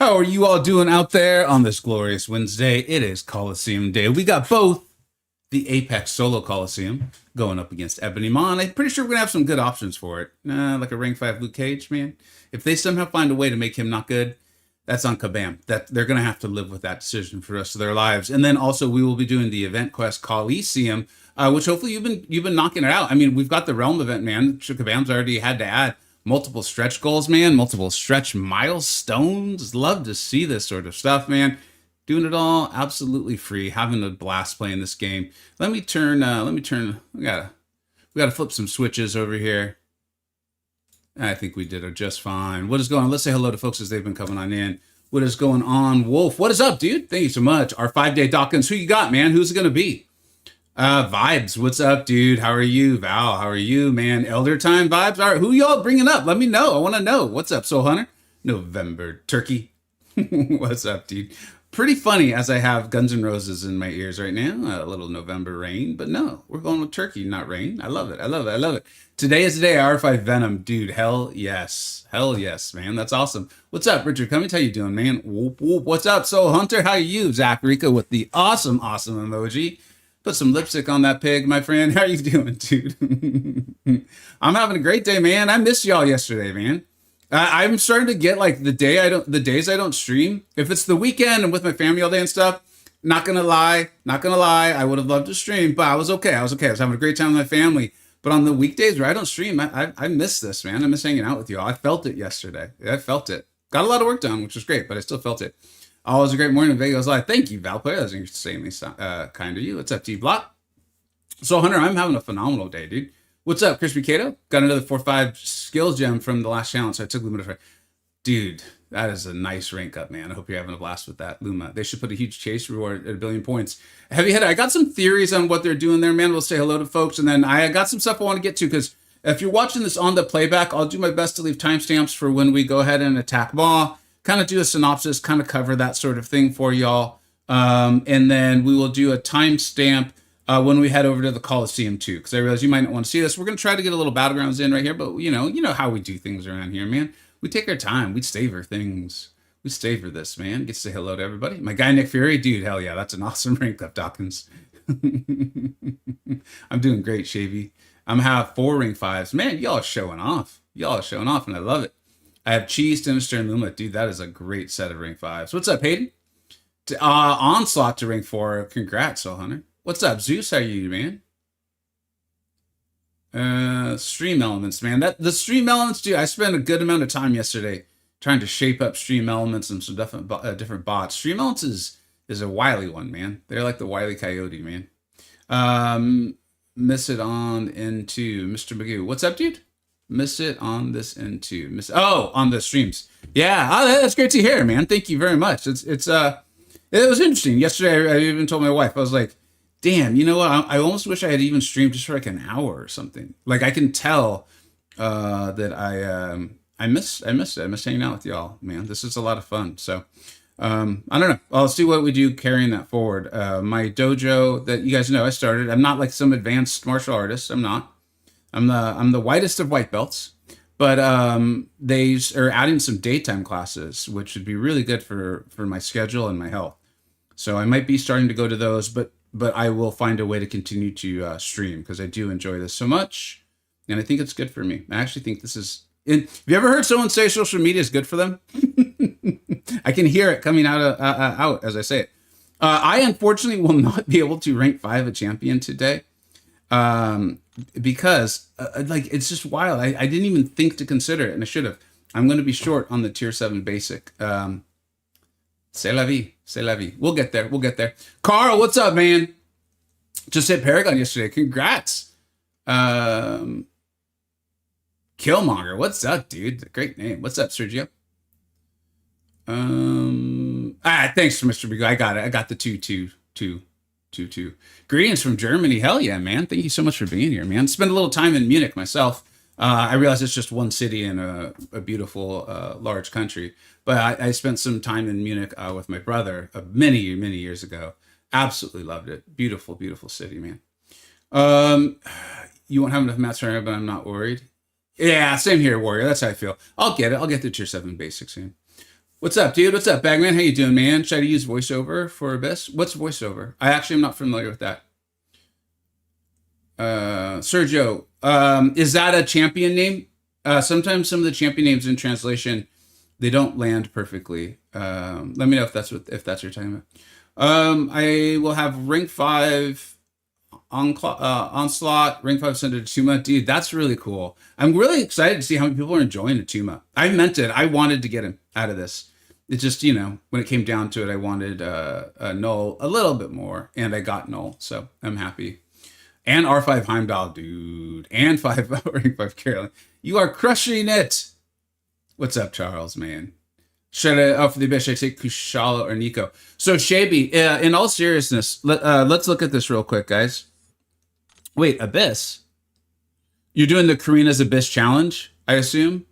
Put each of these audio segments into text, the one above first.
How are you all doing out there on this glorious Wednesday? It is Coliseum Day. We got both the Apex Solo Coliseum going up against Ebony Maw, and I'm pretty sure we're going to have some good options for it. Like a Ring 5 Luke Cage, man. If they somehow find a way to make him not good, that's on Kabam. That they're going to have to live with that decision for the rest of their lives. And then also we will be doing the event quest Call-iseum, which hopefully you've been knocking it out. I mean, we've got the Realm event, man. Kabam's already had to add multiple stretch goals, man, multiple stretch milestones. Love to see this sort of stuff, man. Doing it all absolutely free, having a blast playing this game. Let me turn, we gotta flip some switches over here. I think we did it just fine. What is going on? Let's say hello to folks as they've been coming on in. What is going on, Wolf? What is up, dude? Thank you so much. Our 5-day Dawkins. Who you got, man? Who's it gonna be? Vibes, what's up, dude? How are you? Val, how are you, man? Elder Time vibes? All right, who y'all bringing up? Let me know. I want to know. What's up, Soul Hunter? November Turkey. What's up, dude? Pretty funny as I have Guns N' Roses in my ears right now. A little November rain, but no, we're going with Turkey, not rain. I love it. I love it. I love it. Today is the day R5 Venom, dude. Hell yes. Hell yes, man. That's awesome. What's up, Richard? Come and tell you doing, man. Whoop, whoop. What's up, Soul Hunter? How are you? Zach Rico with the awesome emoji. Put some lipstick on that pig, my friend. How you doing, dude? I'm having a great day, man. I missed y'all yesterday, man. I'm starting to get like the days I don't stream. If it's the weekend and with my family all day and stuff, not gonna lie, I would have loved to stream, but I was okay. I was having a great time with my family. But on the weekdays where I don't stream, I miss this, man. I miss hanging out with y'all. I felt it yesterday. I felt it. Got a lot of work done, which was great, but I still felt it. Always a great morning. Vega was like, thank you, Valplayer. That was extremely kind of you. What's up, T-Block? So, Hunter, I'm having a phenomenal day, dude. What's up, Crispy Cato? Got another 4-5 skills gem from the last challenge, so I took Luma to... Dude, that is a nice rank up, man. I hope you're having a blast with that, Luma. They should put a huge chase reward at 1 billion points. Heavy Head, I got some theories on what they're doing there, man. We'll say hello to folks, and then I got some stuff I want to get to, because if you're watching this on the playback, I'll do my best to leave timestamps for when we go ahead and attack Maw, kind of do a synopsis, kind of cover that sort of thing for y'all. And then we will do a timestamp when we head over to the Coliseum too, because I realize you might not want to see this. We're going to try to get a little battlegrounds in right here, but you know how we do things around here, man. We take our time. We savor things. We savor this, man. Get to say hello to everybody. My guy, Nick Fury, dude, hell yeah. That's an awesome rank up, Dawkins. I'm doing great, Shavy. I'm have 4 ring 5s. Man, y'all are showing off. Y'all are showing off, and I love it. I have Cheese, Sinister, and Luma. Dude, that is a great set of ring 5s. What's up, Hayden? Onslaught to ring 4. Congrats, Soul Hunter. What's up, Zeus? How are you, man? Stream elements, man. The stream elements, dude. I spent a good amount of time yesterday trying to shape up stream elements and some different bots. Stream elements is a wily one, man. They're like the wily coyote, man. Miss it on into Mr. Magoo. What's up, dude? Miss it on this into on the streams. Yeah, that's great to hear, man. Thank you very much. It was interesting. Yesterday, I even told my wife, I was like, damn, you know what? I almost wish I had even streamed just for like an hour or something. Like I can tell that I miss it. I miss hanging out with y'all, man. This is a lot of fun. So I don't know. I'll see what we do carrying that forward. My dojo that you guys know I started. I'm not like some advanced martial artist. I'm not. I'm the whitest of white belts. But they are adding some daytime classes, which would be really good for my schedule and my health. So I might be starting to go to those, but I will find a way to continue to stream because I do enjoy this so much, and I think it's good for me. I actually think this is... Have you ever heard someone say social media is good for them? I can hear it coming out as I say it. I unfortunately will not be able to rank 5 a champion today because like it's just wild. I didn't even think to consider it, and I should have. I'm going to be short on the tier 7 basic. C'est la vie. C'est la vie. We'll get there. We'll get there. Carl, what's up, man? Just hit Paragon yesterday. Congrats. Killmonger, what's up, dude? Great name. What's up, Sergio? Thanks, Mr. Bigo. I got it. I got the 2. Greetings from Germany. Hell yeah, man. Thank you so much for being here, man. Spent a little time in Munich myself. I realize it's just one city in a beautiful, large country. But I spent some time in Munich with my brother many years ago. Absolutely loved it. Beautiful, beautiful city, man. You won't have enough mats right now, but I'm not worried. Yeah, same here, Warrior. That's how I feel. I'll get it. I'll get the tier 7 basic soon. What's up, dude? What's up, Bagman? How you doing, man? Should I use voiceover for Abyss? What's voiceover? I actually am not familiar with that. Sergio, is that a champion name? Sometimes some of the champion names in translation, they don't land perfectly. Let me know if that's what you're talking about. I will have rank 5 onslaught, rank 5 send to Tuma. Dude, that's really cool. I'm really excited to see how many people are enjoying Tuma. I meant it. I wanted to get him out of this. It's just, when it came down to it, I wanted Null a little bit more, and I got Null, so I'm happy. And R5 Heimdall, dude. And 5 rank 5 Carolyn. You are crushing it. What's up, Charles, man? Should I, for the best, should I take Kushala or Nico? So, Shaby, in all seriousness, let's look at this real quick, guys. Wait, Abyss? You're doing the Karina's Abyss challenge, I assume?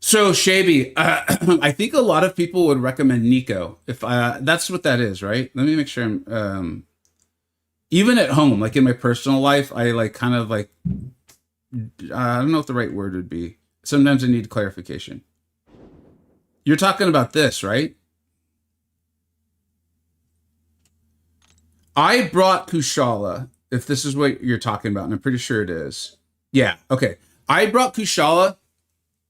So, Shaby, I think a lot of people would recommend Nico. If that's what that is, right? Let me make sure I'm... even at home, like in my personal life, I I don't know what the right word would be. Sometimes I need clarification. You're talking about this, right? I brought Kushala, if this is what you're talking about, and I'm pretty sure it is. Yeah, okay. I brought Kushala,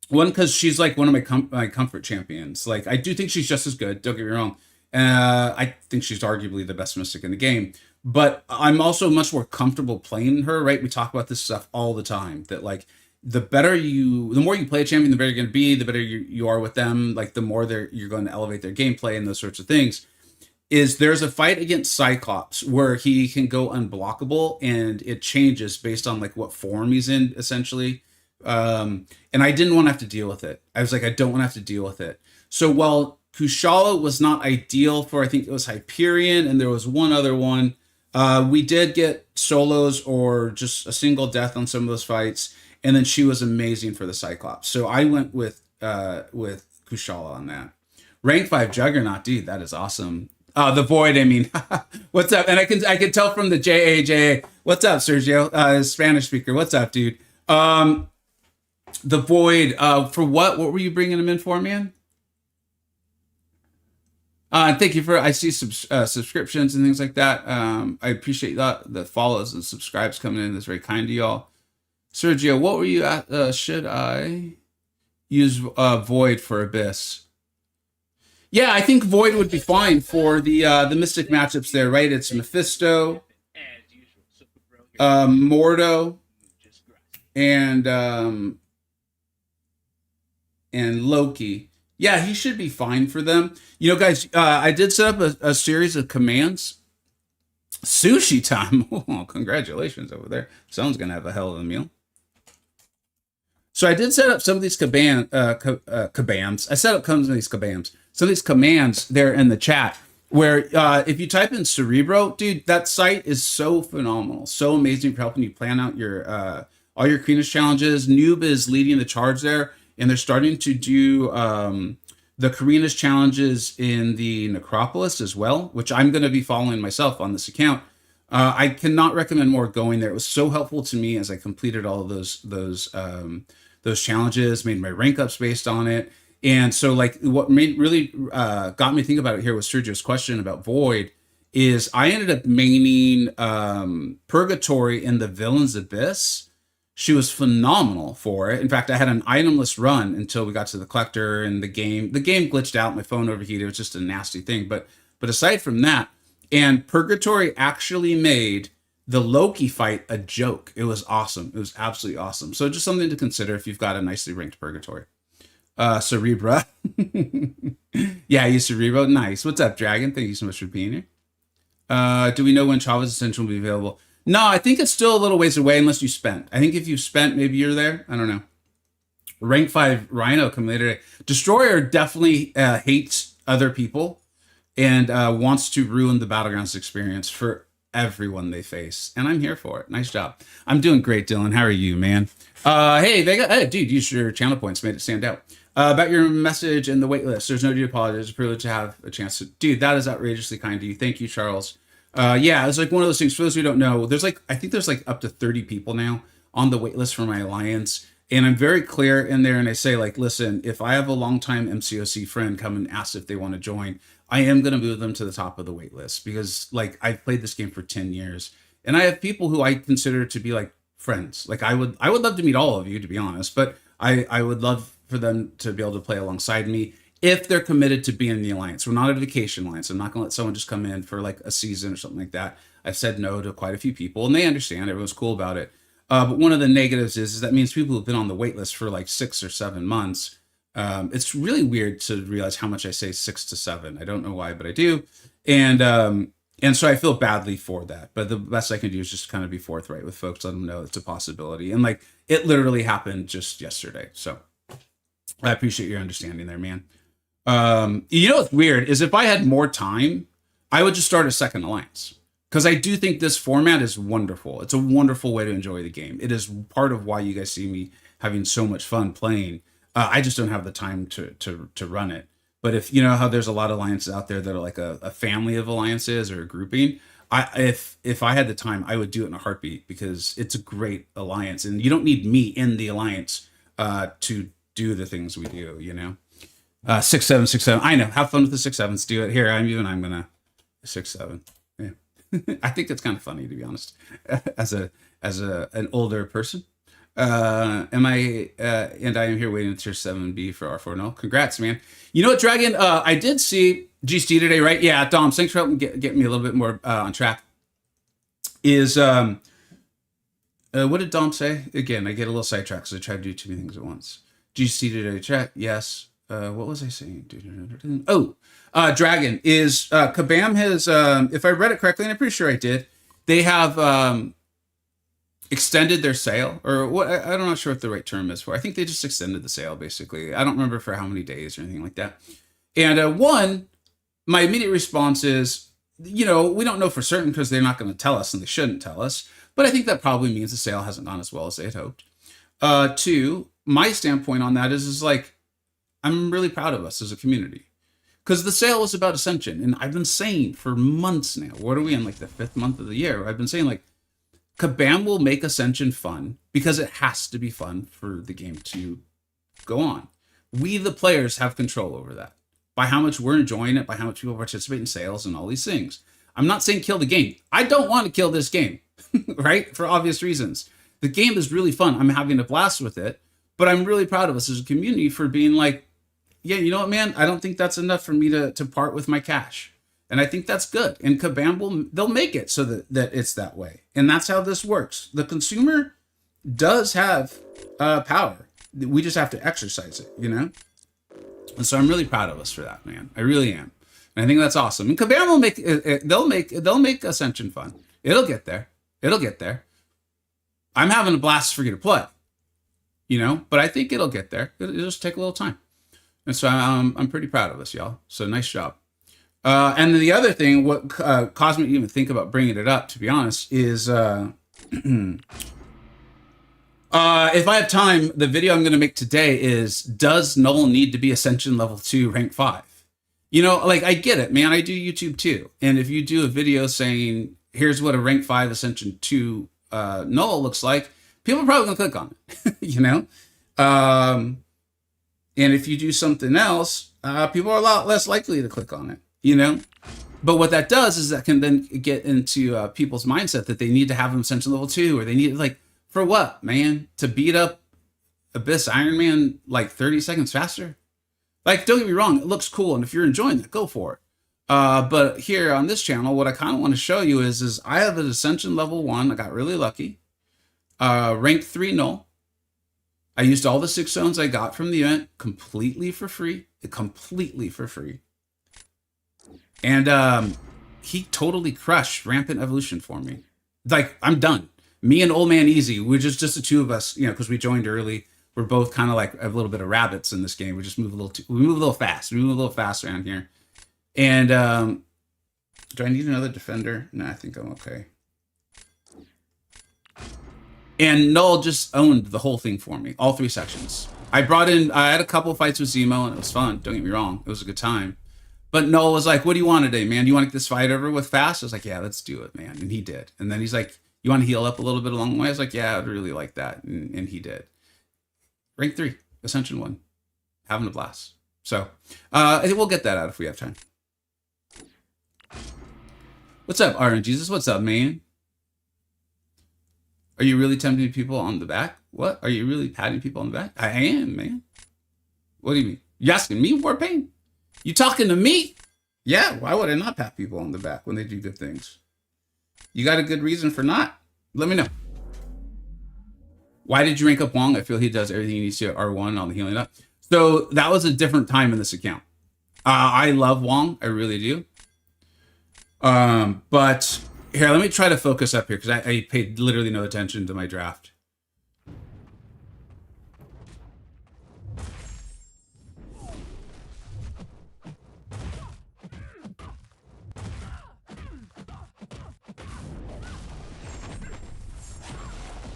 one, because she's like one of my comfort champions. Like, I do think she's just as good, don't get me wrong. I think she's arguably the best mystic in the game. But I'm also much more comfortable playing her, right? We talk about this stuff all the time, that like, the more you play a champion, the better you're going to be, the better you are with them, like the more you're going to elevate their gameplay and those sorts of things. There's a fight against Cyclops where he can go unblockable, and it changes based on like what form he's in, essentially. And I didn't want to have to deal with it. I was like, I don't want to have to deal with it. So while Kushala was not ideal for, I think it was Hyperion, and there was one other one, we did get solos or just a single death on some of those fights. And then she was amazing for the Cyclops. So I went with Kushala on that. Rank 5 Juggernaut, dude, that is awesome. The Void, I mean, what's up? And I can tell from the JA. What's up, Sergio? Spanish speaker. What's up, dude? The Void, for what? What were you bringing him in for, man? Thank you for, I see subscriptions and things like that. I appreciate that, the follows and subscribes coming in. That's very kind to y'all. Sergio, what were you at? Should I use Void for Abyss? Yeah, I think Void would be fine for the Mystic matchups there, right? It's Mephisto, Mordo, and Loki. Yeah, he should be fine for them. Guys, I did set up a series of commands. Sushi time. Oh, congratulations over there. Someone's going to have a hell of a meal. So I did set up some of these kabams. I set up some of these commands there in the chat, where if you type in Cerebro, dude, that site is so phenomenal, so amazing for helping you plan out your all your Kreenus challenges. Noob is leading the charge there, and they're starting to do the Kreenus challenges in the Necropolis as well, which I'm going to be following myself on this account. I cannot recommend more going there. It was so helpful to me as I completed all of those challenges, made my rank ups based on it. And so like what really got me thinking about it here was Sergio's question about Void, is I ended up maining Purgatory in the Villain's Abyss. She was phenomenal for it. In fact, I had an itemless run until we got to the Collector, and the game glitched out, my phone overheated. It was just a nasty thing. But aside from that, and Purgatory actually made the Loki fight a joke. It was awesome. It was absolutely awesome. So just something to consider if you've got a nicely ranked Purgatory. Cerebra. Yeah, you Cerebro. Nice. What's up, Dragon? Thank you so much for being here. Do we know when Chava's Ascension will be available? No, I think it's still a little ways away unless you spent. I think if you've spent, maybe you're there. I don't know. Rank 5 Rhino coming later today. Destroyer definitely hates other people and wants to ruin the Battlegrounds experience for everyone they face. And I'm here for it. Nice job. I'm doing great, Dylan. How are you, man? Hey, Vega. Hey, dude, use your channel points. Made it stand out. About your message and the wait list. There's no need to apologize. It's a privilege to have a chance to... Dude, that is outrageously kind of you. Thank you, Charles. Yeah, it's like one of those things. For those who don't know, I think there's like up to 30 people now on the wait list for my alliance. And I'm very clear in there, and I say, like, listen, if I have a longtime MCoC friend come and ask if they want to join, I am going to move them to the top of the wait list because, like, I've played this game for 10 years, and I have people who I consider to be like friends. Like, I would love to meet all of you, to be honest, but I would love for them to be able to play alongside me if they're committed to being in the alliance. We're not a vacation alliance. I'm not going to let someone just come in for like a season or something like that. I've said no to quite a few people, and they understand. Everyone's cool about it. But one of the negatives is that means people who've been on the wait list for like 6 or 7 months. It's really weird to realize how much I say 6 to 7. I don't know why, but I do. And so I feel badly for that. But the best I can do is just kind of be forthright with folks, let them know it's a possibility. And like, it literally happened just yesterday. So I appreciate your understanding there, man. You know what's weird is if I had more time, I would just start a second alliance. Because I do think this format is wonderful. It's a wonderful way to enjoy the game. It is part of why you guys see me having so much fun playing. I just don't have the time to run it. But if you know how there's a lot of alliances out there that are like a family of alliances or a grouping, if I had the time, I would do it in a heartbeat because it's a great alliance. And you don't need me in the alliance to do the things we do, you know? 6-7. I know. Have fun with the 6-7s. Do it. Here, I'm gonna 6-7. Yeah. I think it's kind of funny, to be honest, as an older person. I am here waiting at tier 7B for R4. No, congrats, man. You know what, Dragon? I did see GC today, right? Yeah, Dom, thanks for helping get me a little bit more on track. Is what did Dom say? Again, I get a little sidetracked because I try to do too many things at once. GC today, chat. Yes. What was I saying? Oh, Dragon is Kabam has if I read it correctly, and I'm pretty sure I did, they have extended their sale, or what, I'm not sure what the right term is for. I think they just extended the sale, basically. I don't remember for how many days or anything like that. And my immediate response is, you know, we don't know for certain because they're not going to tell us and they shouldn't tell us, but I think that probably means the sale hasn't gone as well as they had hoped. Two, my standpoint on that is like, I'm really proud of us as a community because the sale was about Ascension. And I've been saying for months now, what are we in, like the 5th month of the year? I've been saying like, Kabam will make Ascension fun because it has to be fun for the game to go on. We, the players, have control over that by how much we're enjoying it, by how much people participate in sales and all these things. I'm not saying kill the game. I don't want to kill this game, right? For obvious reasons. The game is really fun. I'm having a blast with it, but I'm really proud of us as a community for being like, yeah, you know what, man? I don't think that's enough for me to part with my cash. And I think that's good. And Kabam they'll make it so that it's that way. And that's how this works. The consumer does have power. We just have to exercise it, you know? And so I'm really proud of us for that, man. I really am. And I think that's awesome. And Kabam will make they'll make Ascension fun. It'll get there. It'll get there. I'm having a blast for you to play, you know? But I think it'll get there. It'll just take a little time. And so I'm pretty proud of us, y'all. So nice job. And then the other thing, what caused me to even think about bringing it up, to be honest, is if I have time, the video I'm going to make today is, does Null need to be Ascension level 2 rank 5? You know, like, I get it, man. I do YouTube too. And if you do a video saying, here's what a rank 5 Ascension 2 Null looks like, people are probably going to click on it, you know? And if you do something else, people are a lot less likely to click on it. You know, but what that does is that can then get into people's mindset that they need to have them Ascension level 2, or they need, like, for what, man? To beat up Abyss Iron Man like 30 seconds faster? Like, don't get me wrong, it looks cool, and if you're enjoying that, go for it. But here on this channel, what I kind of want to show you is I have an Ascension level 1. I got really lucky. Rank 3 Null. I used all the 6 zones I got from the event completely for free. Completely for free. And he totally crushed Rampant Evolution for me. Like, I'm done. Me and Old Man Easy, we're just the two of us, you know, because we joined early. We're both kind of like a little bit of rabbits in this game. We just move a little fast. We move a little fast around here. And do I need another defender? No, I think I'm okay. And Null just owned the whole thing for me, all 3 sections. I had a couple fights with Zemo, and it was fun. Don't get me wrong. It was a good time. But Noel was like, what do you want today, man? Do you want to get this fight over with fast? I was like, yeah, let's do it, man. And he did. And then he's like, you want to heal up a little bit along the way? I was like, yeah, I'd really like that. And he did. Rank 3, Ascension 1. Having a blast. So, I think we'll get that out if we have time. What's up, RN Jesus? What's up, man? Are you really tempting people on the back? What? Are you really patting people on the back? I am, man. What do you mean? You asking me, Warpaint? You talking to me? Yeah, why would I not pat people on the back when they do good things? You got a good reason for not? Let me know. Why did you rank up Wong? I feel he does everything he needs to at R1 on the healing up. So that was a different time in this account. I love Wong. I really do. But here, let me try to focus up here because I paid literally no attention to my draft.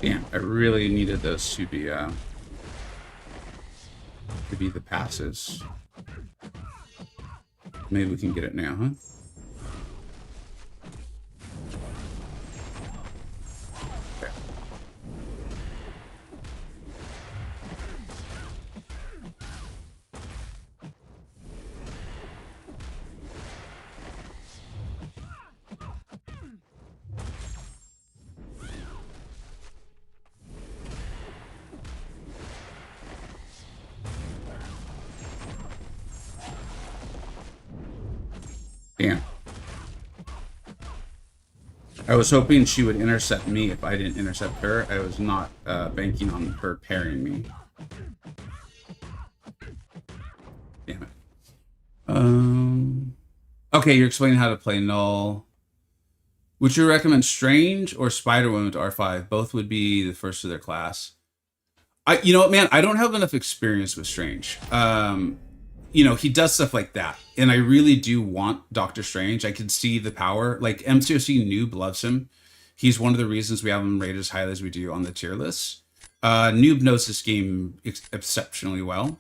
Damn, I really needed those to be the passes. Maybe we can get it now, huh? Damn. I was hoping she would intercept me if I didn't intercept her. I was not banking on her parrying me. Damn it. Okay, you're explaining how to play Null. Would you recommend Strange or Spider-Woman to R5? Both would be the first of their class. You know what, man? I don't have enough experience with Strange. You know, he does stuff like that. And I really do want Doctor Strange. I can see the power. Like, MCoC Noob loves him. He's one of the reasons we have him rated as highly as we do on the tier list. Noob knows this game exceptionally well.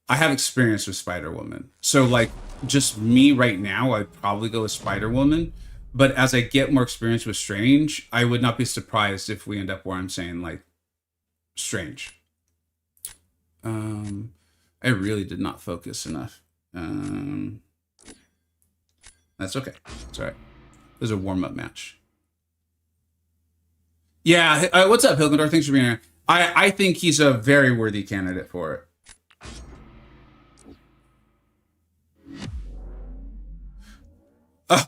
I have experience with Spider-Woman. So, like, just me right now, I'd probably go with Spider-Woman. But as I get more experience with Strange, I would not be surprised if we end up where I'm saying, like, Strange. I really did not focus enough. That's okay. It's all right. It was a warm-up match. Yeah, what's up, Hilgendor? Thanks for being here. I think he's a very worthy candidate for it. Oh,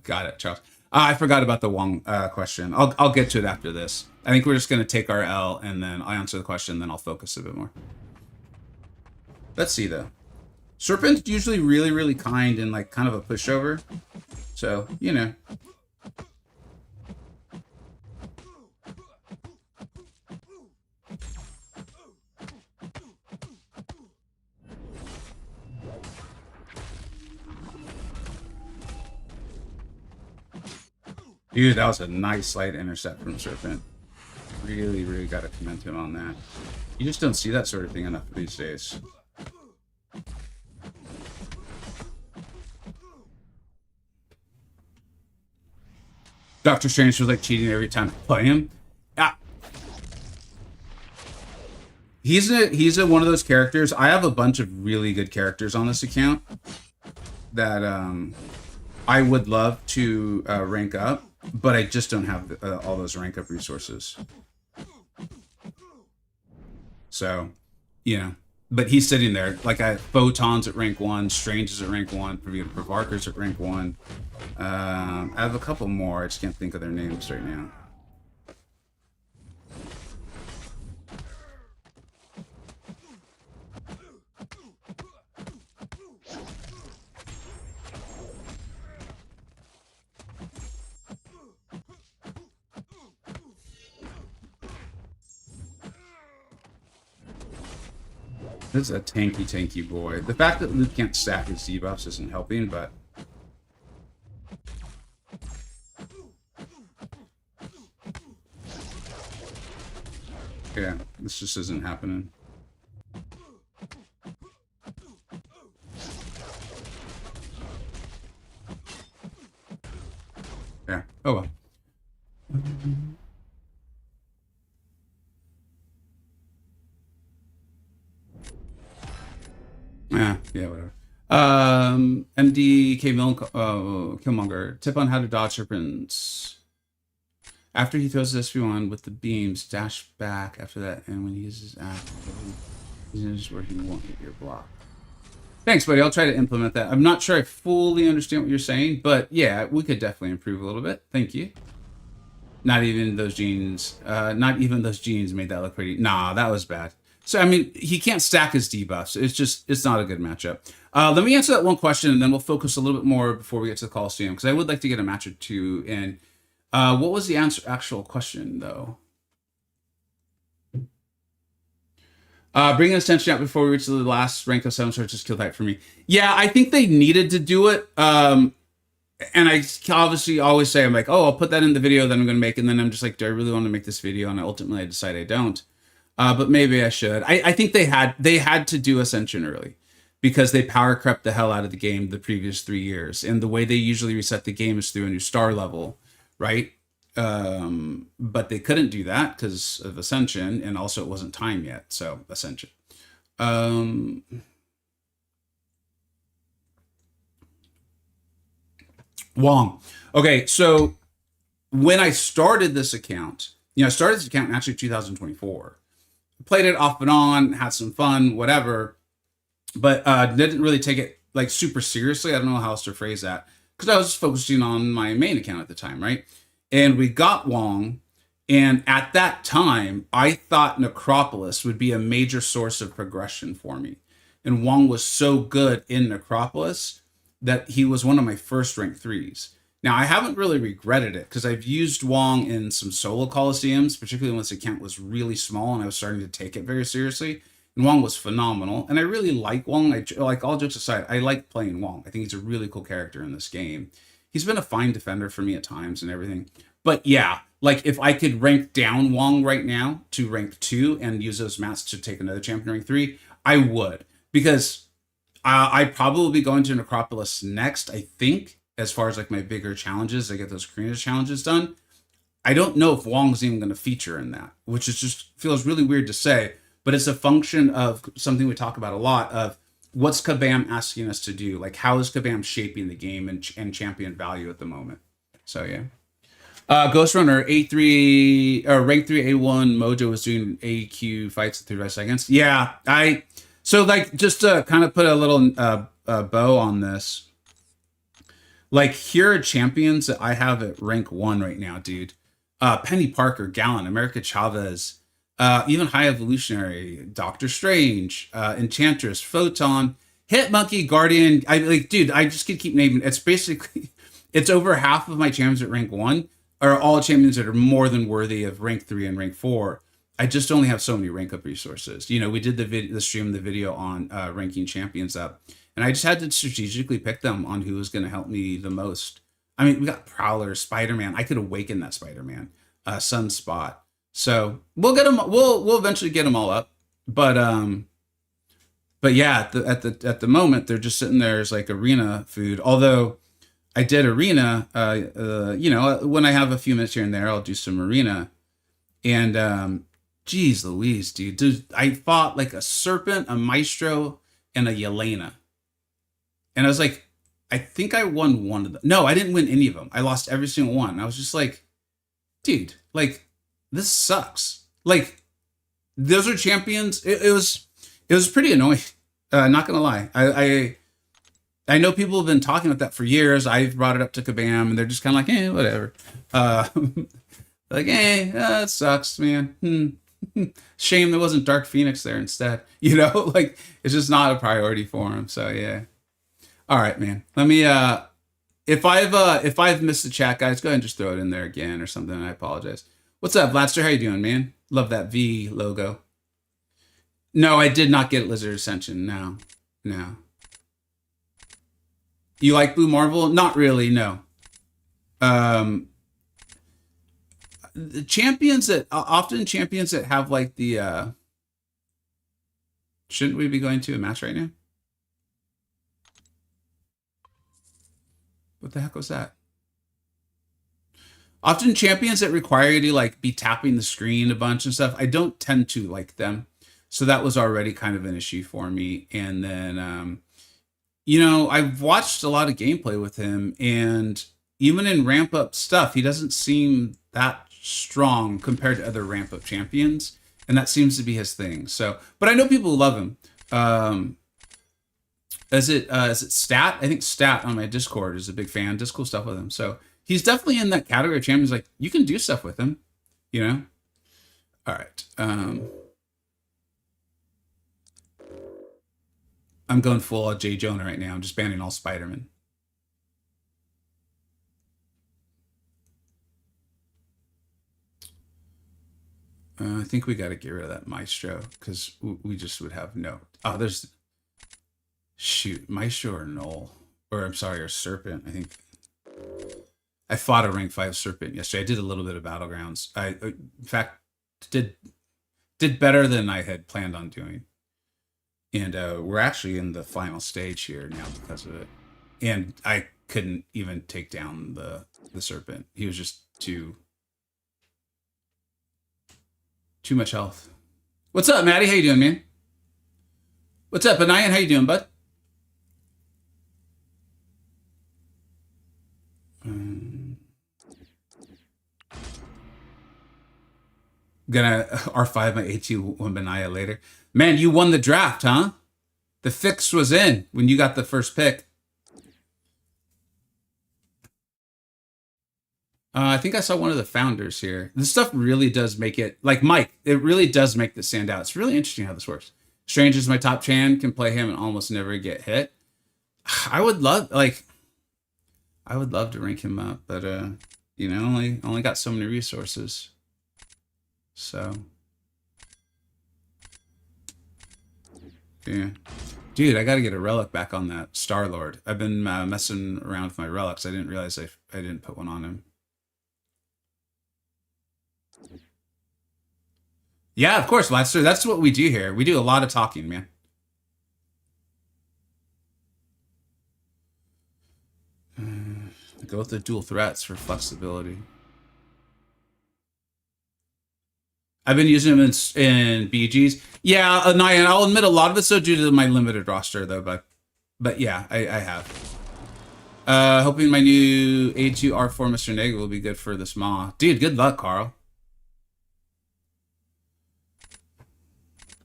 got it, Charles. I forgot about the Wong question. I'll get to it after this. I think we're just going to take our L, and then I'll answer the question, then I'll focus a bit more. Let's see, though. Serpent's usually really, really kind and, like, kind of a pushover. So, you know. Dude, that was a nice light intercept from Serpent. Really, really got to commend him on that. You just don't see that sort of thing enough these days. Doctor Strange was like cheating every time I play him. He's one of those characters. I have a bunch of really good characters on this account that I would love to rank up, but I just don't have all those rank up resources. So, you know, but he's sitting there. Like, I have Photon's at rank 1, Strange is at rank 1, Provarker's at rank 1. I have a couple more. I just can't think of their names right now. This is a tanky boy. The fact that Luke can't stack his debuffs isn't helping, but... yeah, this just isn't happening. Yeah, oh well. Yeah, whatever. MDK Killmonger. Tip on how to dodge serpents. After he throws this SB1 with the beams, dash back after that, and when he uses act, he's where he won't hit your block. Thanks, buddy. I'll try to implement that. I'm not sure I fully understand what you're saying, but yeah, we could definitely improve a little bit. Thank you. Not even those jeans. Not even those jeans made that look pretty. Nah, that was bad. So, I mean, he can't stack his debuffs. It's not a good matchup. Let me answer that one question, and then we'll focus a little bit more before we get to the Coliseum, because I would like to get a match or two in. What was the actual question, though? Bringing this tension out before we reach the last rank of 7 stars just killed hype for me. Yeah, I think they needed to do it. And I obviously always say, I'm like, oh, I'll put that in the video that I'm going to make. And then I'm just like, do I really want to make this video? And ultimately I decide I don't. But maybe I should. I think they had to do Ascension early because they power crept the hell out of the game the previous 3 years. And the way they usually reset the game is through a new star level, right? But they couldn't do that because of Ascension, and also it wasn't time yet. So Ascension. Wong. Okay, so when I started this account, I started this account in actually 2024. Played it off and on, had some fun, whatever, but didn't really take it like super seriously. I don't know how else to phrase that because I was just focusing on my main account at the time, right? And we got Wong, and at that time, I thought Necropolis would be a major source of progression for me. And Wong was so good in Necropolis that he was one of my first rank 3s. Now, I haven't really regretted it because I've used Wong in some solo Coliseums, particularly when this account was really small and I was starting to take it very seriously. And Wong was phenomenal. And I really like Wong. Like, all jokes aside, I like playing Wong. I think he's a really cool character in this game. He's been a fine defender for me at times and everything. But yeah, like if I could rank down Wong right now to rank 2 and use those mats to take another champion rank 3, I would. Because I'd probably be going to Necropolis next, I think. As far as like my bigger challenges, I get those Karina challenges done. I don't know if Wong's even going to feature in that, which is just feels really weird to say, but it's a function of something we talk about a lot of what's Kabam asking us to do? Like how is Kabam shaping the game and champion value at the moment? So yeah. Ghost Runner A3 or rank 3 A1 Mojo was doing AQ fights at 35 seconds. Yeah, so like just to kind of put a little bow on this. Like, here are champions that I have at rank 1 right now, dude. Penny Parker, Gallon, America Chavez, even High Evolutionary, Doctor Strange, Enchantress, Photon, Hitmonkey, Guardian. Dude, I just could keep naming. It's basically, it's over half of my champions at rank 1 are all champions that are more than worthy of rank 3 and rank 4. I just only have so many rank up resources. We did the stream, the video on ranking champions up. And I just had to strategically pick them on who was going to help me the most. I mean, we got Prowler, Spider-Man. I could awaken that Spider-Man, Sunspot. So we'll get them. We'll eventually get them all up. But yeah, at the moment they're just sitting there as like arena food. Although I did arena, when I have a few minutes here and there, I'll do some arena. And geez Louise, dude, I fought like a Serpent, a Maestro, and a Yelena. And I was like, I think I won one of them. No, I didn't win any of them. I lost every single one. I was just like, dude, like, this sucks. Like, those are champions. It was pretty annoying. Not gonna lie. I know people have been talking about that for years. I've brought it up to Kabam, and they're just kind of like, whatever. Like, it sucks, man. Shame there wasn't Dark Phoenix there instead. Like, it's just not a priority for him. So yeah. All right, man. Let me if I've missed the chat, guys, go ahead and just throw it in there again or something. I apologize. What's up, Vladster? How you doing, man? Love that V logo. No, I did not get Lizard Ascension. No. You like Blue Marvel? Not really, no. The champions that have like the shouldn't we be going to a match right now? What the heck was that? Often champions that require you to like be tapping the screen a bunch and stuff, I don't tend to like them. So that was already kind of an issue for me. And then You know, I've watched a lot of gameplay with him, and even in ramp up stuff, he doesn't seem that strong compared to other ramp up champions, and that seems to be his thing. So, but I know people who love him. Is it Stat? I think Stat on my Discord is a big fan. Does cool stuff with him. So he's definitely in that category of champions. Like, you can do stuff with him, you know. All right. I'm going full J. Jonah right now. I'm just banning all Spider-Man. I think we got to get rid of that Maestro because we just would have no. Oh, there's. Shoot, Maestro or Null. Or I'm sorry, or Serpent. I think. I fought a rank 5 Serpent yesterday. I did a little bit of Battlegrounds. In fact, did better than I had planned on doing. And we're actually in the final stage here now because of it. And I couldn't even take down the Serpent. He was just too much health. What's up, Maddie? How you doing, man? What's up, Anayan? How you doing, bud? Gonna R5 my AT1 Benaya later. Man, you won the draft, huh? The fix was in when you got the first pick. I think I saw one of the founders here. This stuff really does make it, like Mike, it really does make this stand out. It's really interesting how this works. Strange is my top chan, can play him and almost never get hit. I would love to rank him up, but you know, only got so many resources. So yeah. Dude, I gotta get a relic back on that Star-Lord. I've been messing around with my relics. I didn't realize I didn't put one on him. Yeah, of course, Lester. That's what we do here. We do a lot of talking, man. Go with the dual threats for flexibility. I've been using them in BGs. Yeah, Nyan, I'll admit a lot of it's so due to my limited roster, though. But yeah, I have. Hoping my new A2 R4 Mr. Neg will be good for this Maw. Dude, good luck, Carl.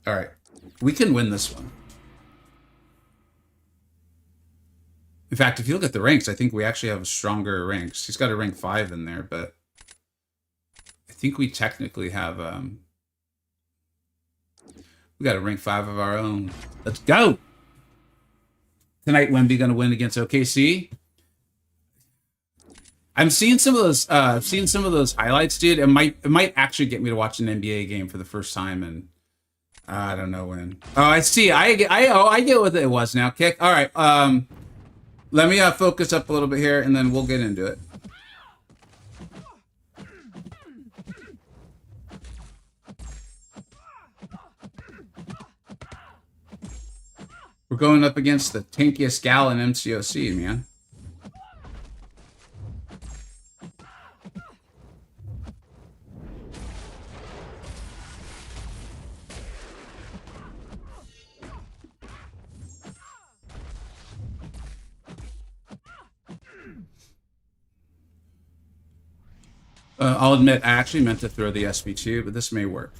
All right, we can win this one. In fact, if you look at the ranks, I think we actually have stronger ranks. He's got a rank 5 in there, but I think we technically have we got a rank 5 of our own. Let's go. Tonight, Wemby gonna win against OKC. I'm seeing some of those. Seeing some of those highlights, dude. It might actually get me to watch an NBA game for the first time, and I don't know when. Oh, I see. I get what it was now. Kick. All right. Let me focus up a little bit here, and then we'll get into it. We're going up against the tankiest gal in MCoC, man. I'll admit, I actually meant to throw the SB2, but this may work.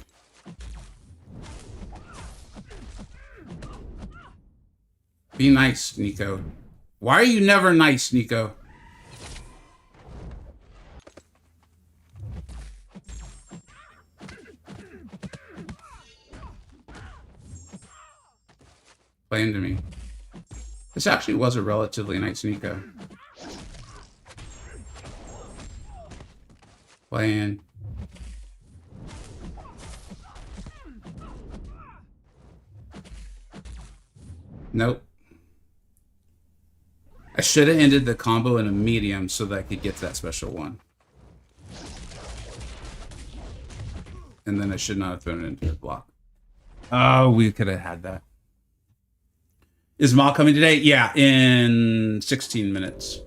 Be nice, Nico. Why are you never nice, Nico? Play into me. This actually was a relatively nice Nico. Playing. Nope. I should have ended the combo in a medium so that I could get to that special one. And then I should not have thrown it into the block. Oh, we could have had that. Is Maw coming today? Yeah, in 16 minutes.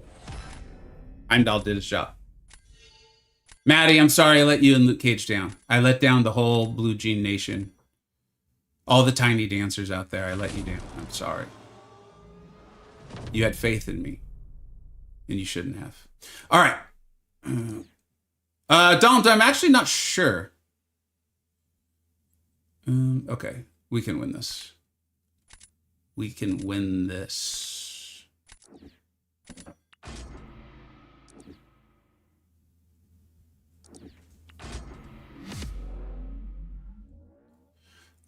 Heimdall did his job. Maddie, I'm sorry I let you and Luke Cage down. I let down the whole Blue Jean Nation. All the tiny dancers out there, I let you down. I'm sorry. You had faith in me, and you shouldn't have. All right. Dom, I'm actually not sure. Okay, we can win this. We can win this.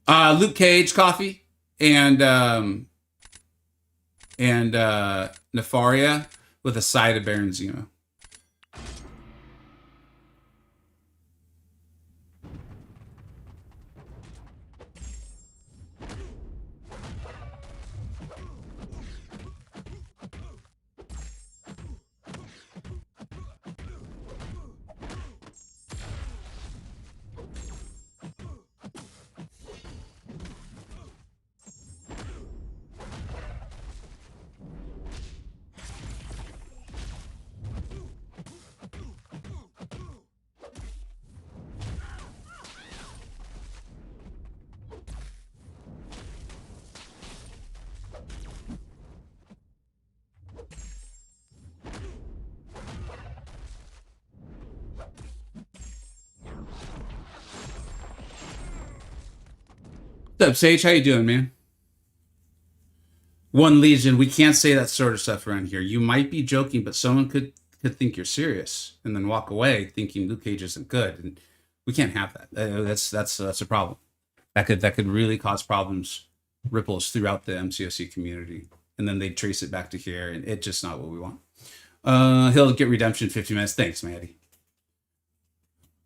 Luke Cage coffee and Nefaria with a side of Baron Zemo. What's up, Sage? How you doing, man? One Legion. We can't say that sort of stuff around here. You might be joking, but someone could think you're serious and then walk away thinking Luke Cage isn't good, and we can't have that. That's a problem. That could really cause problems, ripples throughout the MCoC community, and then they trace it back to here, and it's just not what we want. He'll get redemption 50 minutes. Thanks, Maddie.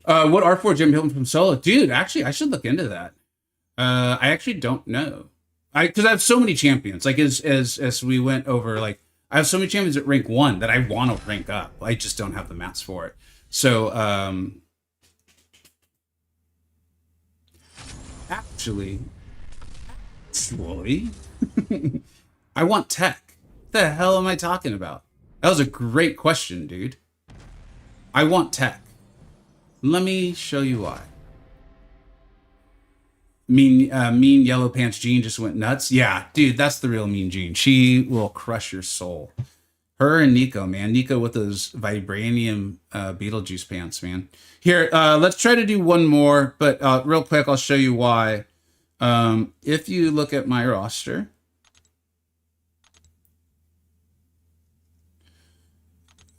What R4 Jim Hilton from Solo? Dude, actually, I should look into that. I actually don't know. Because I have so many champions. Like as we went over, like I have so many champions at rank 1 that I want to rank up. I just don't have the mats for it. So actually, I want tech. What the hell am I talking about? That was a great question, dude. I want tech. Let me show you why. Mean Yellow Pants Jean just went nuts. Yeah, dude, that's the real Mean Jean. She will crush your soul. Her and Nico, man. Nico with those vibranium Beetlejuice pants, man. Here, let's try to do one more, but real quick, I'll show you why. If you look at my roster,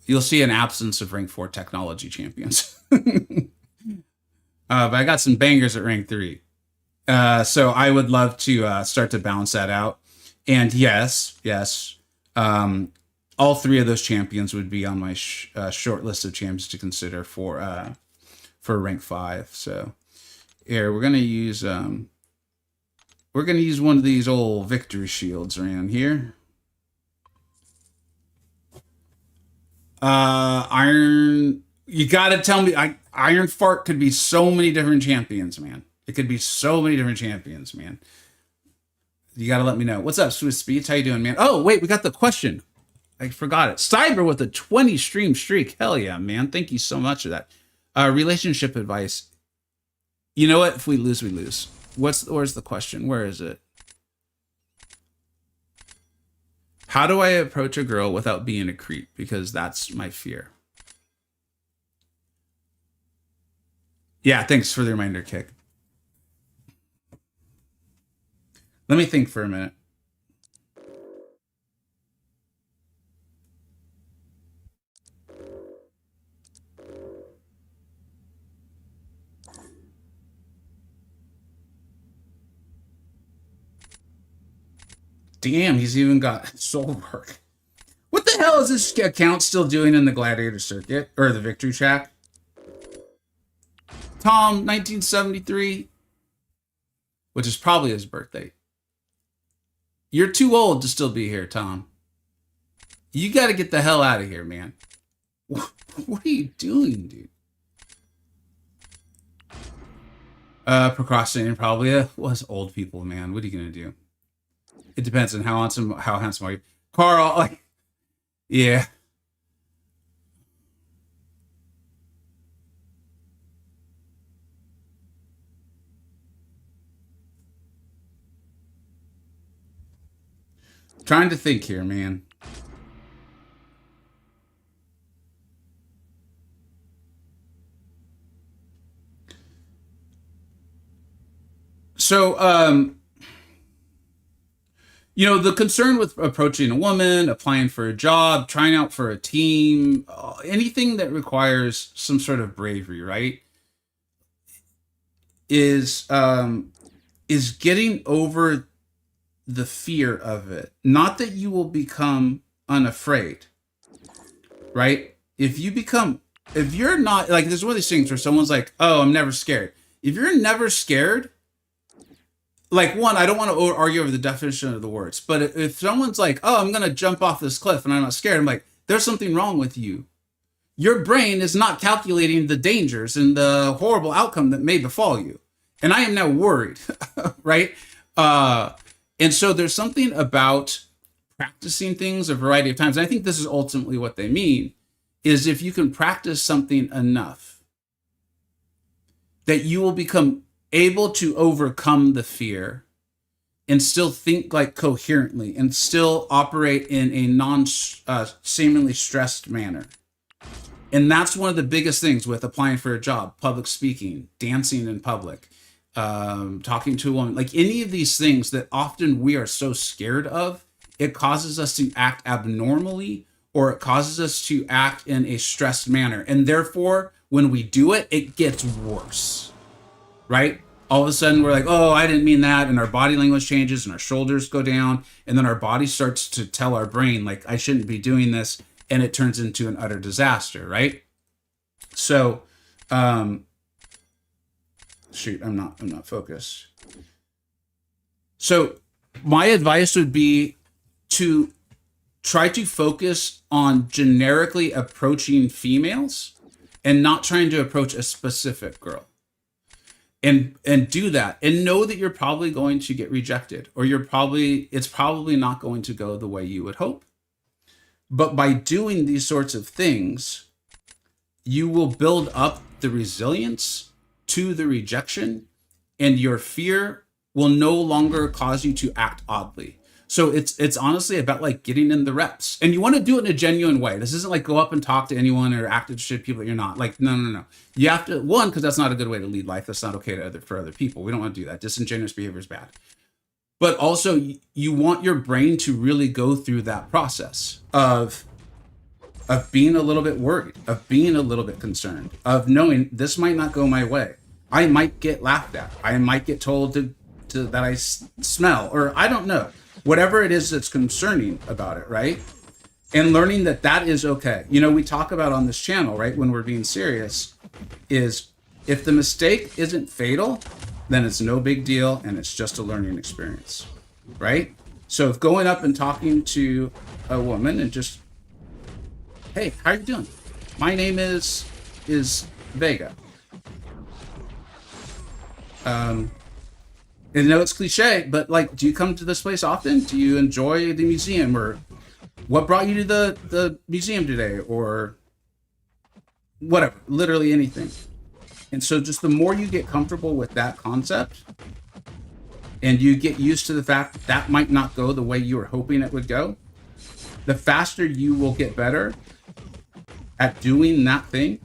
you'll see an absence of rank 4 technology champions. But I got some bangers at rank 3. So I would love to start to balance that out. And yes, all 3 of those champions would be on my short list of champions to consider for rank 5. So here we're gonna use one of these old victory shields around here. Iron. You gotta tell me, Iron Fart could be so many different champions, man. It could be so many different champions, man. You got to let me know. What's up, Swiss Speeds? How you doing, man? Oh, wait, we got the question. I forgot it. Cyber with a 20 stream streak. Hell yeah, man. Thank you so much for that. Relationship advice. You know what? If we lose, we lose. Where's the question? Where is it? How do I approach a girl without being a creep? Because that's my fear. Yeah, thanks for the reminder, Kick. Let me think for a minute. Damn, he's even got soul work. What the hell is this account still doing in the Gladiator Circuit? Or the Victory Track? Tom, 1973. Which is probably his birthday. You're too old to still be here, Tom. You got to get the hell out of here, man. What are you doing, dude? Procrastinating probably was old people, man. What are you gonna do? It depends on how handsome are you. Carl, like, yeah. Trying to think here, man. So, the concern with approaching a woman, applying for a job, trying out for a team, anything that requires some sort of bravery, right? Is getting over the fear of it. Not that you will become unafraid, right? If you're not, like, there's one of these things where someone's like, oh, I'm never scared. If you're never scared, like, one, I don't want to argue over the definition of the words, but if someone's like, oh, I'm going to jump off this cliff and I'm not scared, I'm like, there's something wrong with you. Your brain is not calculating the dangers and the horrible outcome that may befall you. And I am now worried, right? And so there's something about practicing things a variety of times. And I think this is ultimately what they mean, is if you can practice something enough that you will become able to overcome the fear and still think like coherently and still operate in a seemingly stressed manner. And that's one of the biggest things with applying for a job, public speaking, dancing in public, talking to a woman, like any of these things that often we are so scared of, it causes us to act abnormally, or it causes us to act in a stressed manner. And therefore, when we do it, it gets worse, right? All of a sudden we're like, oh, I didn't mean that. And our body language changes and our shoulders go down. And then our body starts to tell our brain, like, I shouldn't be doing this. And it turns into an utter disaster, right? So, shoot, I'm not focused. So my advice would be to try to focus on generically approaching females and not trying to approach a specific girl. And do that, and know that you're probably going to get rejected, or it's probably not going to go the way you would hope. But by doing these sorts of things, you will build up the resilience to the rejection, and your fear will no longer cause you to act oddly. So it's honestly about like getting in the reps, and you want to do it in a genuine way. This isn't like go up and talk to anyone or act as shit people that you're not. Like, no. You have to, one, because that's not a good way to lead life. That's not okay for other people. We don't want to do that. Disingenuous behavior is bad. But also you want your brain to really go through that process of being a little bit worried, of being a little bit concerned, of knowing this might not go my way. I might get laughed at. I might get told that I smell, or I don't know. Whatever it is that's concerning about it, right? And learning that is okay. We talk about on this channel, right, when we're being serious, is if the mistake isn't fatal, then it's no big deal and it's just a learning experience, right? So if going up and talking to a woman and just, hey, how are you doing? My name is Vega. And I know it's cliche, but like, do you come to this place often? Do you enjoy the museum? Or what brought you to the museum today? Or whatever, literally anything. And so just the more you get comfortable with that concept, and you get used to the fact that might not go the way you were hoping it would go, the faster you will get better at doing that thing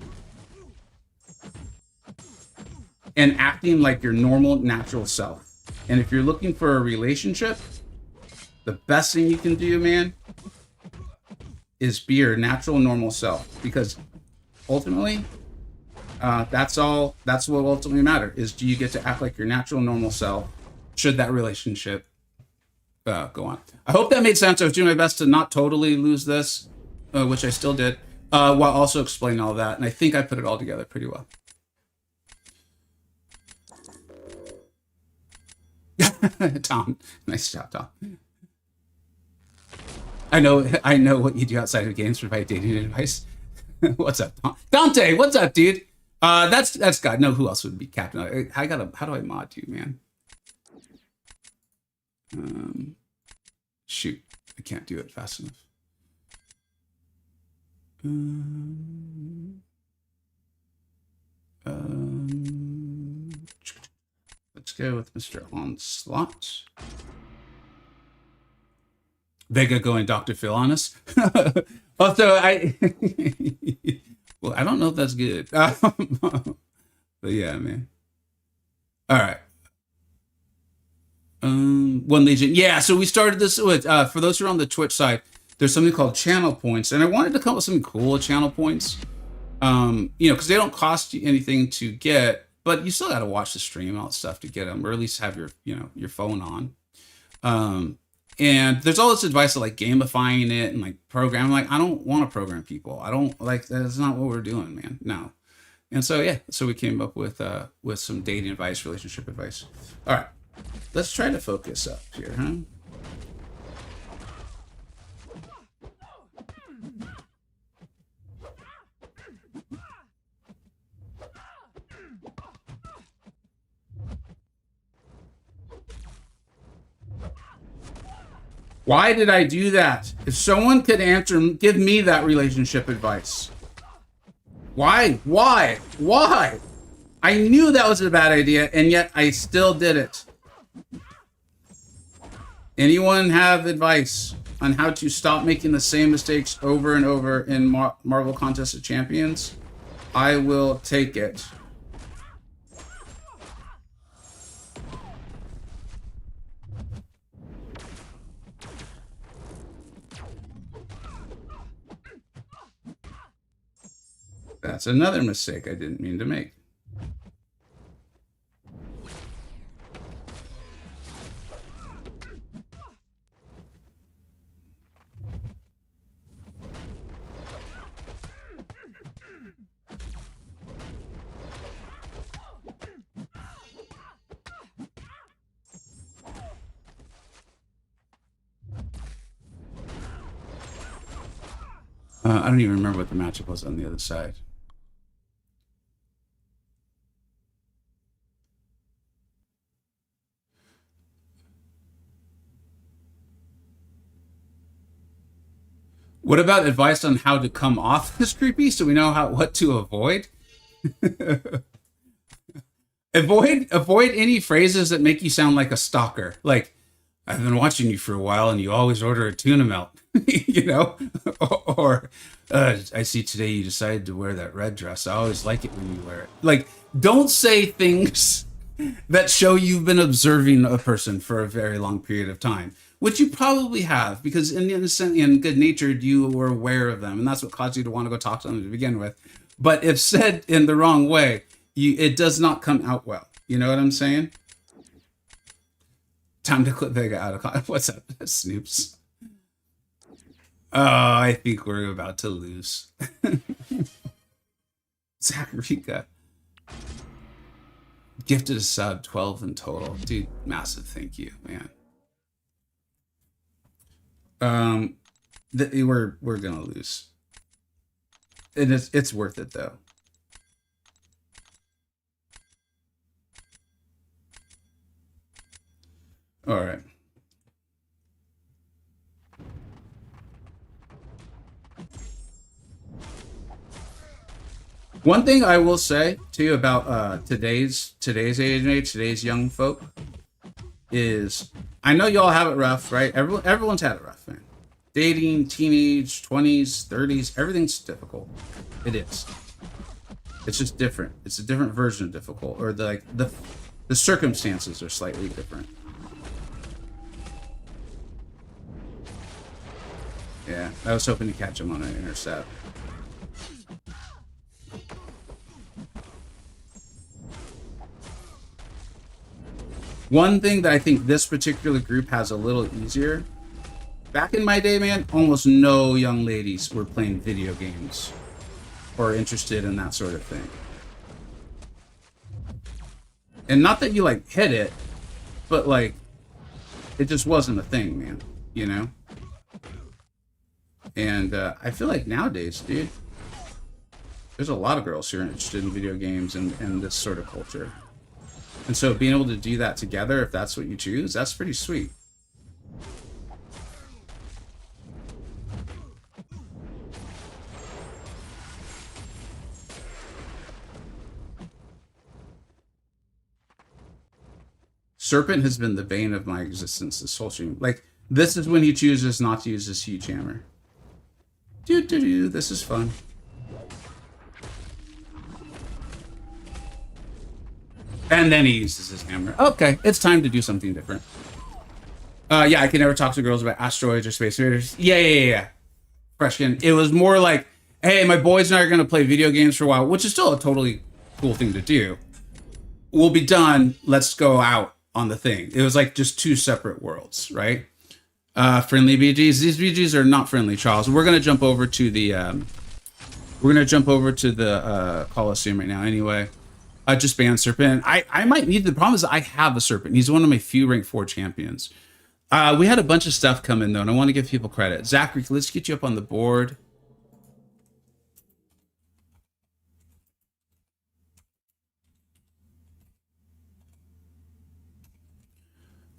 and acting like your normal, natural self. And if you're looking for a relationship, the best thing you can do, man, is be your natural, normal self. Because ultimately, that's what ultimately matters, is do you get to act like your natural, normal self should that relationship go on. I hope that made sense. I was doing my best to not totally lose this, which I still did, while also explaining all that. And I think I put it all together pretty well. Tom, nice job, Tom. I know what you do outside of games to provide dating advice. What's up, Tom? Dante? What's up, dude? That's God. No, who else would be captain? How do I mod you, man? Shoot, I can't do it fast enough. Let's go with Mr. Onslaught. Vega going Dr. Phil on us. Also, well, I don't know if that's good. But yeah, man. All right. One Legion. Yeah, so we started this with, for those who are on the Twitch side, there's something called channel points. And I wanted to come up with something cool with channel points. You know, because they don't cost you anything to get, but you still got to watch the stream and all that stuff to get them, or at least have your, you know, your phone on. And there's all this advice of like gamifying it and like programming. Like, I don't want to program people. I don't like, that's not what we're doing, man. No. And so, yeah, so we came up with some dating advice, relationship advice. All right, let's try to focus up here, huh? Why did I do that? If someone could answer, give me that relationship advice. Why? Why? Why? I knew that was a bad idea, and yet I still did it. Anyone have advice on how to stop making the same mistakes over and over in Marvel Contest of Champions? I will take it. That's another mistake I didn't mean to make. I don't even remember what the matchup was on the other side. What about advice on how to come off this creepy so we know what to avoid? avoid any phrases that make you sound like a stalker. Like, I've been watching you for a while and you always order a tuna melt, you know? Or I see today you decided to wear that red dress. I always like it when you wear it. Like, don't say things that show you've been observing a person for a very long period of time, which you probably have, because in good natured, you were aware of them, and that's what caused you to want to go talk to them to begin with. But if said in the wrong way, it does not come out well. You know what I'm saying? Time to clip Vega out of what's up, Snoops? Oh, I think we're about to lose. Zacharica gifted a sub, 12 in total, dude. Massive thank you, man. We're gonna lose, and it's worth it though. All right. One thing I will say to you about today's age and age, today's young folk, is I know y'all have it rough, right? Everyone's had it rough, man. Dating, teenage, 20s, 30s, everything's difficult. It is. It's just different. It's a different version of difficult, or the circumstances are slightly different. Yeah, I was hoping to catch him on an intercept. One thing that I think this particular group has a little easier, back in my day, man, almost no young ladies were playing video games or interested in that sort of thing. And not that you, like, hit it, but, like, it just wasn't a thing, man, you know? And I feel like nowadays, dude, there's a lot of girls who are interested in video games and this sort of culture. And so being able to do that together, if that's what you choose, that's pretty sweet. Serpent has been the bane of my existence this whole stream. Like, this is when he chooses not to use his huge hammer. This is fun. And then he uses his hammer. Okay, it's time to do something different. Yeah, I can never talk to girls about asteroids or space raiders. Yeah. Question. It was more like, hey, my boys and I are going to play video games for a while, which is still a totally cool thing to do. We'll be done. Let's go out on the thing. It was like just two separate worlds, right? Friendly BGs. These BGs are not friendly, Charles. We're going to jump over to the Coliseum right now anyway. Just ban Serpent. I might need, the problem is I have a Serpent. He's one of my few rank 4 champions. We had a bunch of stuff come in though, and I want to give people credit. Zachary, let's get you up on the board.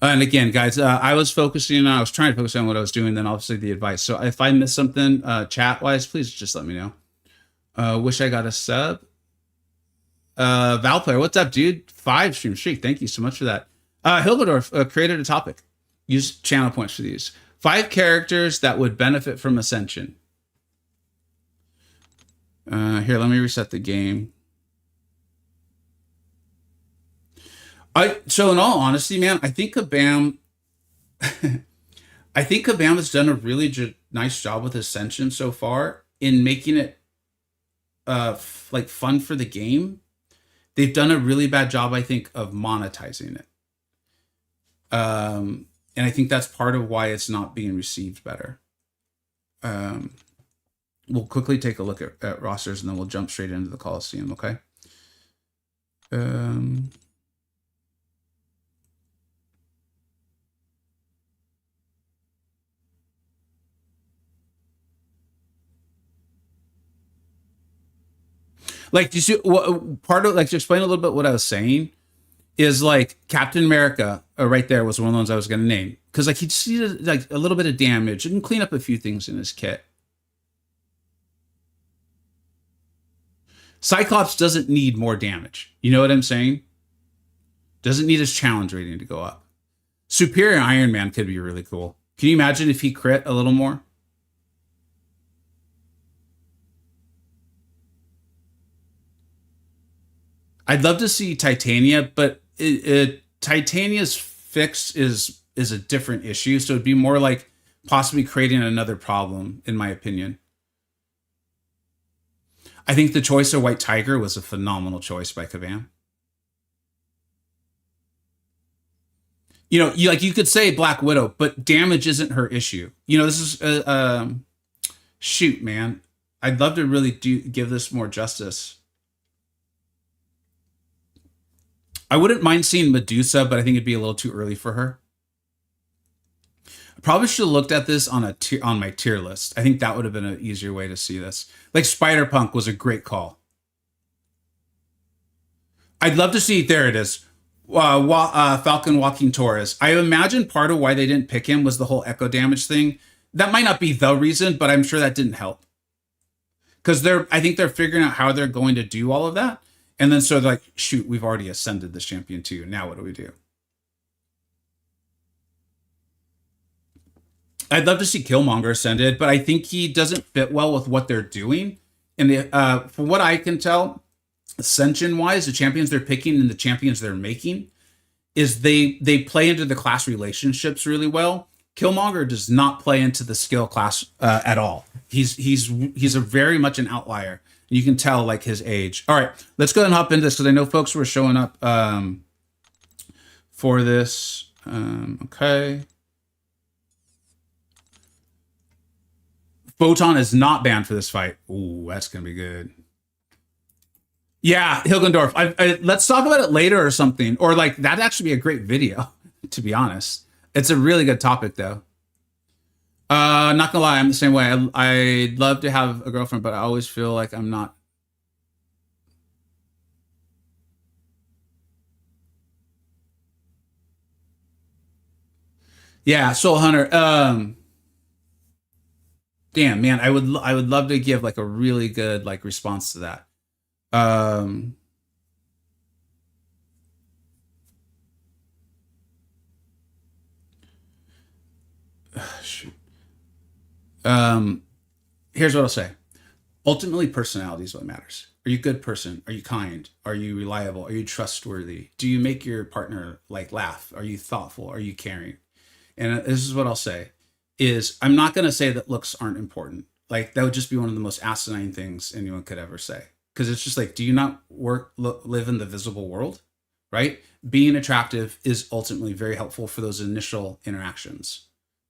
And again, guys, I was trying to focus on what I was doing, then obviously the advice. So if I missed something chat-wise, please just let me know. Wish I got a sub. Valplayer, what's up, dude? 5 stream streak. Thank you so much for that. Hilberdorf created a topic. Use channel points for these. 5 characters that would benefit from Ascension. Here, let me reset the game. So in all honesty, man, I think Kabam has done a really nice job with Ascension so far in making it like fun for the game. They've done a really bad job, I think, of monetizing it. And I think that's part of why it's not being received better. We'll quickly take a look at rosters and then we'll jump straight into the Coliseum, okay? Like, do you see what part of, like, to explain a little bit what I was saying is like Captain America right there was one of the ones I was going to name. Because like he'd see like a little bit of damage and clean up a few things in his kit. Cyclops doesn't need more damage. You know what I'm saying? Doesn't need his challenge rating to go up. Superior Iron Man could be really cool. Can you imagine if he crit a little more? I'd love to see Titania, but Titania's fix is a different issue. So it'd be more like possibly creating another problem, in my opinion. I think the choice of White Tiger was a phenomenal choice by Kabam. You know, you could say Black Widow, but damage isn't her issue. You know, this is shoot, man. I'd love to really give this more justice. I wouldn't mind seeing Medusa, but I think it'd be a little too early for her. I probably should have looked at this on my tier list. I think that would have been an easier way to see this. Like Spider-Punk was a great call. I'd love to see, there it is, Falcon Walking Torres. I imagine part of why they didn't pick him was the whole echo damage thing. That might not be the reason, but I'm sure that didn't help. Because I think they're figuring out how they're going to do all of that. And then so they're like, shoot, we've already ascended this champion too. Now what do we do? I'd love to see Killmonger ascended, but I think he doesn't fit well with what they're doing. And from what I can tell, Ascension-wise, the champions they're picking and the champions they're making is they play into the class relationships really well. Killmonger does not play into the skill class at all. He's a very much an outlier. You can tell like his age. All right, let's go ahead and hop into this because I know folks were showing up for this. Okay. Photon is not banned for this fight. Ooh, that's going to be good. Yeah, Hilgendorf. Let's talk about it later or something. Or like, that'd actually be a great video, to be honest. It's a really good topic, though. Not gonna lie, I'm the same way. I'd love to have a girlfriend, but I always feel like I'm not. Yeah, Soul Hunter. Damn, man, I would love to give like a really good like response to that. Um, shoot. Here's what I'll say. Ultimately, personality is what matters. Are you a good person? Are you kind? Are you reliable? Are you trustworthy? Do you make your partner like laugh? Are you thoughtful? Are you caring? And this is what I'll say, is I'm not going to say that looks aren't important. Like, that would just be one of the most asinine things anyone could ever say. Because it's just like, do you not live in the visible world, right? Being attractive is ultimately very helpful for those initial interactions.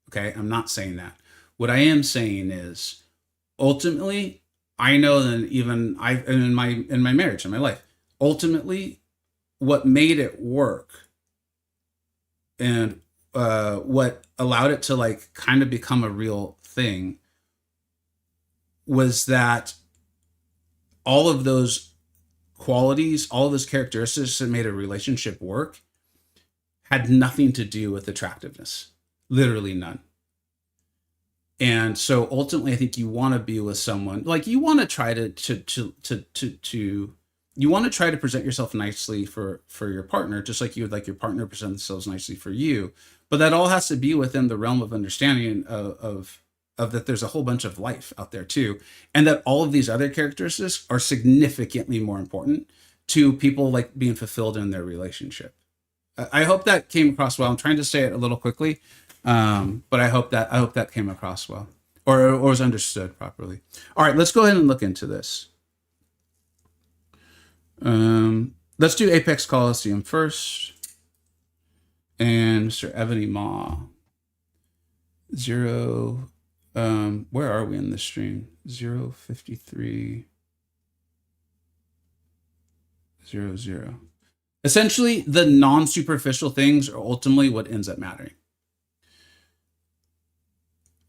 Okay, I'm not saying that. What I am saying is, ultimately, I know that even in my marriage, in my life, ultimately, what made it work and what allowed it to like kind of become a real thing was that all of those qualities, all of those characteristics that made a relationship work had nothing to do with attractiveness. Literally none. And so ultimately, I think you want to be with someone, like, you want to try you want to try to present yourself nicely for your partner, just like you would like your partner to present themselves nicely for you. But that all has to be within the realm of understanding of that there's a whole bunch of life out there too, and that all of these other characteristics are significantly more important to people like being fulfilled in their relationship. I hope that came across well. I'm trying to say it a little quickly, but I hope that came across well, or was understood properly. All right, let's go ahead and look into this. Let's do Apex Coliseum first. And Mr. Ebony Maw. 0, where are we in this stream? 053 00. Essentially, the non-superficial things are ultimately what ends up mattering.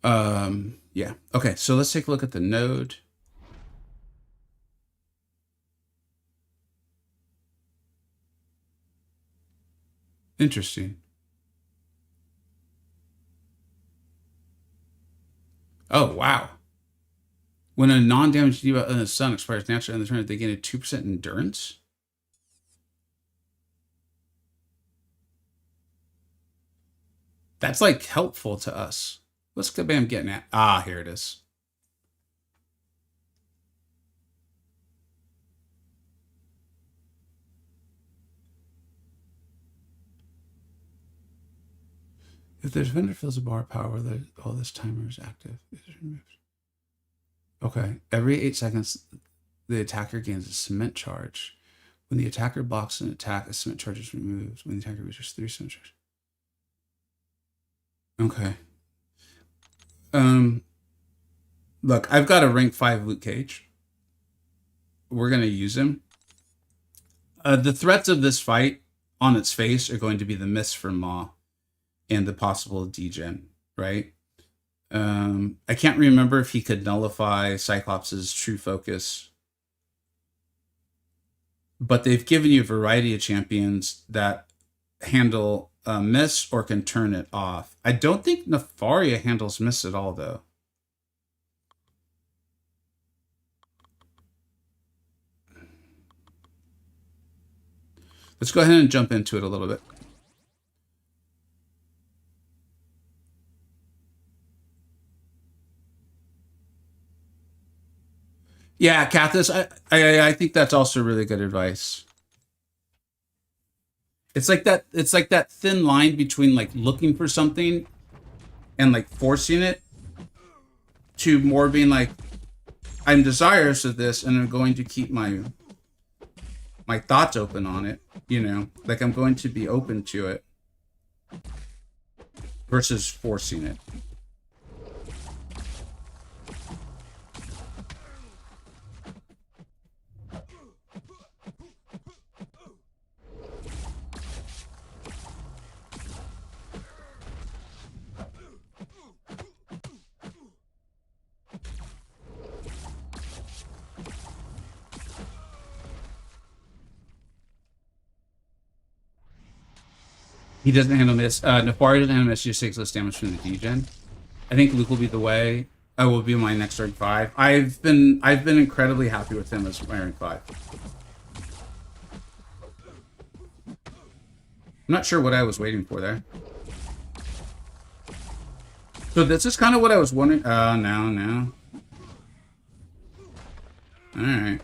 Yeah. Okay, so let's take a look at the node. Interesting. Oh, wow. When a non-damaged debuff in the sun expires naturally in the turn, they gain a 2% endurance? That's like helpful to us. What's Kabam getting at? Ah, here it is. If there's vendor fills a bar of power, all this timer is active. Okay. Every 8 seconds, the attacker gains a cement charge. When the attacker blocks an attack, a cement charge is removed. When the attacker reaches 3 cement charge. Okay. Look, I've got a rank 5 Luke Cage. We're going to use him. The threats of this fight on its face are going to be the miss from Maw and the possible degen, right? I can't remember if he could nullify Cyclops' true focus, but they've given you a variety of champions that handle miss or can turn it off. I don't think Nefaria handles miss at all, though. Let's go ahead and jump into it a little bit. Yeah, Cathis, I think that's also really good advice. It's like that thin line between like looking for something and like forcing it to more being like, I'm desirous of this and I'm going to keep my thoughts open on it, you know, like I'm going to be open to it versus forcing it. He doesn't handle miss. Nefaria doesn't handle miss. Just takes less damage from the degen. I think Luke will be the way. I will be my next rank 5. I've been incredibly happy with him as my rank 5. I'm not sure what I was waiting for there. So this is kind of what I was wondering. No. All right.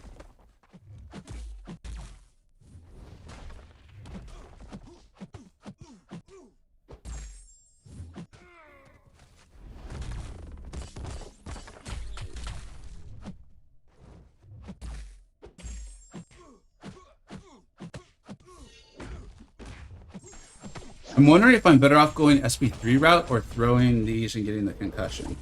I'm wondering if I'm better off going SP3 route or throwing these and getting the concussion.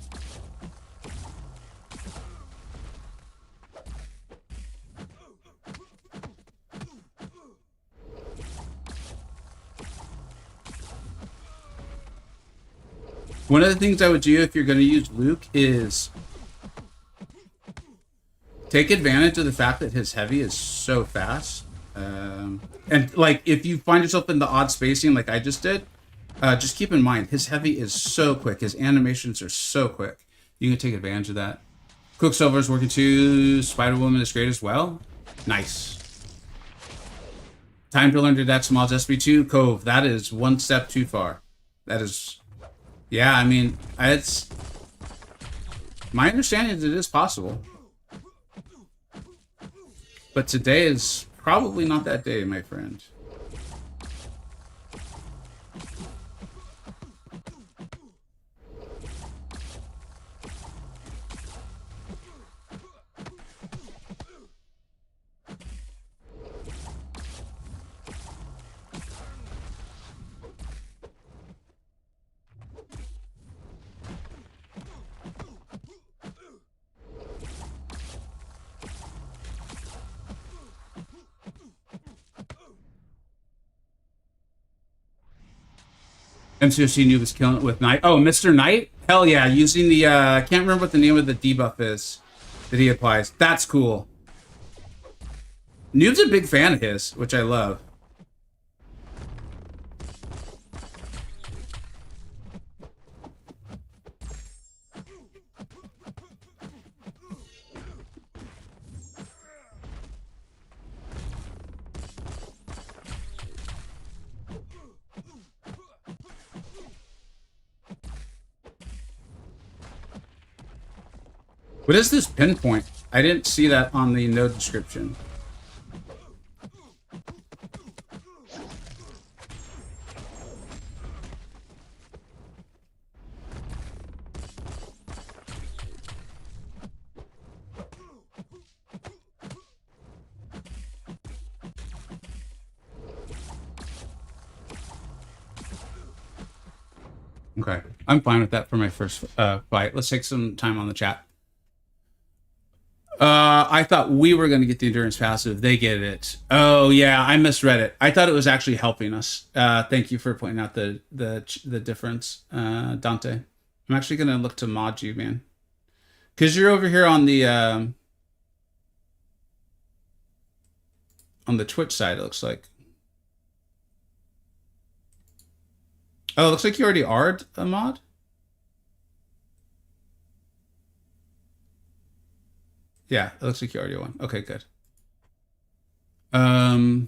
One of the things I would do if you're going to use Luke is take advantage of the fact that his heavy is so fast. And like if you find yourself in the odd spacing like I just did, just keep in mind his heavy is so quick. His animations are so quick. You can take advantage of that. Quicksilver is working too. Spider-Woman is great as well. Nice. Time to learn to adapt to Maw's SB2. Cove, that is one step too far. That is... Yeah, I mean, it's... My understanding is it is possible. But today is probably not that day, my friend. MCoC knew was killing it with Knight. Oh, Mr. Knight? Hell yeah, using the, I can't remember what the name of the debuff is that he applies. That's cool. Noob's a big fan of his, which I love. What is this pinpoint? I didn't see that on the node description. Okay, I'm fine with that for my first fight. Let's take some time on the chat. I thought we were going to get the endurance passive. They get it. Oh yeah, I misread it. I thought it was actually helping us. Thank you for pointing out the difference, Dante. I'm actually going to look to mod you, man, because you're over here on the Twitch side. It looks like. Oh, it looks like you already are a mod. Yeah, it looks like you already won. Okay, good. I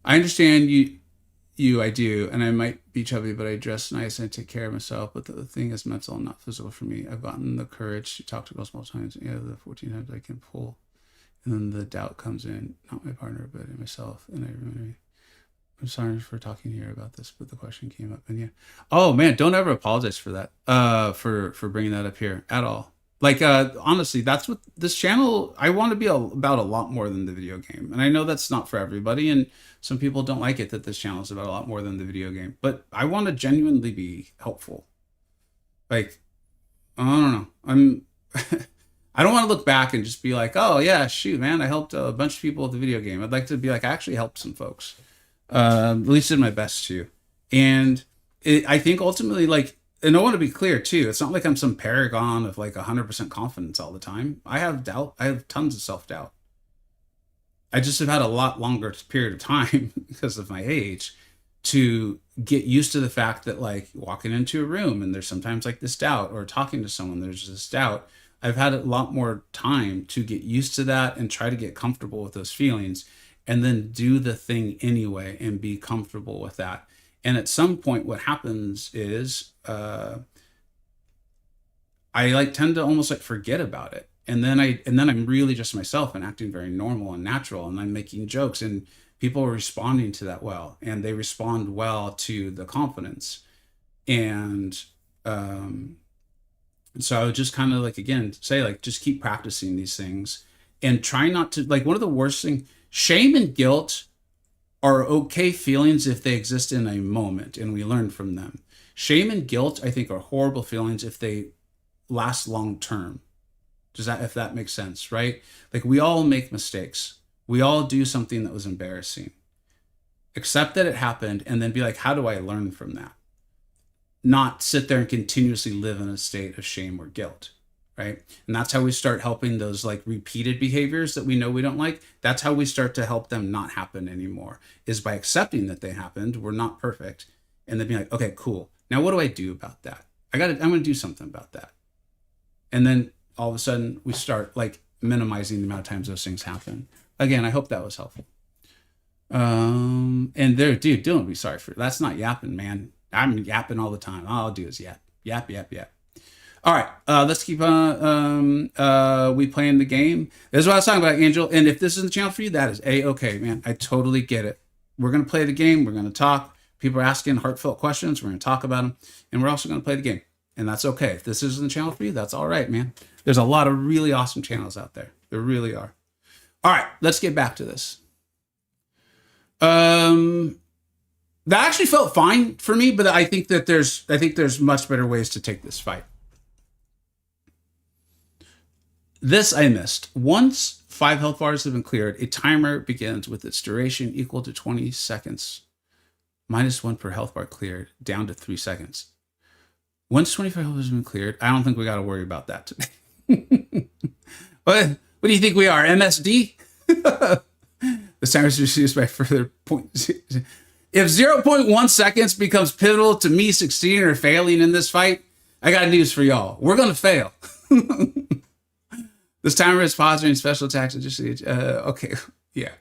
understand you, I do, and I might be chubby, but I dress nice and I take care of myself. But the thing is mental and not physical for me. I've gotten the courage to talk to girls multiple times. Yeah, the 14 times I can pull, and then the doubt comes in, not my partner, but in myself. And I remember, I'm sorry for talking here about this, but the question came up, and yeah. Oh man, don't ever apologize for that. For bringing that up here at all. Like honestly, that's what this channel. I want to be about a lot more than the video game, and I know that's not for everybody, and some people don't like it that this channel is about a lot more than the video game. But I want to genuinely be helpful. Like, I don't know. I don't want to look back and just be like, oh yeah, shoot, man, I helped a bunch of people with the video game. I'd like to be like, I actually helped some folks. At least did my best to. And I think ultimately, like, and I want to be clear too, it's not like I'm some paragon of like 100% confidence all the time. I have doubt. I have tons of self-doubt. I just have had a lot longer period of time because of my age to get used to the fact that like walking into a room and there's sometimes like this doubt, or talking to someone, there's this doubt. I've had a lot more time to get used to that and try to get comfortable with those feelings, and then do the thing anyway and be comfortable with that. And at some point what happens is I like tend to almost like forget about it. And then I'm really just myself and acting very normal and natural, and I'm making jokes, and people are responding to that well, and they respond well to the confidence. And so I would just kind of like, again, say like, just keep practicing these things and try not to, like, one of the worst things, shame and guilt are okay feelings if they exist in a moment and we learn from them. Shame and guilt, I think, are horrible feelings if they last long term. If that makes sense, right? Like, we all make mistakes. We all do something that was embarrassing. Accept that it happened and then be like, how do I learn from that? Not sit there and continuously live in a state of shame or guilt, right? And that's how we start helping those like repeated behaviors that we know we don't like. That's how we start to help them not happen anymore, is by accepting that they happened. We're not perfect. And then being like, okay, cool. Now what do I do about that? I'm going to do something about that. And then all of a sudden we start like minimizing the amount of times those things happen. Again, I hope that was helpful. And there, dude, don't be sorry for it. That's not yapping, man. I'm yapping all the time. All I'll do is yap. All right, let's keep on. We playing the game. This is what I was talking about, Angel. And if this isn't the channel for you, that is A-okay, man. I totally get it. We're going to play the game. We're going to talk. People are asking heartfelt questions. We're going to talk about them. And we're also going to play the game. And that's okay. If this isn't the channel for you, that's all right, man. There's a lot of really awesome channels out there. There really are. All right, let's get back to this. That actually felt fine for me, but I think there's much better ways to take this fight. This I missed. Once 5 health bars have been cleared, a timer begins with its duration equal to 20 seconds. -1 per health bar cleared, down to 3 seconds. Once 25 health bars have been cleared, I don't think we got to worry about that today. What do you think we are, MSD? The timer is reduced by further points. If 0.1 seconds becomes pivotal to me succeeding or failing in this fight, I got news for y'all. We're going to fail. This timer is paused during special attacks. Okay, yeah.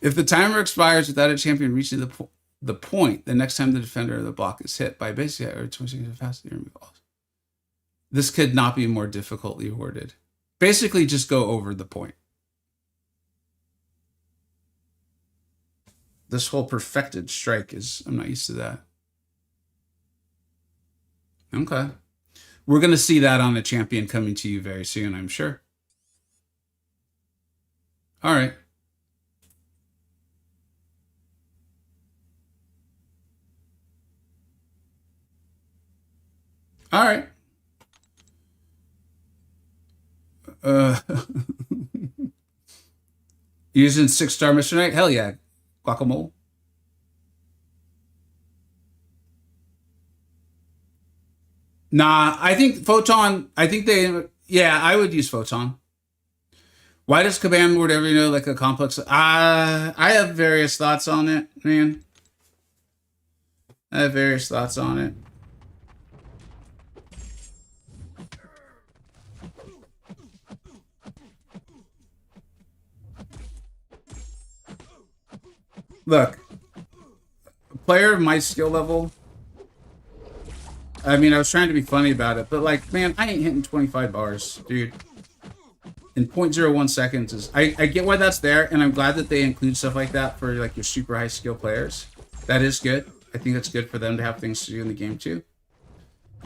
If the timer expires without a champion reaching the point, the next time the defender of the block is hit by basically or 20 seconds faster, you remove all. This could not be more difficultly worded. Basically, just go over the point. This whole perfected strike is, I'm not used to that. Okay. We're going to see that on a champion coming to you very soon, I'm sure. All right. All right. Using 6-star Mr. Knight? Hell yeah. Guacamole. Nah, I think Photon, yeah, I would use Photon. Why does command word ever, like a complex? I have various thoughts on it, man. I have various thoughts on it. Look, a player of my skill level, I mean, I was trying to be funny about it, but like, man, I ain't hitting 25 bars, dude. In 0.01 seconds is, I get why that's there, and I'm glad that they include stuff like that for like your super high skill players. That is good. I think it's good for them to have things to do in the game too.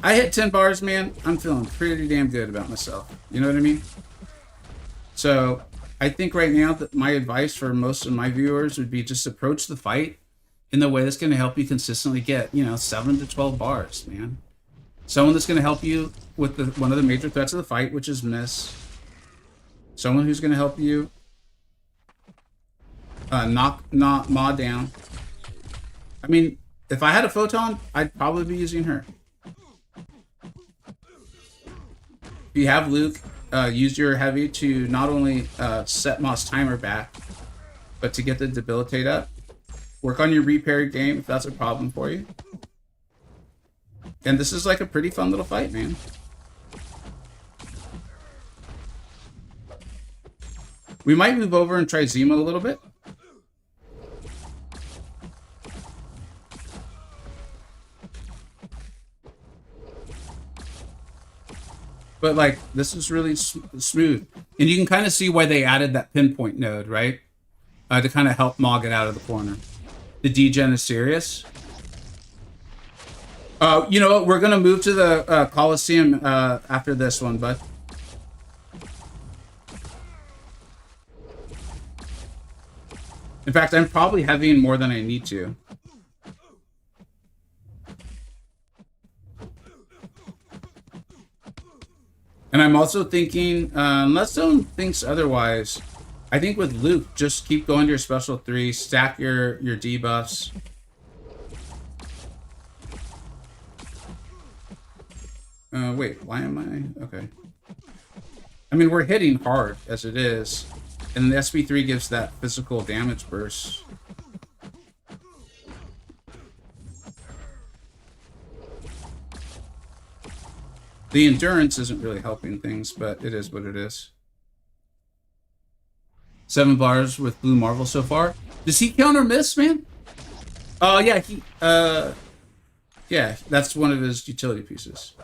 I hit 10 bars, man. I'm feeling pretty damn good about myself. You know what I mean? So I think right now that my advice for most of my viewers would be just approach the fight in the way that's going to help you consistently get, 7 to 12 bars, man. Someone that's going to help you with one of the major threats of the fight, which is miss. Someone who's going to help you knock Maw down. I mean, if I had a Photon, I'd probably be using her. If you have Luke, use your heavy to not only set Maw's timer back, but to get the debilitate up. Work on your repair game if that's a problem for you. And this is like a pretty fun little fight, man. We might move over and try Zemo a little bit. But like, this is really smooth. And you can kind of see why they added that pinpoint node, right? To kind of help Maw get out of the corner. The degen is serious. You know what? We're going to move to the Coliseum after this one, bud. In fact, I'm probably heavying more than I need to. And I'm also thinking, unless someone thinks otherwise, I think with Luke, just keep going to your special 3, stack your debuffs. Wait, why am I? Okay. I mean, we're hitting hard as it is. And the SP3 gives that physical damage burst. The endurance isn't really helping things, but it is what it is. 7 bars with Blue Marvel so far. Does he counter miss, man? Oh, yeah, yeah, that's one of his utility pieces.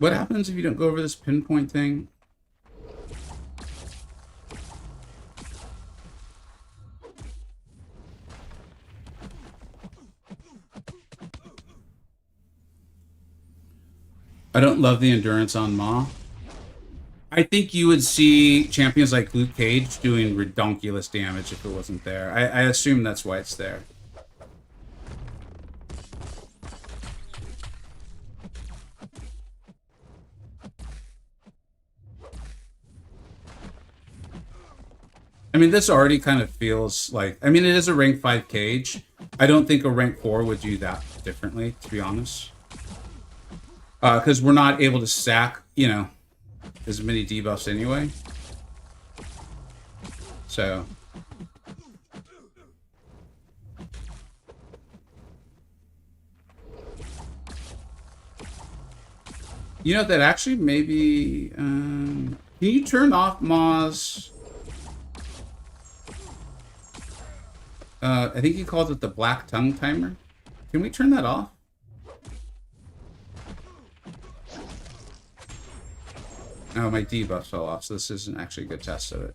What happens if you don't go over this pinpoint thing? I don't love the endurance on Maw. I think you would see champions like Luke Cage doing redonkulous damage if it wasn't there. I assume that's why it's there. I mean, this already kind of feels like... I mean, it is a rank 5 cage. I don't think a rank 4 would do that differently, to be honest. Because we're not able to stack, you know, as many debuffs anyway. So... You know, that actually maybe... can you turn off Maw's... I think he called it the black tongue timer. Can we turn that off? Oh, my debuff fell off, so this isn't actually a good test of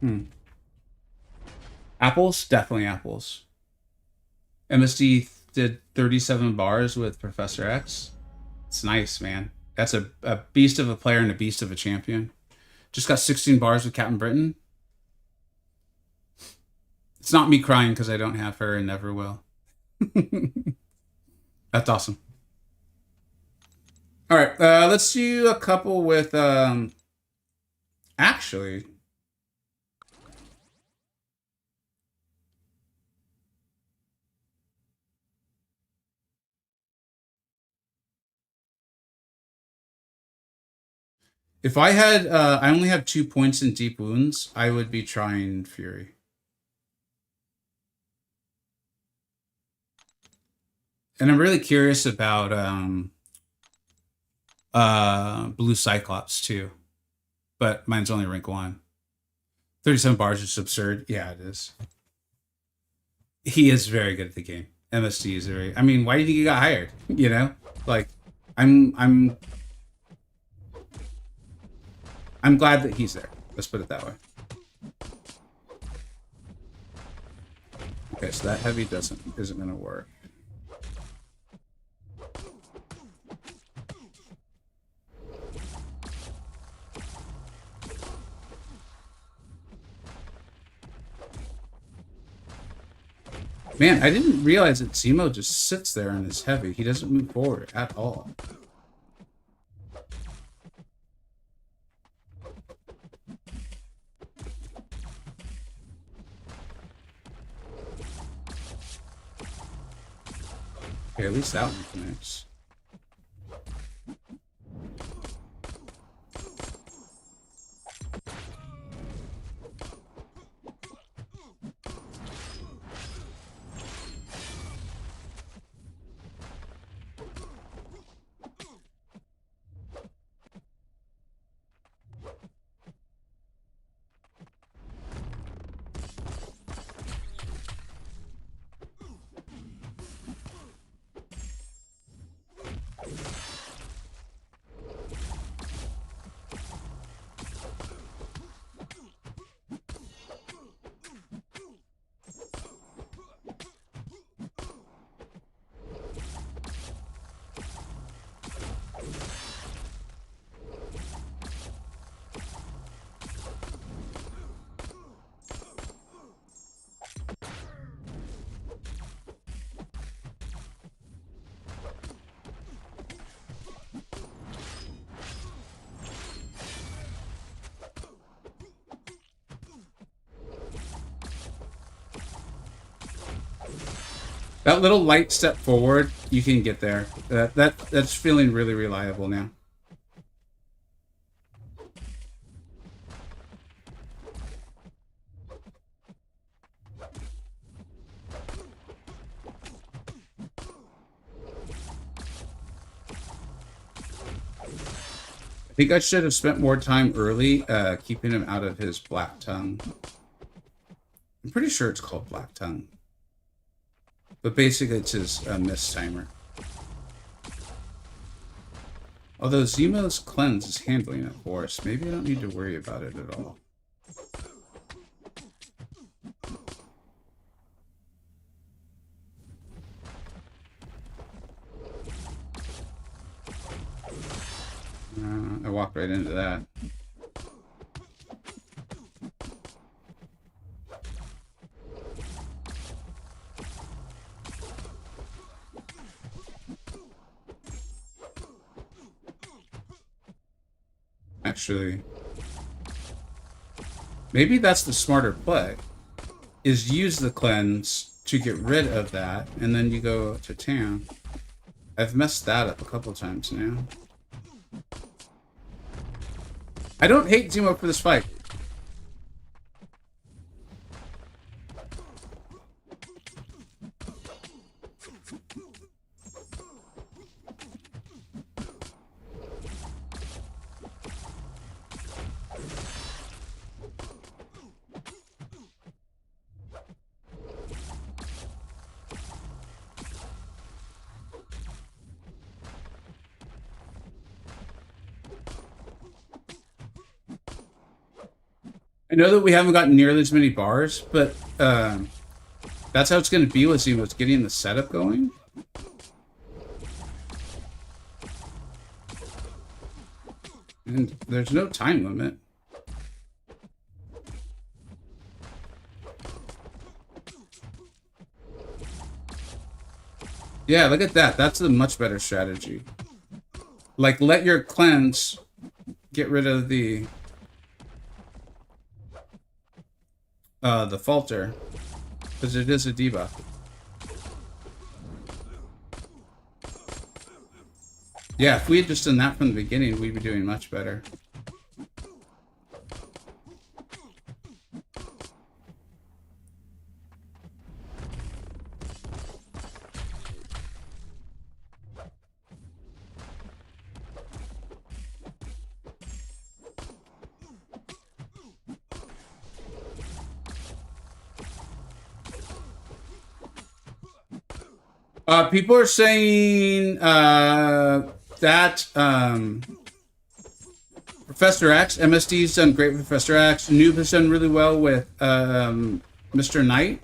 it. Apples? Definitely apples. MSD did 37 bars with Professor X. It's nice, man. That's a beast of a player and a beast of a champion. Just got 16 bars with Captain Britain. It's not me crying because I don't have her and never will. That's awesome. All right, let's do a couple with... Actually... If I had... I only have 2 points in Deep Wounds, I would be trying Fury. And I'm really curious about Blue Cyclops too. But mine's only rank 1. 37 bars is absurd. Yeah, it is. He is very good at the game. MSD is very... I mean, why do you think he got hired? You know? Like, I'm glad that he's there. Let's put it that way. Okay, so that heavy isn't gonna work. Man, I didn't realize that Zemo just sits there and is heavy. He doesn't move forward at all. Okay, at least that one connects. That little light step forward, you can get there. That's feeling really reliable now. I think I should have spent more time early keeping him out of his black tongue. I'm pretty sure it's called black tongue. But basically it's his miss timer. Although Zemo's cleanse is handling it for us, maybe I don't need to worry about it at all. I walked right into that. Actually, maybe that's the smarter play, is use the cleanse to get rid of that, and then you go to town. I've messed that up a couple times now. I don't hate Zemo for this fight. I know that we haven't gotten nearly as many bars, but that's how it's going to be with Zemo. It's getting the setup going. And there's no time limit. Yeah, look at that. That's a much better strategy. Like, let your cleanse get rid of the falter, because it is a debuff. Yeah, if we had just done that from the beginning, we'd be doing much better. People are saying that Professor X, MSD's done great with Professor X. Noob has done really well with Mr. Knight.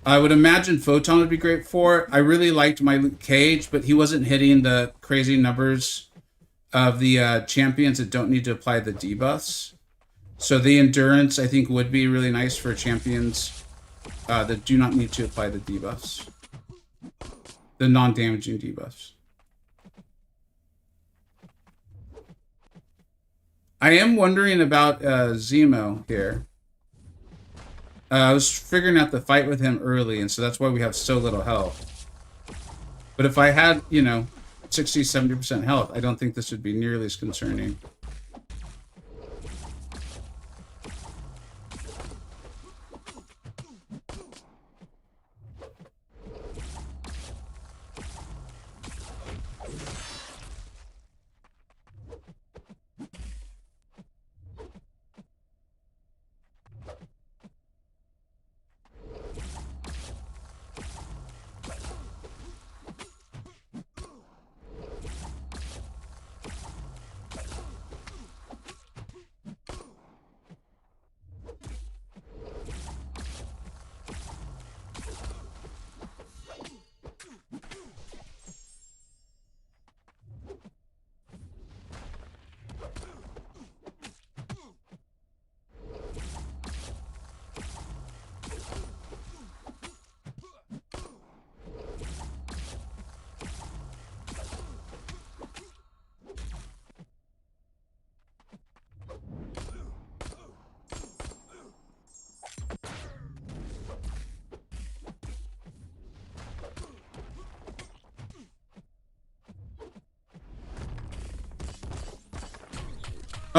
I would imagine Photon would be great for it. I really liked my Luke Cage, but he wasn't hitting the crazy numbers of the champions that don't need to apply the debuffs. So the Endurance, I think, would be really nice for champions that do not need to apply the debuffs. The non-damaging debuffs. I am wondering about Zemo here. I was figuring out the fight with him early, and so that's why we have so little health. But if I had, you know, 60, 70% health, I don't think this would be nearly as concerning.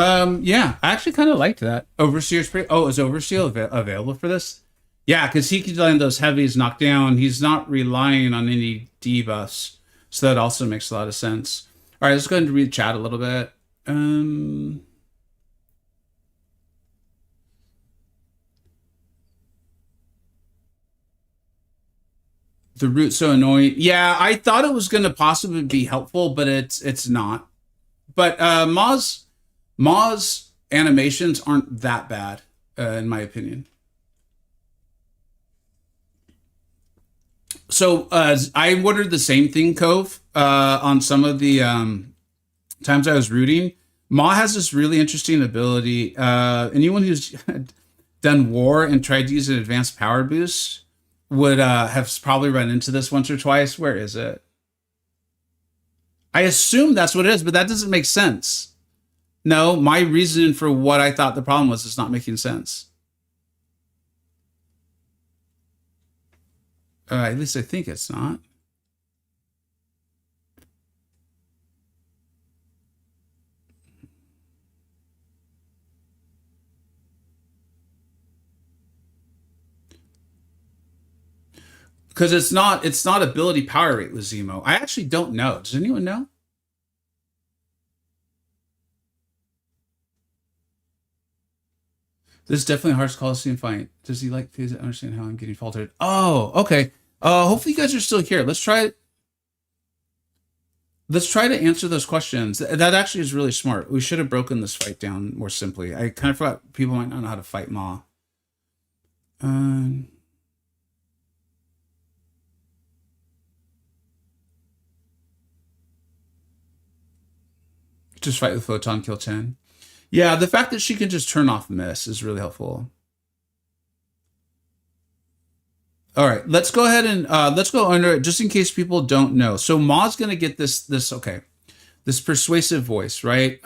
Yeah, I actually kind of liked that. Overseer's pretty. Oh, is Overseer available for this? Yeah, because he can land those heavies knocked down. He's not relying on any debuffs, so that also makes a lot of sense. All right, let's go ahead and read chat a little bit. The root so annoying. Yeah, I thought it was going to possibly be helpful, but it's not. But Maw's animations aren't that bad, in my opinion. So I ordered the same thing, Cove, on some of the times I was rooting. Maw has this really interesting ability. Anyone who's done war and tried to use an advanced power boost would have probably run into this once or twice. Where is it? I assume that's what it is, but that doesn't make sense. No, my reason for what I thought the problem was is not making sense. At least I think it's not. Because it's not ability power rate with Zemo. I actually don't know. Does anyone know? This is definitely a harsh Coliseum fight. Does he like to understand how I'm getting faltered? Oh, okay. Hopefully you guys are still here. Let's try to answer those questions. That actually is really smart. We should have broken this fight down more simply. I kind of forgot people might not know how to fight Maw. Just fight with Photon, kill 10. Yeah, the fact that she can just turn off miss is really helpful. All right, let's go ahead and let's go under it just in case people don't know. So Maw's gonna get this persuasive voice, right?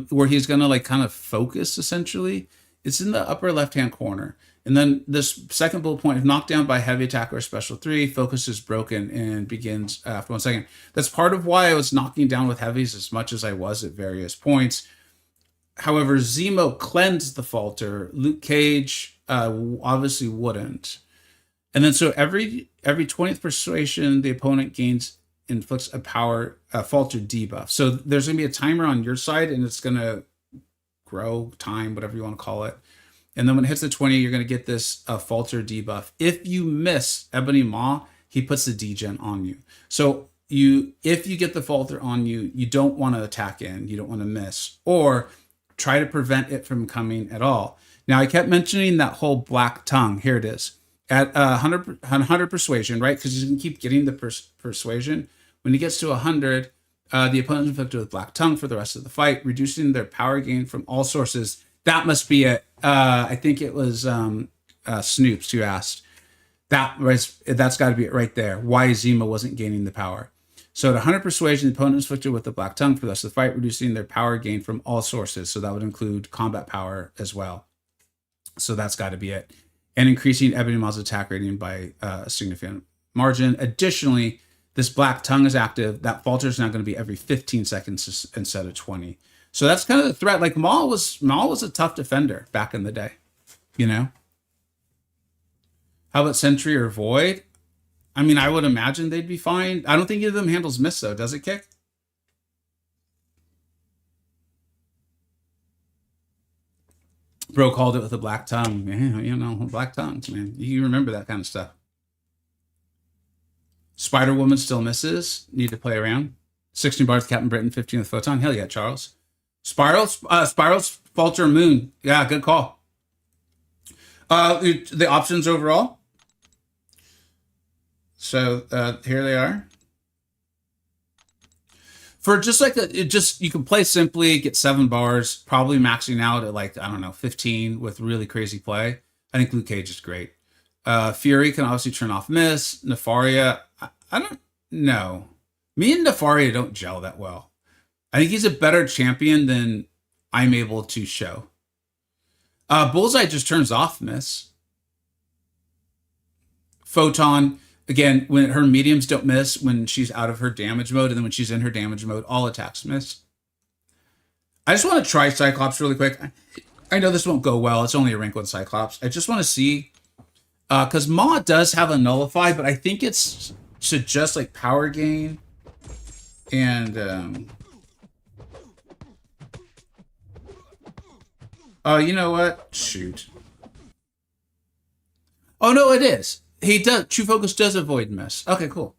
Where he's gonna like kind of focus essentially. It's in the upper left hand corner. And then this second bullet point, if knocked down by heavy attack or special 3, focus is broken and begins after 1 second. That's part of why I was knocking down with heavies as much as I was at various points. However, Zemo cleansed the falter. Luke Cage obviously wouldn't. And then so every 20th persuasion, the opponent inflicts a falter debuff. So there's gonna be a timer on your side, and it's gonna grow time, whatever you want to call it. And then when it hits the 20, you're gonna get this falter debuff. If you miss Ebony Maw, he puts the degen on you. So if you get the falter on you, you don't want to attack in, you don't want to miss, or try to prevent it from coming at all. Now I kept mentioning that whole black tongue. Here it is. At 100 persuasion, right? Because he's going to keep getting the persuasion. When he gets to 100, the opponent is inflicted with black tongue for the rest of the fight, reducing their power gain from all sources. That must be it. I think it was Snoops who asked. That's got to be it right there. Why Zemo wasn't gaining the power. So at 100 persuasion, the opponent is inflicted with the black tongue for the rest of the fight, reducing their power gain from all sources. So that would include combat power as well. So that's got to be it. And increasing Ebony Maw's attack rating by a significant margin. Additionally, this black tongue is active. That falter is now going to be every 15 seconds instead of 20. So that's kind of the threat. Like Maw was a tough defender back in the day, you know? How about Sentry or Void? I mean, I would imagine they'd be fine. I don't think either of them handles miss, though. Does it, Kick? Bro called it with a black tongue. Yeah, you know, black tongues, man. You remember that kind of stuff. Spider-Woman still misses. Need to play around. 16 bars with Captain Britain, 15 with Photon. Hell yeah, Charles. Spiral's Falter Moon. Yeah, good call. The options overall. So here they are. For just like you can play simply, get 7 bars, probably maxing out at like, I don't know, 15 with really crazy play. I think Luke Cage is great. Fury can obviously turn off miss. Nefaria, I don't know. Me and Nefaria don't gel that well. I think he's a better champion than I'm able to show. Bullseye just turns off miss. Photon, again, when her mediums don't miss when she's out of her damage mode, and then when she's in her damage mode, all attacks miss. I just want to try Cyclops really quick. I know this won't go well. It's only a rank 1 Cyclops. I just want to see, because Maw does have a nullify, but I think it's to just like power gain and oh, you know what? Shoot. Oh no, it is. He does. True Focus does avoid miss. Okay, cool.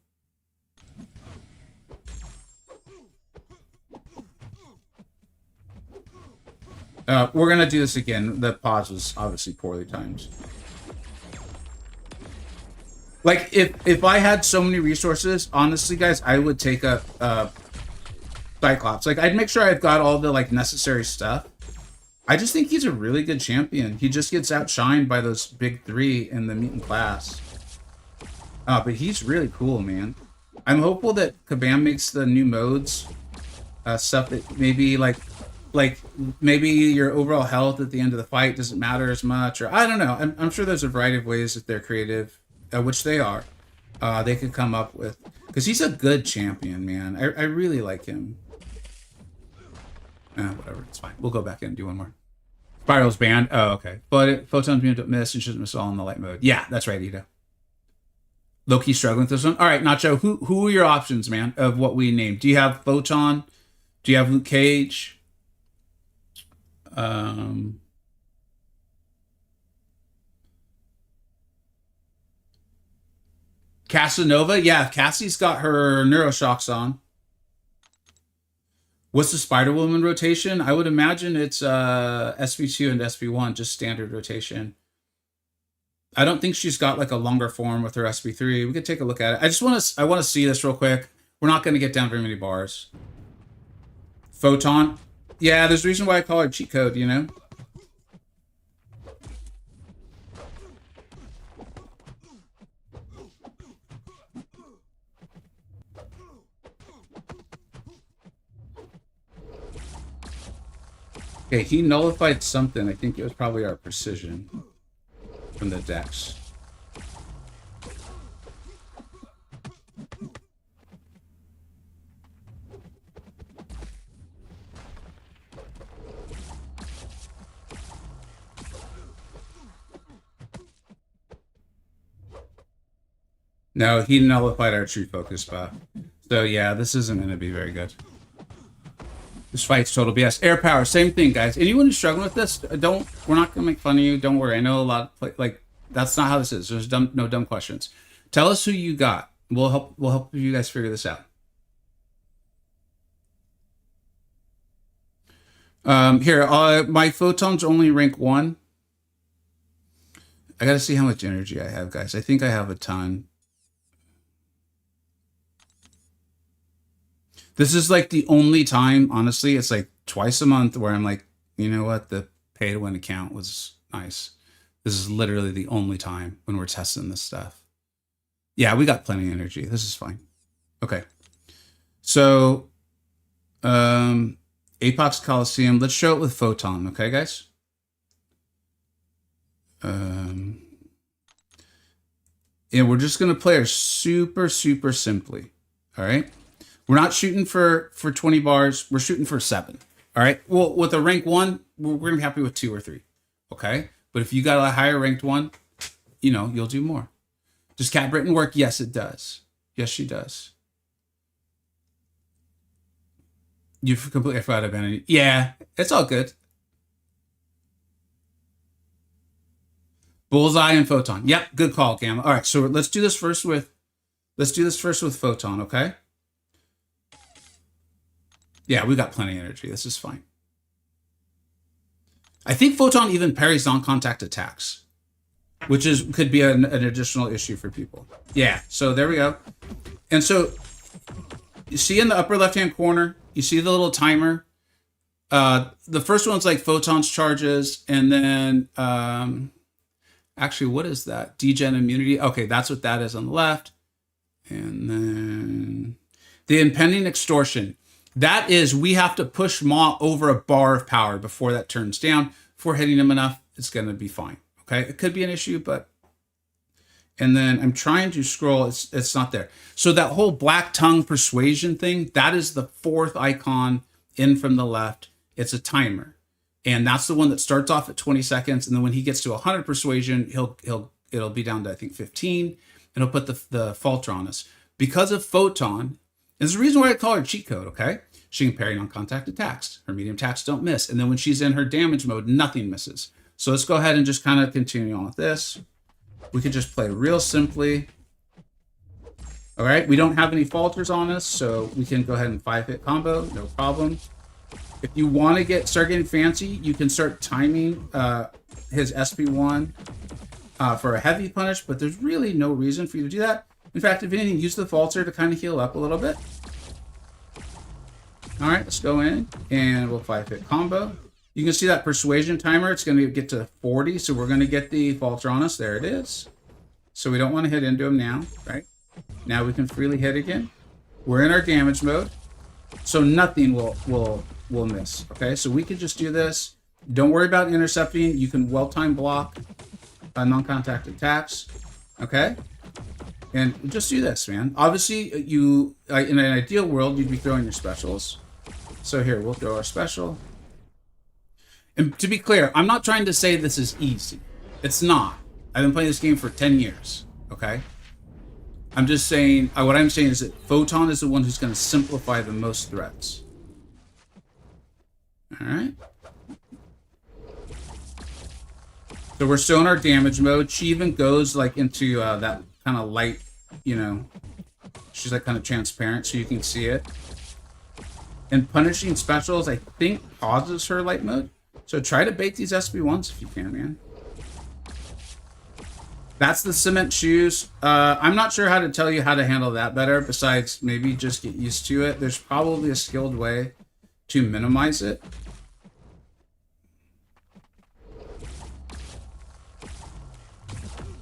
We're gonna do this again. The pause was obviously poorly timed. Like if I had so many resources, honestly, guys, I would take a Cyclops. Like I'd make sure I've got all the like necessary stuff. I just think he's a really good champion. He just gets outshined by those big 3 in the mutant class. But he's really cool, man. I'm hopeful that Kabam makes the new modes stuff that maybe like maybe your overall health at the end of the fight doesn't matter as much, or I don't know. I'm sure there's a variety of ways that they're creative, which they are. They could come up with, because he's a good champion, man. I really like him. Whatever, it's fine. We'll go back in and do one more. Spiral's banned. Oh, okay. But Photon's immune to miss and shouldn't miss all in the light mode. Yeah, that's right, Ito. Low-key struggling with this one. All right, Nacho, who are your options, man, of what we named? Do you have Photon? Do you have Luke Cage? Casanova? Yeah, Cassie's got her Neuroshocks on. What's the Spider-Woman rotation? I would imagine it's SV2 and SV1, just standard rotation. I don't think she's got like a longer form with her SV3. We could take a look at it. I want to see this real quick. We're not going to get down very many bars. Photon. Yeah, there's a reason why I call her cheat code, you know? Okay, he nullified something. I think it was probably our precision from the decks. No, he nullified our true focus buff. So yeah, this isn't going to be very good. This fight's total BS. Air power, same thing, guys. Anyone who's struggling with this, we're not gonna make fun of you. Don't worry. I know a lot of, like, that's not how this is. There's no dumb questions. Tell us who you got. We'll help you guys figure this out. Here, my Photon's only rank 1. I gotta see how much energy I have, guys. I think I have a ton. This is like the only time, honestly, it's like twice a month where I'm like, you know what? The pay to win account was nice. This is literally the only time when we're testing this stuff. Yeah, we got plenty of energy. This is fine. Okay. So, Apox Coliseum. Let's show it with Photon. Okay, guys? And we're just going to play her super, super simply. All right? We're not shooting for 20 bars. We're shooting for 7. All right. Well, with a rank 1, we're going to be happy with 2 or 3. Okay. But if you got a higher ranked one, you know, you'll do more. Does Cat Britain work? Yes, it does. Yes, she does. You completely forgot about it. Yeah, it's all good. Bullseye and Photon. Yep, good call, Gamma. All right, so let's do this first with Photon, okay? Yeah, we got plenty of energy. This is fine. I think Photon even parries non-contact attacks, which could be an additional issue for people. Yeah, so there we go. And so you see in the upper left-hand corner, you see the little timer. The first one's like Photon's charges, and then actually, what is that? Degen immunity. Okay, that's what that is on the left. And then the impending extortion. That is, we have to push Maw over a bar of power before that turns down. If we're hitting him enough, it's going to be fine. Okay, it could be an issue, but... And then I'm trying to scroll. It's not there. So that whole black tongue persuasion thing, that is the 4th icon in from the left It's a timer. And that's the one that starts off at 20 seconds. And then when he gets to 100 persuasion, it'll be down to, I think, 15. And he'll put the falter on us. Because of Photon, there's a reason why I call her cheat code, okay? She can parry non-contact attacks. Her medium attacks don't miss. And then when she's in her damage mode, nothing misses. So let's go ahead and just kind of continue on with this. We can just play real simply. All right, we don't have any falters on us, so we can go ahead and 5-hit combo, no problem. If you want to start getting fancy, you can start timing his SP1 for a heavy punish, but there's really no reason for you to do that. In fact, if anything, use the falter to kind of heal up a little bit. All right, let's go in and we'll 5-hit combo. You can see that persuasion timer. It's going to get to 40, so we're going to get the falter on us. There it is. So we don't want to hit into him now, right? Now we can freely hit again. We're in our damage mode, so nothing will miss. Okay, so we can just do this. Don't worry about intercepting. You can well-time block non-contact attacks. Okay, and just do this, man. Obviously, in an ideal world, you'd be throwing your specials. So here, we'll throw our special. And to be clear, I'm not trying to say this is easy. It's not. I've been playing this game for 10 years. Okay. I'm just saying, what I'm saying is that Photon is the one who's going to simplify the most threats. All right. So we're still in our damage mode. She even goes like into that kind of light, you know, she's like kind of transparent so you can see it. And punishing specials, I think, pauses her light mode. So try to bait these SB1s if you can, man. That's the cement shoes. I'm not sure how to tell you how to handle that better, besides maybe just get used to it. There's probably a skilled way to minimize it.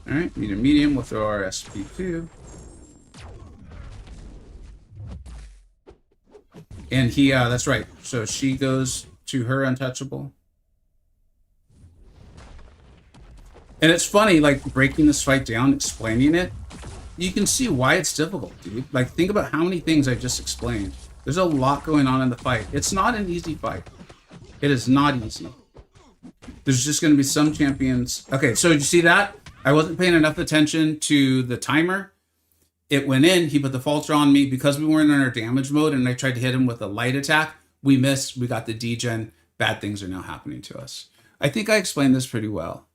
All right, medium, we'll throw our SP2. And he, that's right. So she goes to her untouchable. And it's funny, like, breaking this fight down, explaining it, you can see why it's difficult, dude. Like, think about how many things I just explained. There's a lot going on in the fight. It's not an easy fight. It is not easy. There's just going to be some champions. Okay, so you see that? I wasn't paying enough attention to the timer. It went in, he put the falter on me. Because we weren't in our damage mode and I tried to hit him with a light attack, we missed, we got the degen. Bad things are now happening to us. I think I explained this pretty well.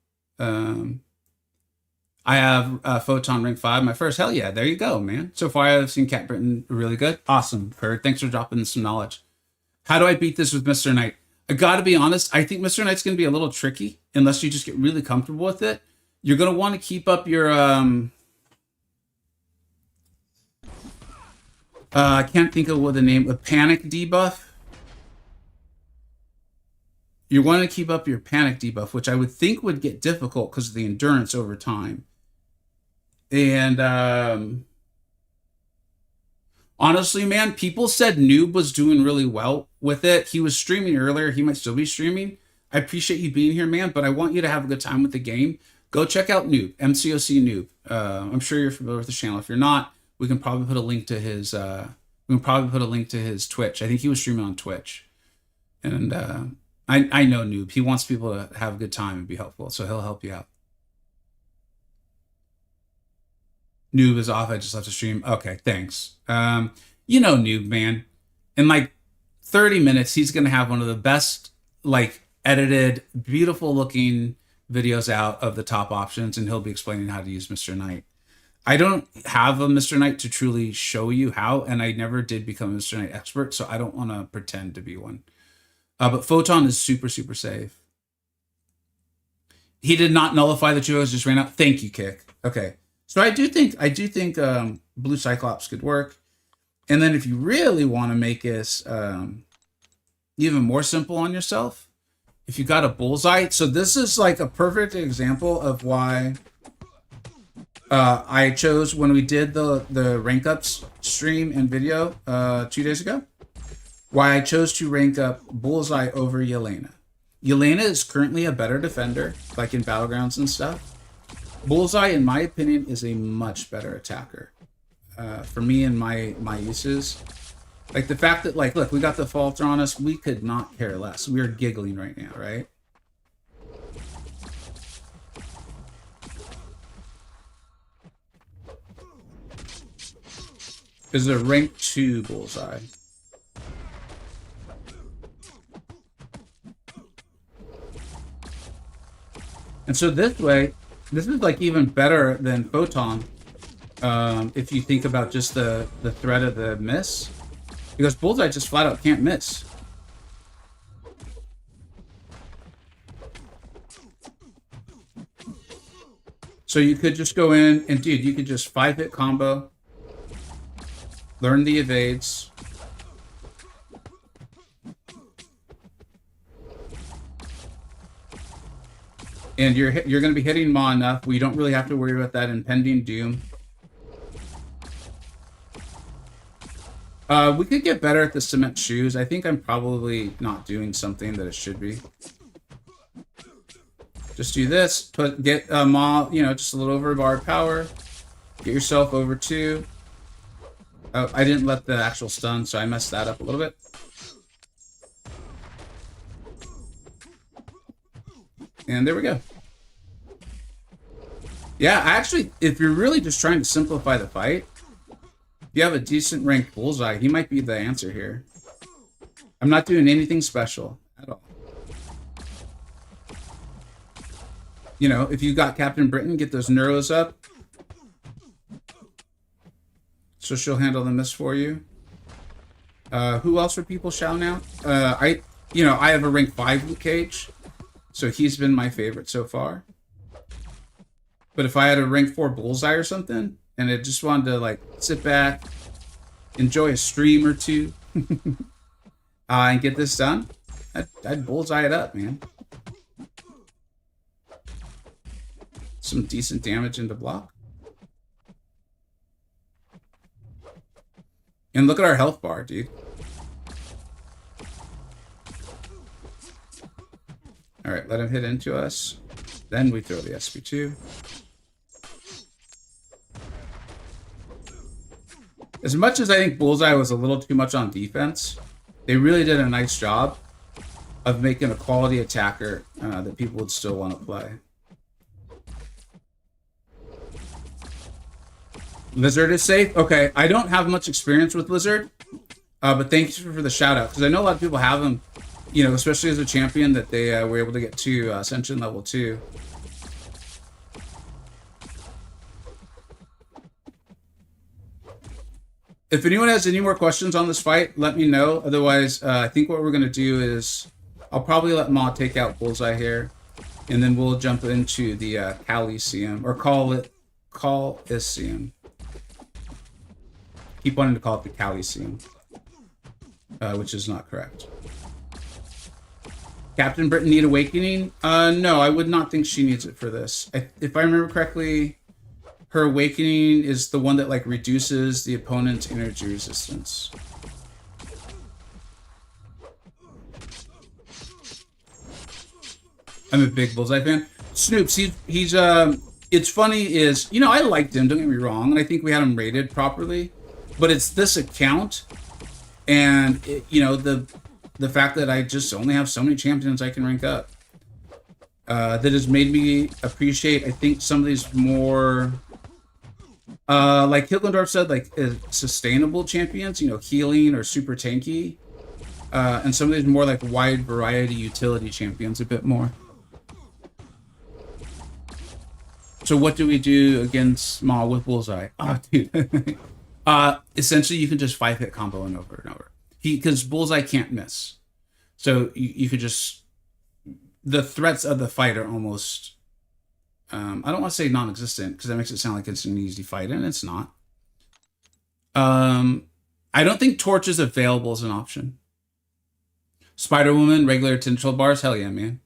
I have Photon Ring 5, my first. Hell yeah, there you go, man. So far I've seen Cat Britain really good. Awesome, Kurt. Thanks for dropping some knowledge. How do I beat this with Mr. Knight? I gotta be honest, I think Mr. Knight's gonna be a little tricky unless you just get really comfortable with it. You're gonna want to keep up your I can't think of what the name, a panic debuff. You want to keep up your panic debuff, which I would think would get difficult because of the endurance over time. And honestly, man, people said Noob was doing really well with it. He was streaming earlier. He might still be streaming. I appreciate you being here, man, but I want you to have a good time with the game. Go check out Noob, MCoC Noob. I'm sure you're familiar with the channel. If you're not, we can probably put a link to his. Twitch. I think he was streaming on Twitch, and I know Noob. He wants people to have a good time and be helpful, so he'll help you out. Noob is off. I just left the stream. Okay, thanks. You know Noob, man. In like 30 minutes, he's gonna have one of the best, like, edited, beautiful looking videos out of the top options, and he'll be explaining how to use Mr. Knight. I don't have a Mr. Knight to truly show you how, and I never did become a Mr. Knight expert, so I don't want to pretend to be one. But Photon is super, super safe. He did not nullify the Juos, just ran out. Thank you, Kick. Okay, so I do think Blue Cyclops could work. And then if you really want to make this even more simple on yourself, if you got a bullseye, so this is like a perfect example of why I chose, when we did the rank ups stream and video 2 days ago, why I chose to rank up Bullseye over Yelena. Yelena is currently a better defender, like in Battlegrounds and stuff. Bullseye, in my opinion, is a much better attacker. For me and my uses. Like the fact that, like, look, we got the falter on us. We could not care less. We're giggling right now, right? This is a rank 2 bullseye. And so this way, this is like even better than Photon. If you think about just the threat of the miss. Because bullseye just flat out can't miss. So you could just go in and, dude, you could just 5-hit combo. Learn the evades. And you're going to be hitting Maw enough where you don't really have to worry about that impending doom. We could get better at the cement shoes. I think I'm probably not doing something that it should be. Just do this. Get Maw, you know, just a little over bar power. Get yourself over 2. Oh, I didn't let the actual stun, so I messed that up a little bit. And there we go. Yeah, actually, if you're really just trying to simplify the fight, if you have a decent ranked bullseye, he might be the answer here. I'm not doing anything special at all. You know, if you got Captain Britain, get those neuros up. So she'll handle the miss for you. Who else are people shouting out? I have a rank 5 Luke Cage, so he's been my favorite so far. But if I had a rank 4 bullseye or something, and I just wanted to like sit back, enjoy a stream or two, and get this done, I'd bullseye it up, man. Some decent damage into block. And look at our health bar, dude. All right, let him hit into us. Then we throw the SP2. As much as I think Bullseye was a little too much on defense, they really did a nice job of making a quality attacker that people would still want to play. Lizard is safe? Okay, I don't have much experience with Lizard, but thank you for the shout out, because I know a lot of people have him, you know, especially as a champion that they were able to get to Ascension level 2. If anyone has any more questions on this fight, let me know. Otherwise, I think what we're going to do is I'll probably let Maw take out Bullseye here, and then we'll jump into the Coliseum, or Call-iseum. Keep wanting to call it the Coliseum, which is not correct. Captain Britain need Awakening? No, I would not think she needs it for this. If I remember correctly, her Awakening is the one that like reduces the opponent's energy resistance. I'm a big Bullseye fan. Snoops, he's it's funny is, you know, I liked him, don't get me wrong, and I think we had him rated properly, but it's this account, and it, you know, the fact that I just only have so many champions I can rank up, that has made me appreciate, I think, some of these more, like Hilgendorf said, like sustainable champions, you know, healing or super tanky, and some of these more like wide variety utility champions a bit more. So what do we do against Maw with Bullseye? Oh, dude. Essentially, you can just 5-hit combo and over and over. Because Bullseye can't miss. So you could just... The threats of the fight are almost... I don't want to say non-existent, because that makes it sound like it's an easy fight, and it's not. I don't think Torch is available as an option. Spider-Woman, regular tensile bars? Hell yeah, man.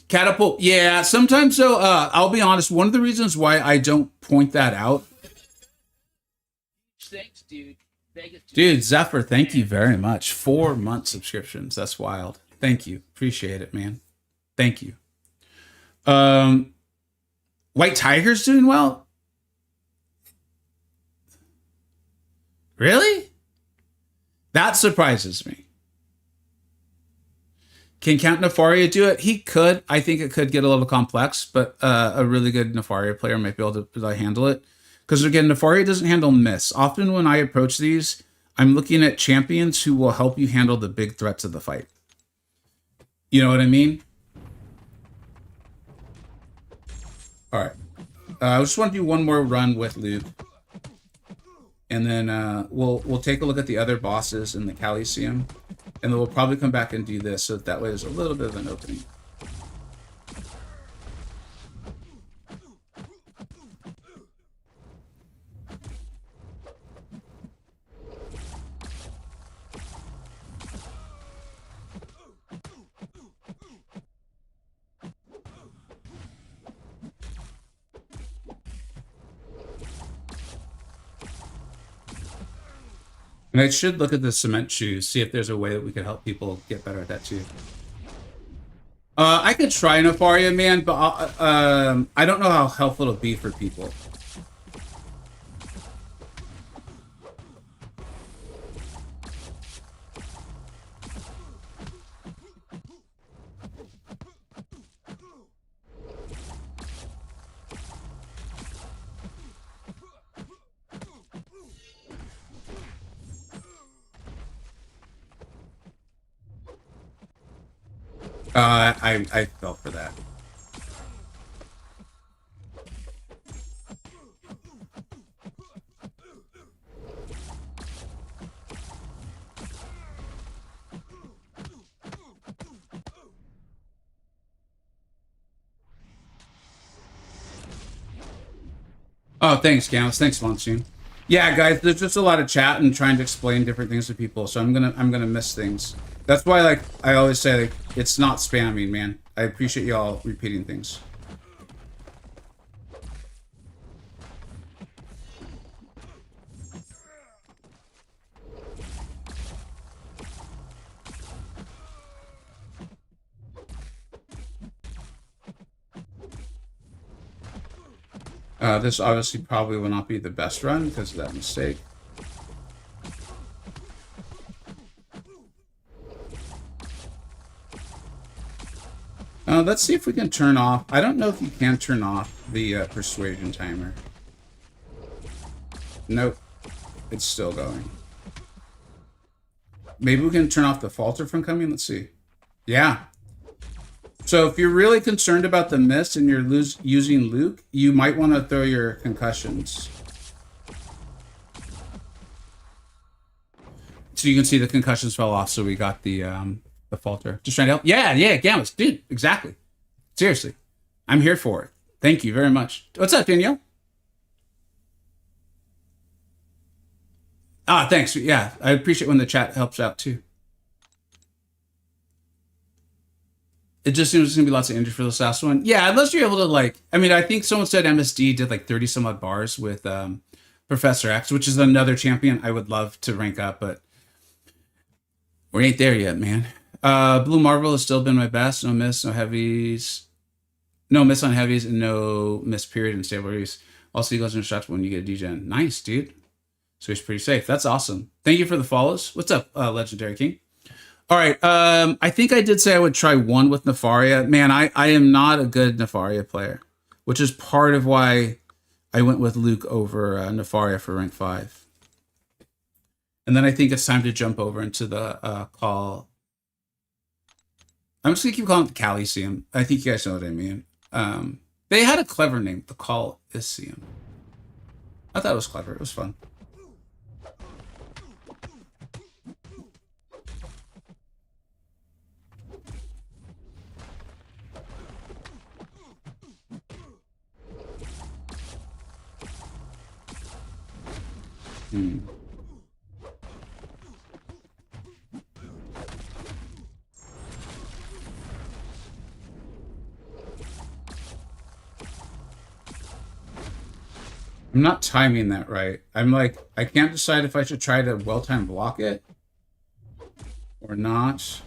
Catapult, yeah, sometimes so. I'll be honest, one of the reasons why I don't point that out. Thanks, dude. Dude, Zephyr, thank you very much. 4-month subscriptions. That's wild. Thank you. Appreciate it, man. Thank you. White Tiger's doing well. Really? That surprises me. Can Count Nefaria do it? He could. I think it could get a little complex, but a really good Nefaria player might be able to handle it. Because again, Nefaria doesn't handle miss. Often when I approach these, I'm looking at champions who will help you handle the big threats of the fight. You know what I mean? All right. I just want to do one more run with Luke. And then we'll take a look at the other bosses in the Coliseum. And then we'll probably come back and do this, so that way there's a little bit of an opening. And I should look at the cement shoes, see if there's a way that we could help people get better at that too. I could try Nefaria, man, but I don't know how helpful it'll be for people. I fell for that. Oh, thanks, Gams. Thanks, Monsoon. Yeah, guys, there's just a lot of chat and trying to explain different things to people, so I'm gonna miss things. That's why, like, I always say, like, it's not spamming, man. I appreciate y'all repeating things. This obviously probably will not be the best run because of that mistake. Let's see if we can turn off. I don't know if you can turn off the persuasion timer. Nope. It's still going. Maybe we can turn off the falter from coming. Let's see. Yeah. So if you're really concerned about the miss and you're using Luke, you might want to throw your concussions. So you can see the concussions fell off, so we got the falter. Just trying to help. Yeah, Gammas. Dude, exactly. Seriously. I'm here for it. Thank you very much. What's up, Danielle? Ah, thanks. Yeah, I appreciate when the chat helps out, too. It just seems there's going to be lots of injury for this last one. Yeah, unless you're able to, like... I mean, I think someone said MSD did, like, 30-some-odd bars with Professor X, which is another champion I would love to rank up, but... we ain't there yet, man. Blue Marvel has still been my best. No miss, no heavies. No miss on heavies, and no miss period in stable release. Also, you guys are shots when you get a DGen. Nice, dude. So he's pretty safe. That's awesome. Thank you for the follows. What's up, Legendary King? All right. I think I did say I would try one with Nefaria. Man, I am not a good Nefaria player, which is part of why I went with Luke over Nefaria for rank 5. And then I think it's time to jump over into the call. I'm just going to keep calling it the Coliseum. I think you guys know what I mean. They had a clever name, the Call-iseum. I thought it was clever. It was fun. I'm not timing that right. I'm like, I can't decide if I should try to well-time block it or not.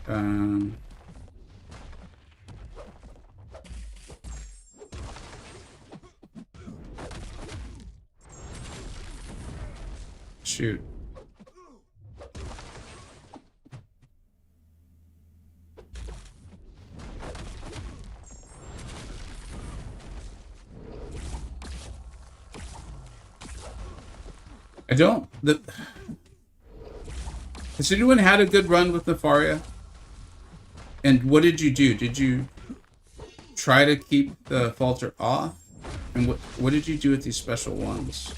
Shoot. I don't. Has anyone had a good run with Nefaria? And what did you do? Did you try to keep the falter off? And what did you do with these special ones?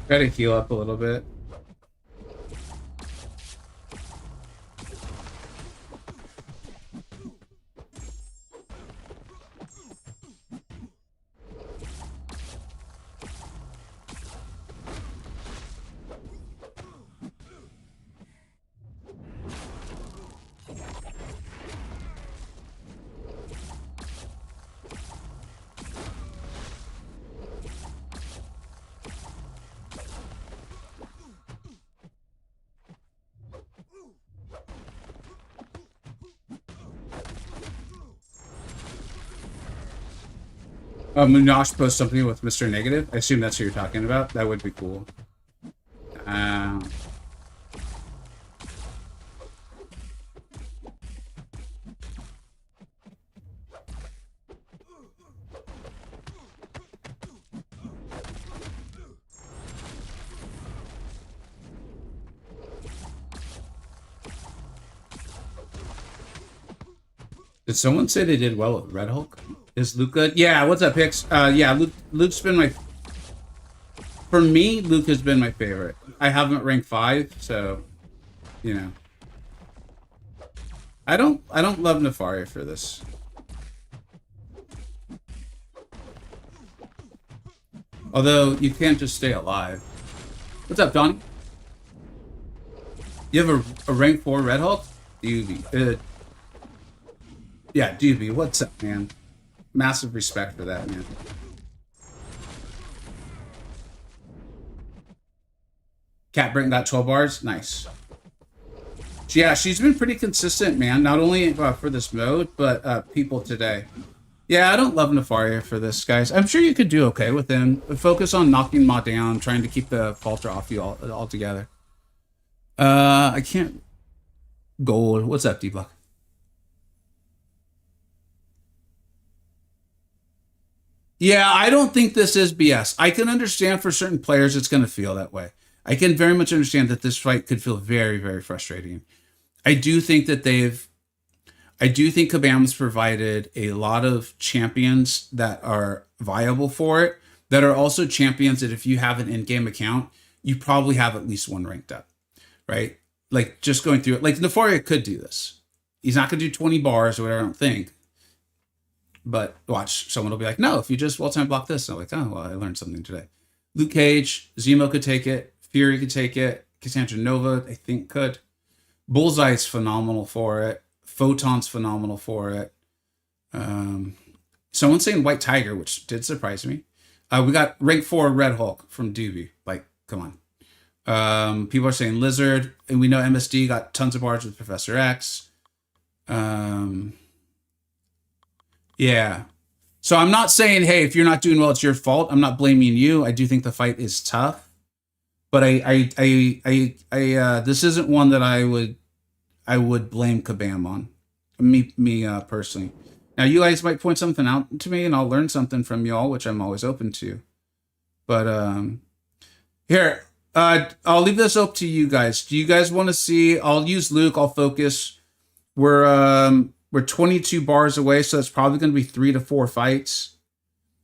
Try to heal up a little bit. Munosh post something with Mr. Negative. I assume that's who you're talking about. That would be cool. Did someone say they did well with Red Hulk? Is Luke good? Yeah, what's up, Hicks? Yeah, Luke's been my... For me, Luke has been my favorite. I haven't ranked 5, so... You know. I don't love Nefaria for this. Although, you can't just stay alive. What's up, Donnie? You have a rank 4 Red Hulk? Doobie. Yeah, Doobie, what's up, man? Massive respect for that, man. Cat Britton got 12 bars. Nice. Yeah, she's been pretty consistent, man. Not only for this mode, but people today. Yeah, I don't love Nefaria for this, guys. I'm sure you could do okay with him. Focus on knocking Maw down, trying to keep the falter off you all together. I can't... Gold. What's up, D-Block? Yeah, I don't think this is BS. I can understand for certain players it's going to feel that way. I can very much understand that this fight could feel very, very frustrating. I do think Kabam's provided a lot of champions that are viable for it, that are also champions that if you have an in-game account, you probably have at least one ranked up, right? Like, just going through it. Like, Nefaria could do this. He's not going to do 20 bars or whatever, I don't think. But watch, someone will be like, no, if you just wall-time block this. And I'm like, oh, well, I learned something today. Luke Cage, Zemo could take it. Fury could take it. Cassandra Nova, I think, could. Bullseye's phenomenal for it. Photon's phenomenal for it. Someone's saying White Tiger, which did surprise me. We got rank 4 Red Hulk from Doobie. Like, come on. People are saying Lizard. And we know MSD got tons of bars with Professor X. Yeah. So I'm not saying, hey, if you're not doing well, it's your fault. I'm not blaming you. I do think the fight is tough, but this isn't one that I would blame Kabam on. Me personally. Now you guys might point something out to me, and I'll learn something from y'all, which I'm always open to. But here, I'll leave this up to you guys. Do you guys want to see? I'll use Luke. I'll focus. We're 22 bars away, so it's probably going to be 3 to 4 fights.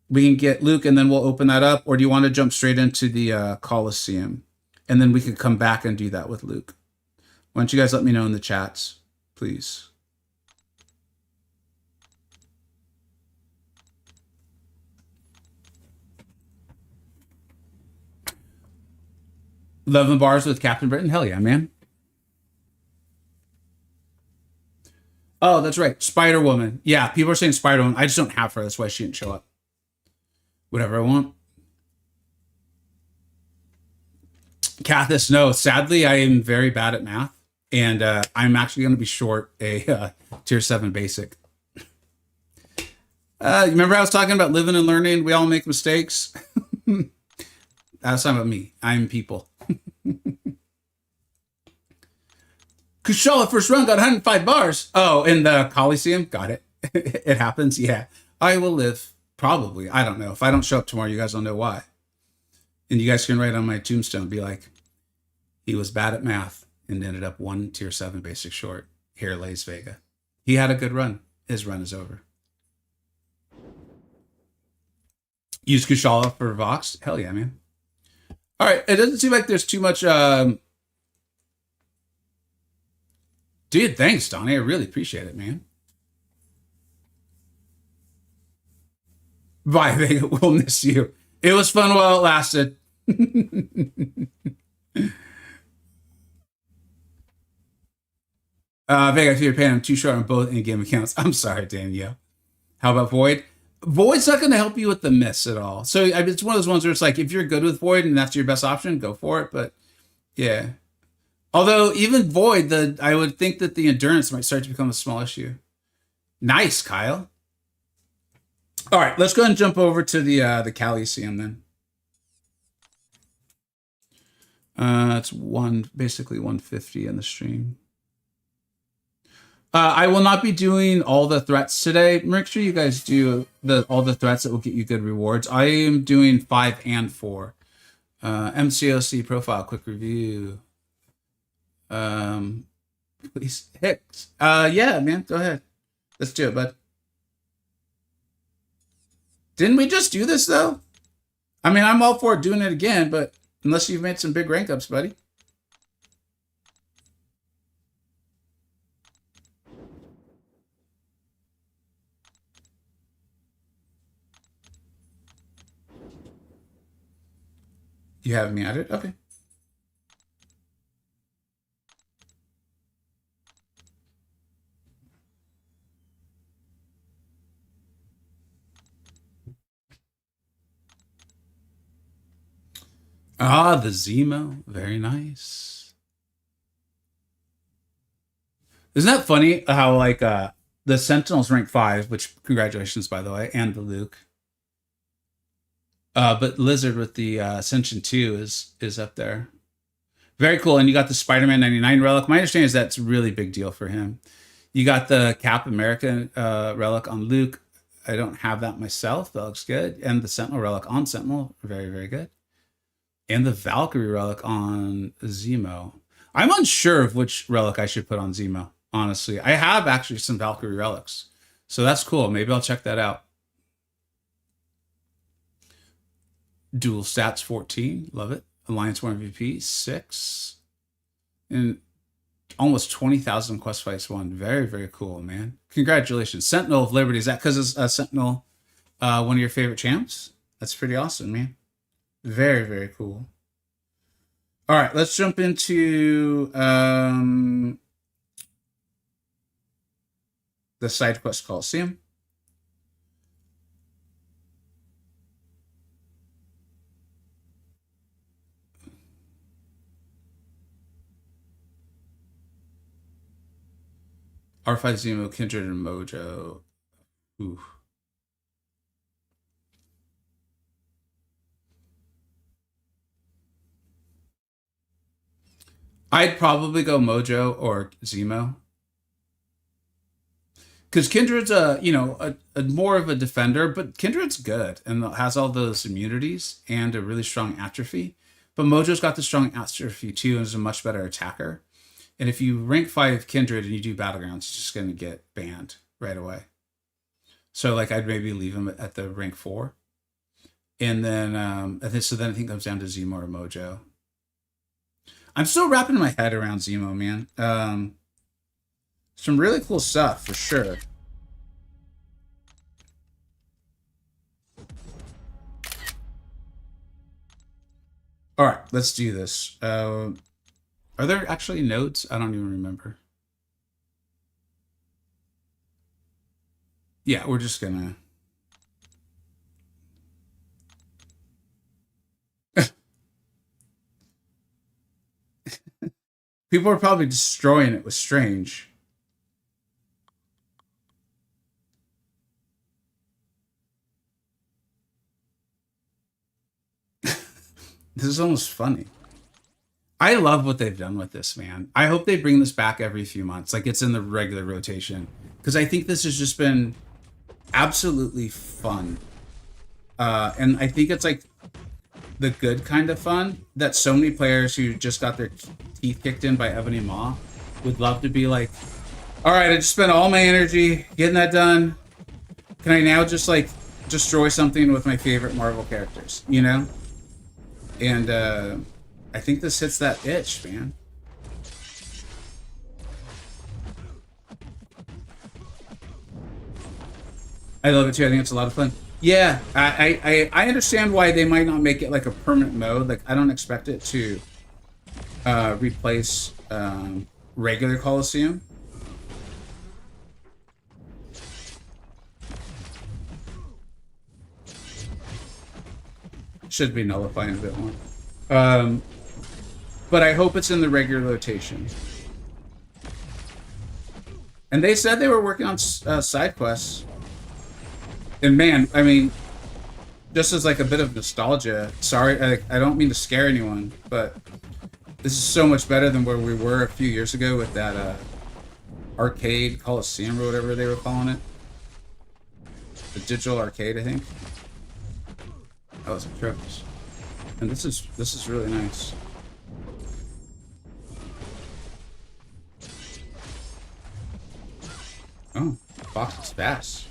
We can get Luke, and then we'll open that up. Or do you want to jump straight into the Coliseum? And then we can come back and do that with Luke. Why don't you guys let me know in the chats, please? Eleven bars with Captain Britain? Hell yeah, man. Oh, that's right. Spider-Woman. Yeah, people are saying Spider-Woman. I just don't have her. That's why she didn't show up. Whatever I want. Cathis, no. Sadly, I am very bad at math, and I'm actually going to be short a tier 7 basic. Remember I was talking about living and learning? We all make mistakes. That's not about me. I'm people. Kushala first run got 105 bars. Oh, in the Coliseum? Got it. It happens. Yeah. I will live. Probably. I don't know. If I don't show up tomorrow, you guys don't know why. And you guys can write on my tombstone, be like, he was bad at math and ended up 1 tier 7 basic short. Here lays Vega. He had a good run. His run is over. Use Kushala for Vox. Hell yeah, man. All right. It doesn't seem like there's too much. Dude, thanks, Donnie. I really appreciate it, man. Bye, Vega. We'll miss you. It was fun while it lasted. Vega, if you're paying, I'm too short on both in-game accounts. I'm sorry, Danielle. How about Void? Void's not going to help you with the miss at all. So I mean, it's one of those ones where it's like, if you're good with Void and that's your best option, go for it. But yeah. Although even Void, I would think that the endurance might start to become a small issue. Nice, Kyle. All right, let's go ahead and jump over to the Coliseum then. It's basically 150 in the stream. I will not be doing all the threats today. Make sure you guys do all the threats that will get you good rewards. I am doing 5 and 4. MCoC profile, quick review. Please hit. Yeah, man, go ahead. Let's do it, bud. Didn't we just do this though? I mean, I'm all for doing it again, but unless you've made some big rank ups, buddy. You have me at it? Okay. Ah, the Zemo. Very nice. Isn't that funny how, like, the Sentinel's rank 5, which, congratulations, by the way, and the Luke. But Lizard with the Ascension 2 is up there. Very cool. And you got the Spider-Man 99 relic. My understanding is that's a really big deal for him. You got the Cap America relic on Luke. I don't have that myself. That looks good. And the Sentinel relic on Sentinel. Very, very good. And the Valkyrie relic on Zemo. I'm unsure of which relic I should put on Zemo, honestly. I have actually some Valkyrie relics. So that's cool. Maybe I'll check that out. Dual stats 14. Love it. Alliance 1 MVP 6. And almost 20,000 quest fights won. Very, very cool, man. Congratulations. Sentinel of Liberty. Is that because it's Sentinel one of your favorite champs? That's pretty awesome, man. Very, very cool. All right, let's jump into the side quest Coliseum. R5 Zemo, Kindred, and Mojo. Ooh. I'd probably go Mojo or Zemo. Because Kindred's a more of a defender, but Kindred's good and has all those immunities and a really strong atrophy. But Mojo's got the strong atrophy too and is a much better attacker. And if you rank 5 Kindred and you do Battlegrounds, it's just going to get banned right away. So like I'd maybe leave him at the rank 4. And then so then I think it comes down to Zemo or Mojo. I'm still wrapping my head around Zemo, man. Some really cool stuff for sure. All right, let's do this. Are there actually nodes? I don't even remember. Yeah, we're just gonna. People are probably destroying it with Strange. This is almost funny. I love what they've done with this, man. I hope they bring this back every few months, like it's in the regular rotation, because I think this has just been absolutely fun. And I think it's like the good kind of fun that so many players who just got their teeth kicked in by Ebony Maw would love to be like, all right, I just spent all my energy getting that done. Can I now just like destroy something with my favorite Marvel characters, you know? And I think this hits that itch, man. I love it too. I think it's a lot of fun. Yeah, I understand why they might not make it like a permanent mode. Like, I don't expect it to replace regular Coliseum. Should be nullifying a bit more. But I hope it's in the regular rotation. And they said they were working on side quests. And man, I mean, just as like a bit of nostalgia, sorry, I don't mean to scare anyone, but this is so much better than where we were a few years ago with that arcade Coliseum or whatever they were calling it. The digital arcade, I think. That was atrocious. And this is really nice. Oh, box is fast.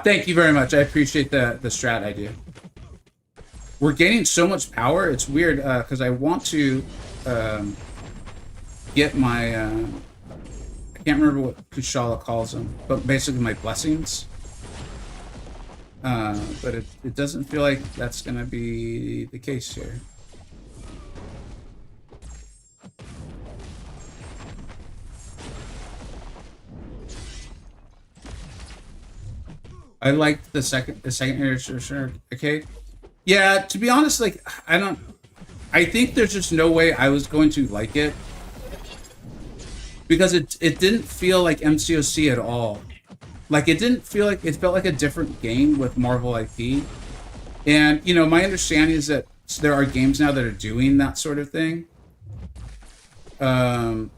Thank you very much. I appreciate the strat idea. We're gaining so much power. It's weird because I want to get my I can't remember what Kushala calls them, but basically my blessings. But it doesn't feel like that's gonna be the case here. I liked the second iteration. Okay, yeah. To be honest, like I think there's just no way I was going to like it because it didn't feel like MCoC at all. Like it didn't feel like it felt like a different game with Marvel IP. And you know, my understanding is that there are games now that are doing that sort of thing. And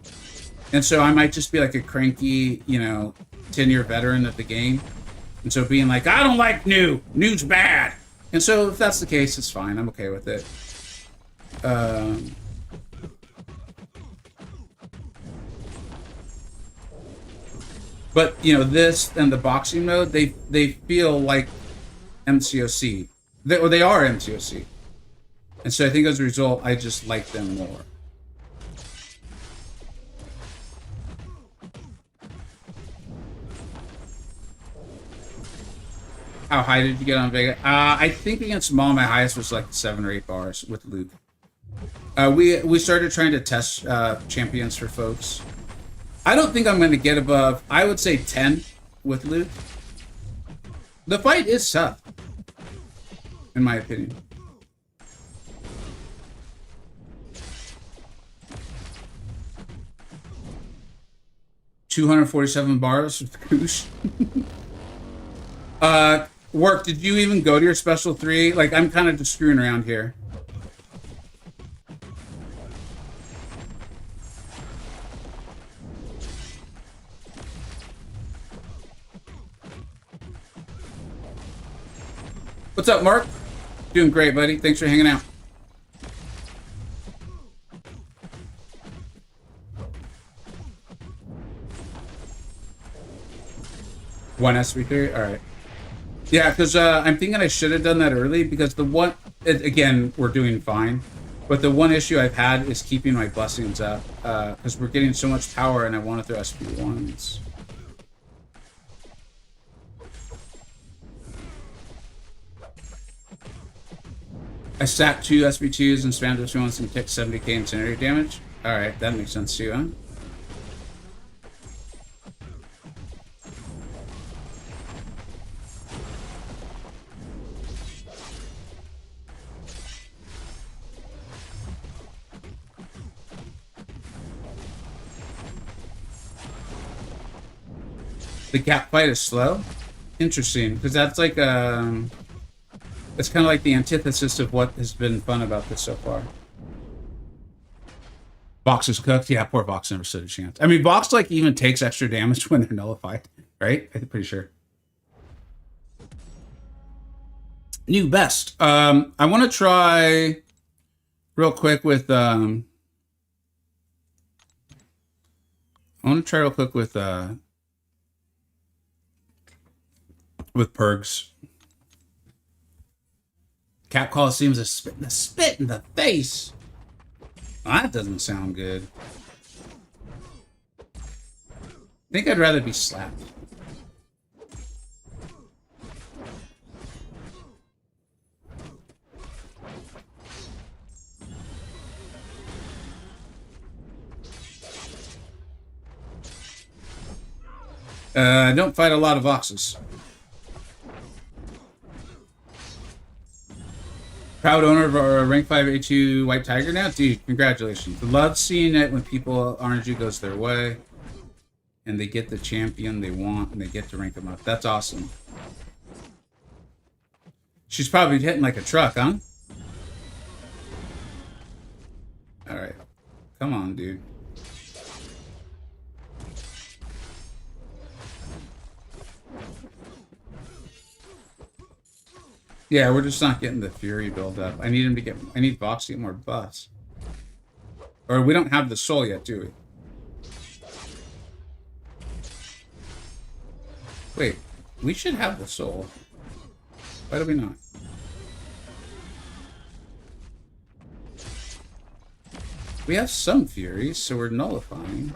so I might just be like a cranky, you know, 10-year veteran of the game. And so being like, I don't like new's bad. And so if that's the case, it's fine. I'm okay with it. But you know, this and the boxing mode, they feel like MCoC. They are MCoC. And so I think as a result, I just like them more. How high did you get on Vega? I think against Maw, my highest was like 7 or 8 bars with Luke. We started trying to test champions for folks. I don't think I'm going to get above, I would say 10 with Luke. The fight is tough, in my opinion. $247 with Koosh. Work, did you even go to your special 3? Like, I'm kind of just screwing around here. What's up, Mark? Doing great, buddy. Thanks for hanging out. One SV3? All right. Yeah, because I'm thinking I should have done that early because the one, again, we're doing fine. But the one issue I've had is keeping my blessings up because we're getting so much power and I want to throw SP1s. I stacked 2 SP2s and spammed SP1s and kicked 70k incendiary damage. Alright, that makes sense too, huh? The cap fight is slow. Interesting, because that's like it's kind of like the antithesis of what has been fun about this so far. Vox is cooked. Yeah, poor Vox never stood a chance. I mean, Vox like even takes extra damage when they're nullified, right? I'm pretty sure. New best. I want to try real quick with I want to try real quick with Pergs. Cap Coliseum's a spit in the face. Oh, that doesn't sound good. I think I'd rather be slapped. I don't fight a lot of Voxes. Proud owner of a rank 5 A2 White Tiger now? Dude, congratulations. Love seeing it when people, RNG goes their way. And they get the champion they want and they get to rank them up. That's awesome. She's probably hitting like a truck, huh? Alright. Come on, dude. Yeah, we're just not getting the Fury build up. I need him to get... I need Vox to get more buffs. Or we don't have the soul yet, do we? Wait, we should have the soul. Why do we not? We have some Furies, so we're nullifying.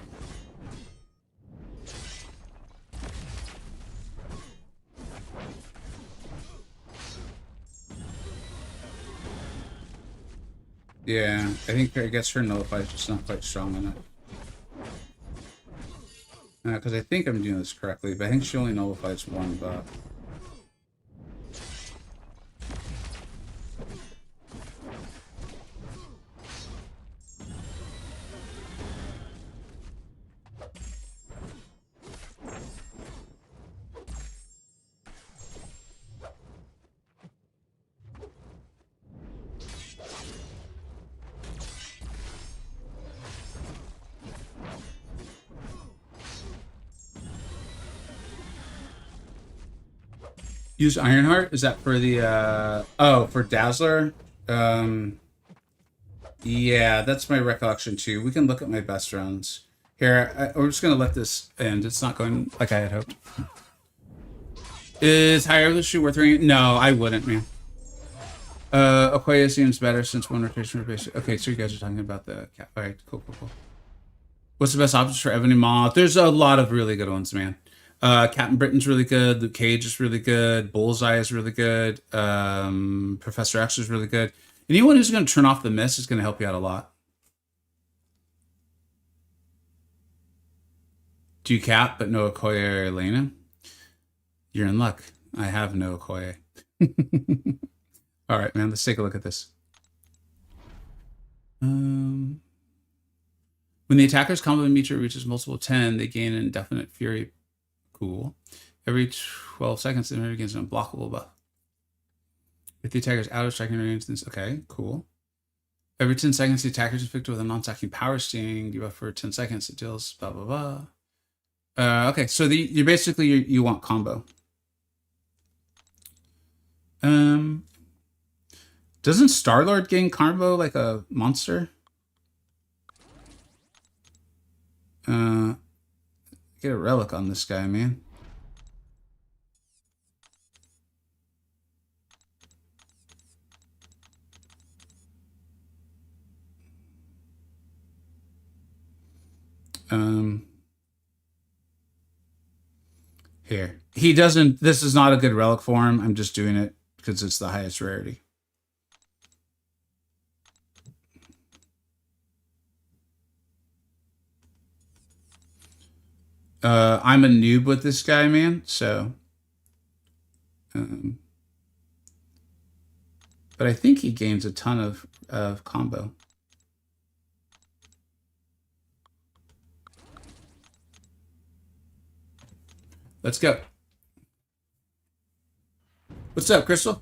Yeah, I guess her nullify is just not quite strong enough. Because I think I'm doing this correctly, but I think she only nullifies one buff. Use Ironheart? Is that for the, oh, for Dazzler? Yeah, that's my recollection too. We can look at my best rounds. Here, we're just gonna let this end. It's not going like I had hoped. Is higher the shoot worth ringing? No, I wouldn't, man. Okoye seems better since one rotation replaced. Okay, so you guys are talking about the cat. All right, cool. What's the best options for Ebony Maw? There's a lot of really good ones, man. Captain Britain's really good. Luke Cage is really good. Bullseye is really good. Professor X is really good. Anyone who's going to turn off the mist is going to help you out a lot. Do you cap, but no Okoye or Elena? You're in luck. I have no Okoye. All right, man. Let's take a look at this. When the attacker's combo meter reaches multiple 10, they gain an indefinite fury. Cool. Every 12 seconds, the enemy gains an unblockable buff. If the attacker's out of striking range, then okay, cool. Every 10 seconds, the attacker is inflicted with a non-stacking power sting. Debuff for 10 seconds. It deals blah blah blah. Okay, so you basically you want combo. Doesn't Star-Lord gain combo like a monster? Get a relic on this guy, man. Here. He doesn't... This is not a good relic for him. I'm just doing it because it's the highest rarity. I'm a noob with this guy, man, so... but I think he gains a ton of combo. Let's go. What's up, Crystal?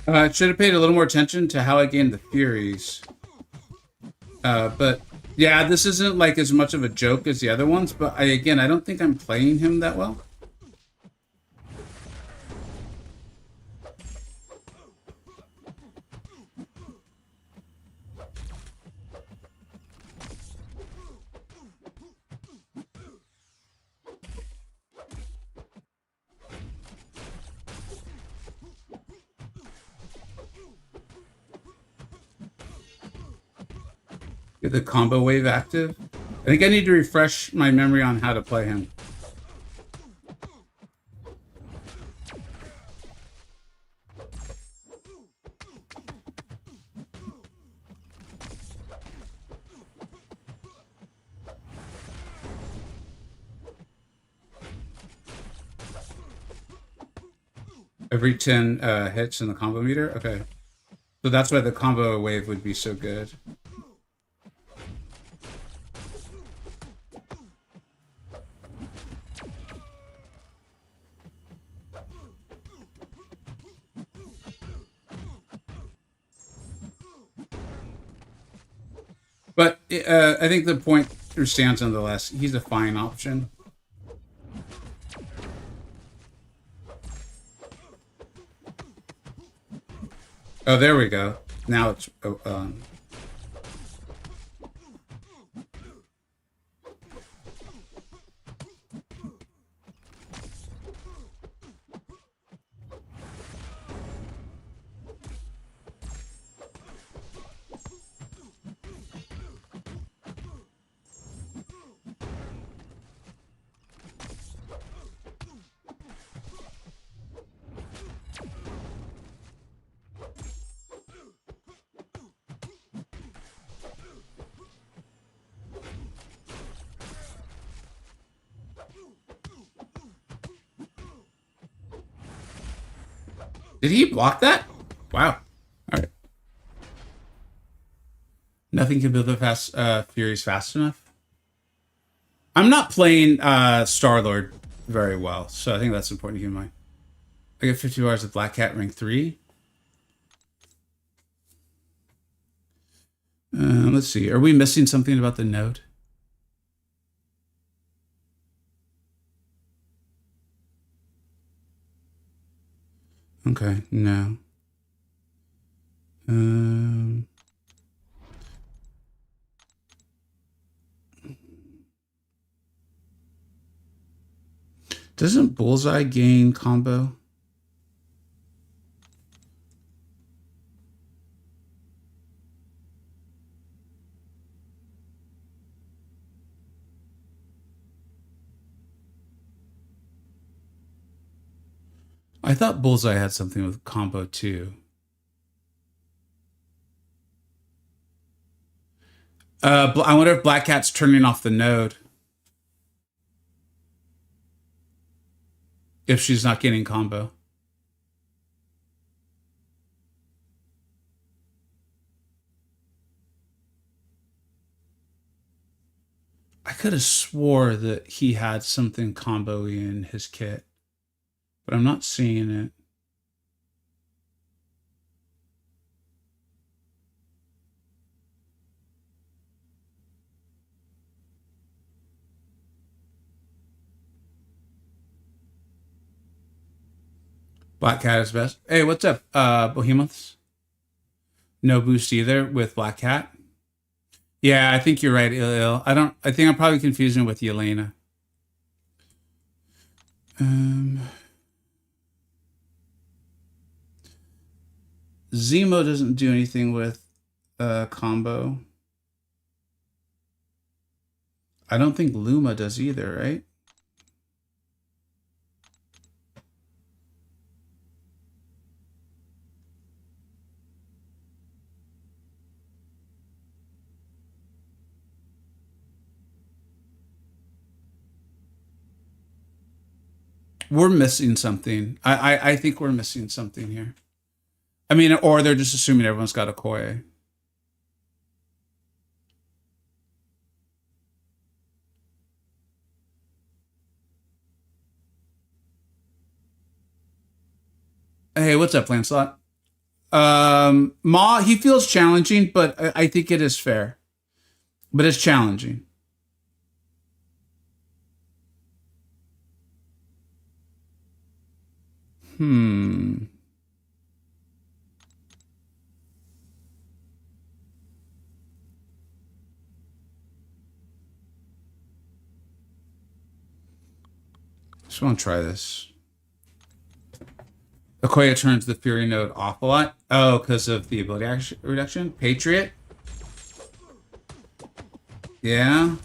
I should have paid a little more attention to how I gained the Furies. But yeah, this isn't like as much of a joke as the other ones, but I don't think I'm playing him that well. Get the combo wave active. I think I need to refresh my memory on how to play him. Every 10 hits in the combo meter? Okay. So that's why the combo wave would be so good. But I think the point stands nonetheless. He's a fine option. Oh, there we go. Now it's... Did he block that? Wow. All right. Nothing can build the fast Furies fast enough. I'm not playing Star-Lord very well, so I think that's important to keep in mind. I get 50 bars of Black Cat rank 3. Let's see. Are we missing something about the node? Okay, no. Doesn't Bullseye gain combo? I thought Bullseye had something with combo too. I wonder if Black Cat's turning off the node. If she's not getting combo. I could have swore that he had something combo in his kit, but I'm not seeing it. Black Cat is best. Hey, what's up, Behemoths? No boost either with Black Cat. Yeah, I think you're right, Il. I think I'm probably confusing with Yelena. Zemo doesn't do anything with combo. I don't think Luma does either, right? We're missing something. I think we're missing something here. I mean, or they're just assuming everyone's got a Koi. Hey, what's up, Lancelot? Maw, he feels challenging, but I think it is fair. But it's challenging. Just want to try this. Okoye turns the Fury node off a lot. Oh, because of the ability reduction? Patriot? Yeah.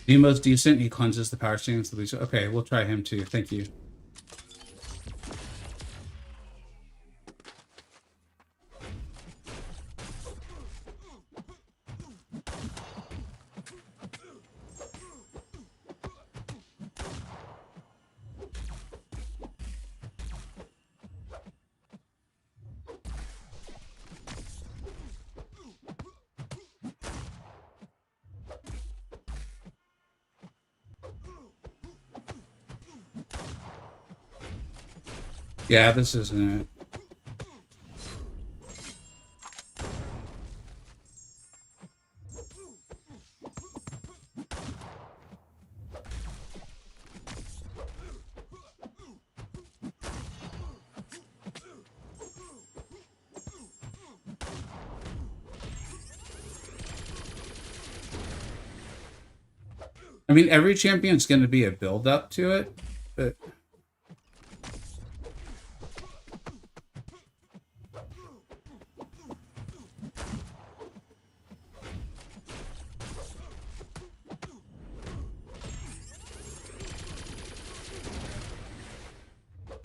Nemo's decent. He cleanses the power stance. Okay, we'll try him too. Thank you. Yeah, this isn't it. I mean, every champion's going to be a build-up to it, but...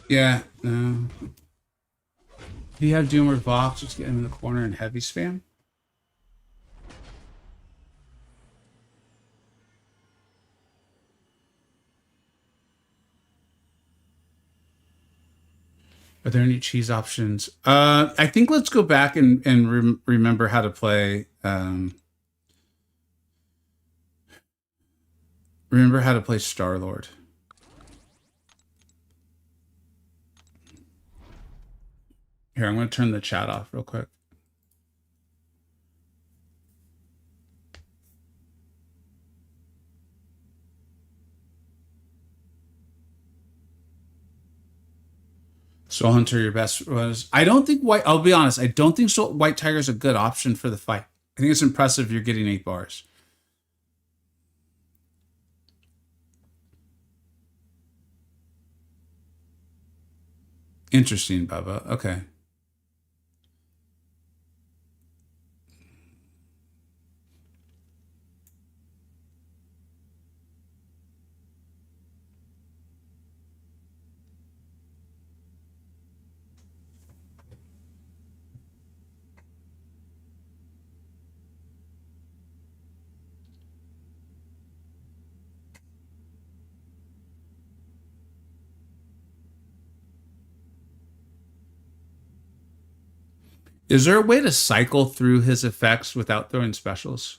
Yeah, no. Do you have Doom or Vox? Just get him in the corner and heavy spam? Are there any cheese options? I think let's go back and remember how to play. Remember how to play Star-Lord. Here, I'm going to turn the chat off real quick. Soul Hunter, your best was. I don't think white. I'll be honest. I don't think White Tiger is a good option for the fight. I think it's impressive you're getting 8 bars. Interesting, Bubba. Okay. Is there a way to cycle through his effects without throwing specials?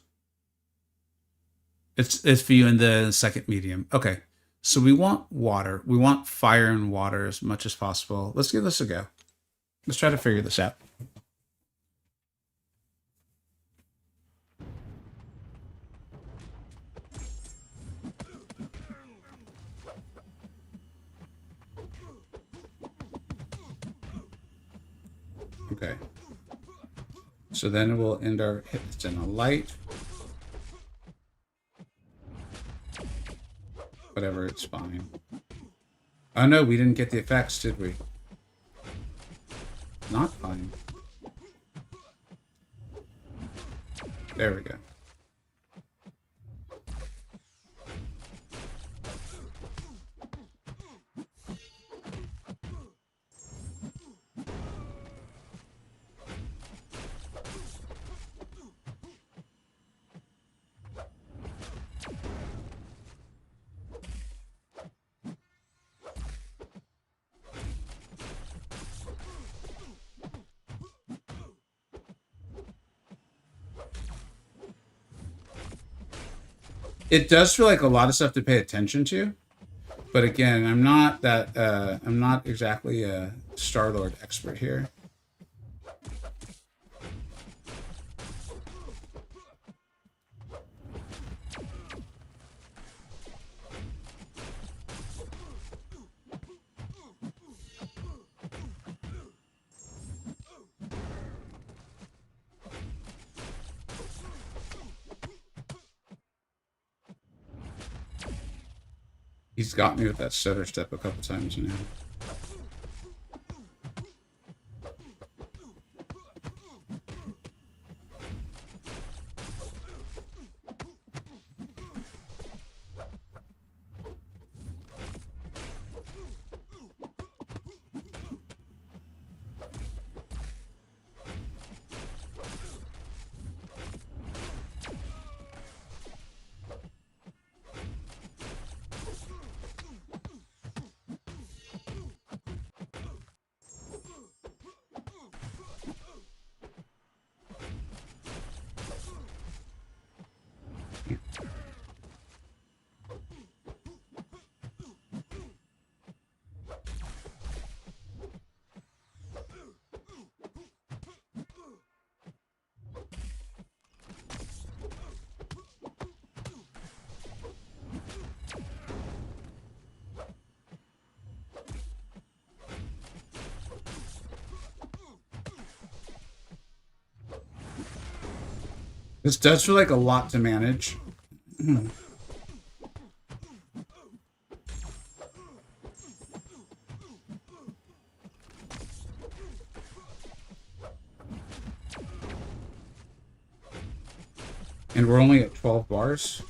It's for you in the second medium. Okay. So we want water. We want fire and water as much as possible. Let's give this a go. Let's try to figure this out. Okay. So then we'll end our hits in a light. Whatever, it's fine. Oh no, we didn't get the effects, did we? Not fine. There we go. It does feel like a lot of stuff to pay attention to, but again, I'm not exactly a Star-Lord expert here. He's got me with that stutter step a couple times now. This does feel like a lot to manage. And we're only at 12 bars.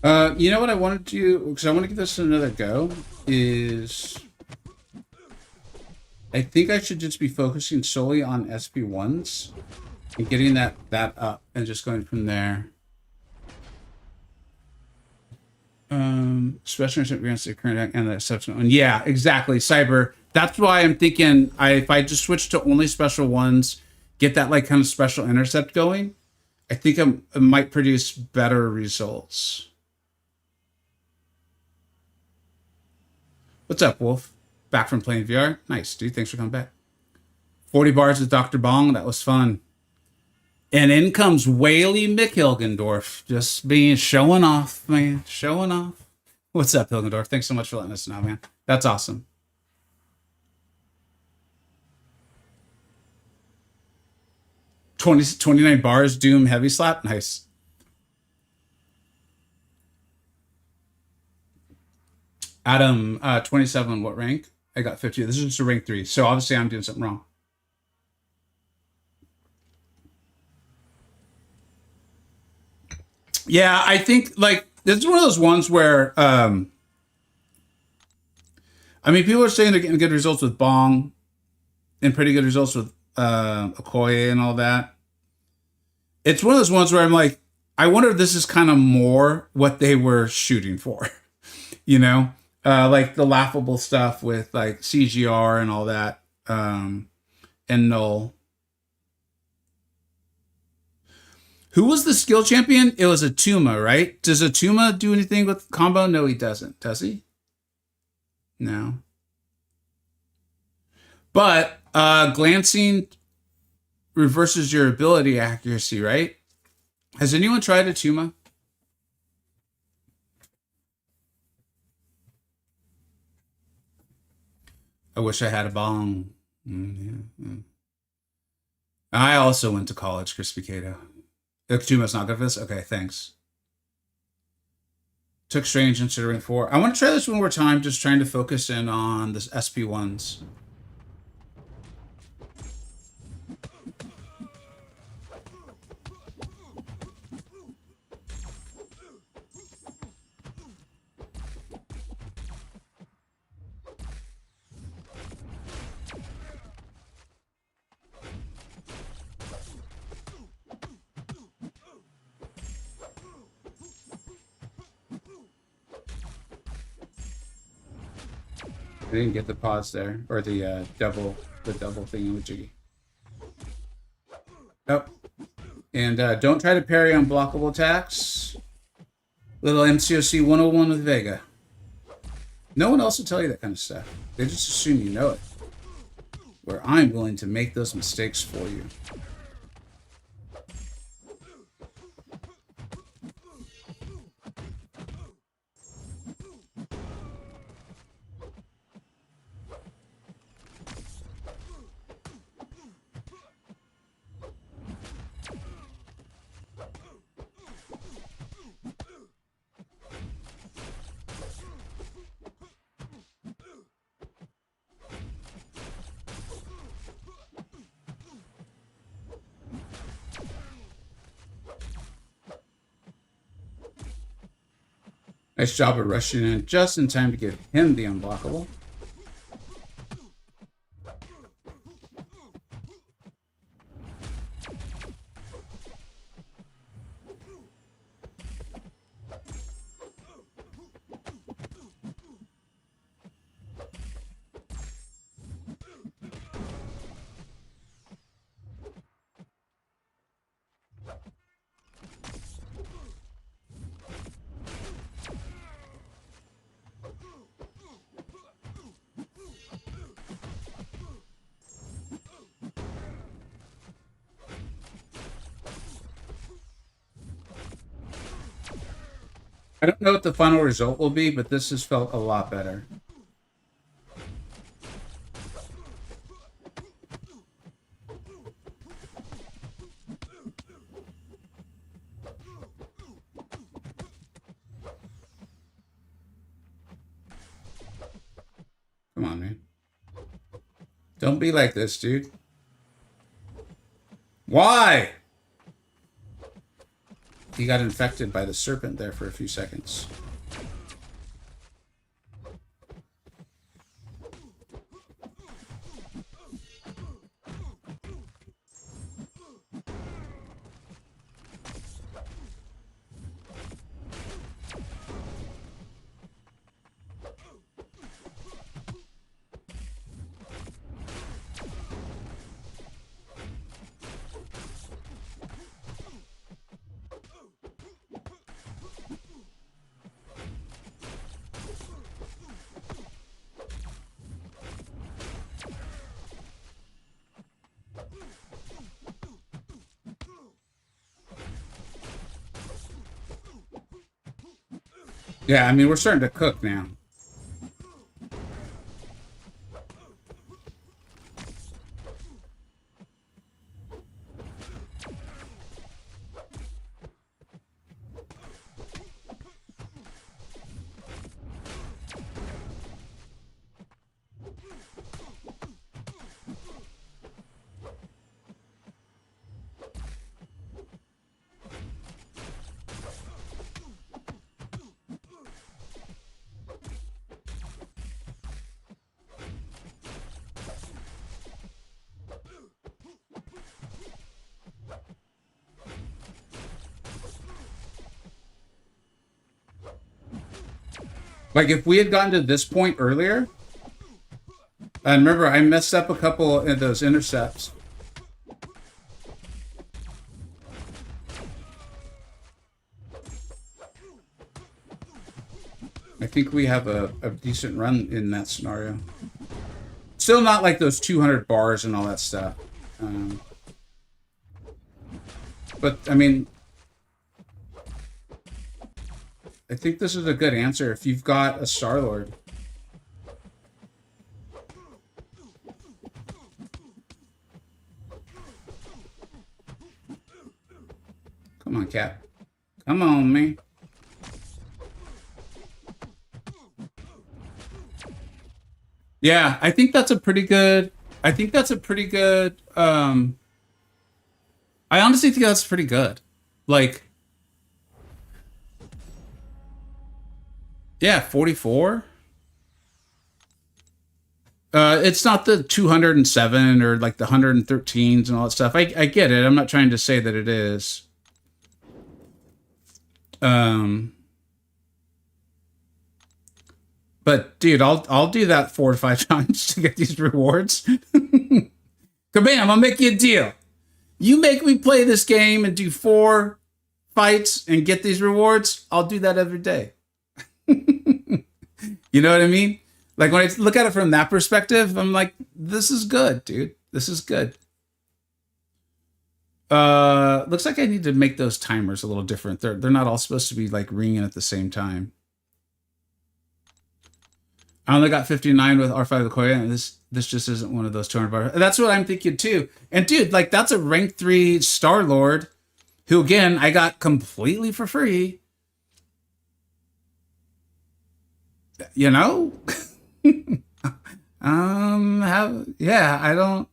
You know what I wanted to do, because I want to give this another go, is I think I should just be focusing solely on SP1s and getting that up and just going from there. Special against the current and the subsequent one. Yeah, exactly. Cyber. That's why I'm thinking if I just switch to only special ones, get that like kind of special intercept going, I think it might produce better results. What's up, Wolf? Back from playing VR. Nice, dude. Thanks for coming back. 40 bars with Dr. Bong. That was fun. And in comes Whaley McHilgendorf. Just being showing off, man. Showing off. What's up, Hilgendorf? Thanks so much for letting us know, man. That's awesome. $20, 29 bars, Doom, heavy slap. Nice. Adam, 27, what rank? I got 50. This is just a rank 3. So obviously I'm doing something wrong. Yeah, I think like this is one of those ones where I mean people are saying they're getting good results with Bong and pretty good results with Okoye and all that. It's one of those ones where I'm like, I wonder if this is kind of more what they were shooting for. You know? Like the laughable stuff with like CGR and all that. And Null. Who was the skill champion? It was Atuma, right? Does Atuma do anything with combo? No, he doesn't. Does he? No. But glancing reverses your ability accuracy, right? Has anyone tried Atuma? I wish I had a bong. Yeah. I also went to college, Crispy Cato. Atuma's not good for this? Okay, thanks. Took Strange considering 4. I want to try this one more time, just trying to focus in on the SP1s. I didn't get the pause there, or the double thing with Jiggy. Oh, and don't try to parry unblockable attacks. Little MCoC 101 with Vega. No one else will tell you that kind of stuff. They just assume you know it. Where I'm willing to make those mistakes for you. Nice job of rushing in just in time to give him the unblockable. I don't know what the final result will be, but this has felt a lot better. Come on, man. Don't be like this, dude. Why? He got infected by the serpent there for a few seconds. Yeah, I mean, we're starting to cook now. Like, if we had gotten to this point earlier, and remember, I messed up a couple of those intercepts. I think we have a decent run in that scenario. Still not like those 200 bars and all that stuff. But, I mean, I think this is a good answer if you've got a Star-Lord. Come on, Cap. Come on, man. Yeah, I think that's a pretty good... I think that's a pretty good... I honestly think that's pretty good. Like... Yeah, 44. It's not the 207 or like the 113s and all that stuff. I get it. I'm not trying to say that it is. But dude, I'll do that 4 to 5 times to get these rewards. Kabam, I'll make you a deal. You make me play this game and do 4 fights and get these rewards, I'll do that every day. You know what I mean? Like, when I look at it from that perspective, I'm like, this is good, dude. This is good. Looks like I need to make those timers a little different. They're not all supposed to be like ringing at the same time. I only got 59 with R5 Koya, and this just isn't one of those 200 bars. That's what I'm thinking too. And dude, like, that's a rank 3 Star-Lord who, again, I got completely for free. You know? Yeah, I don't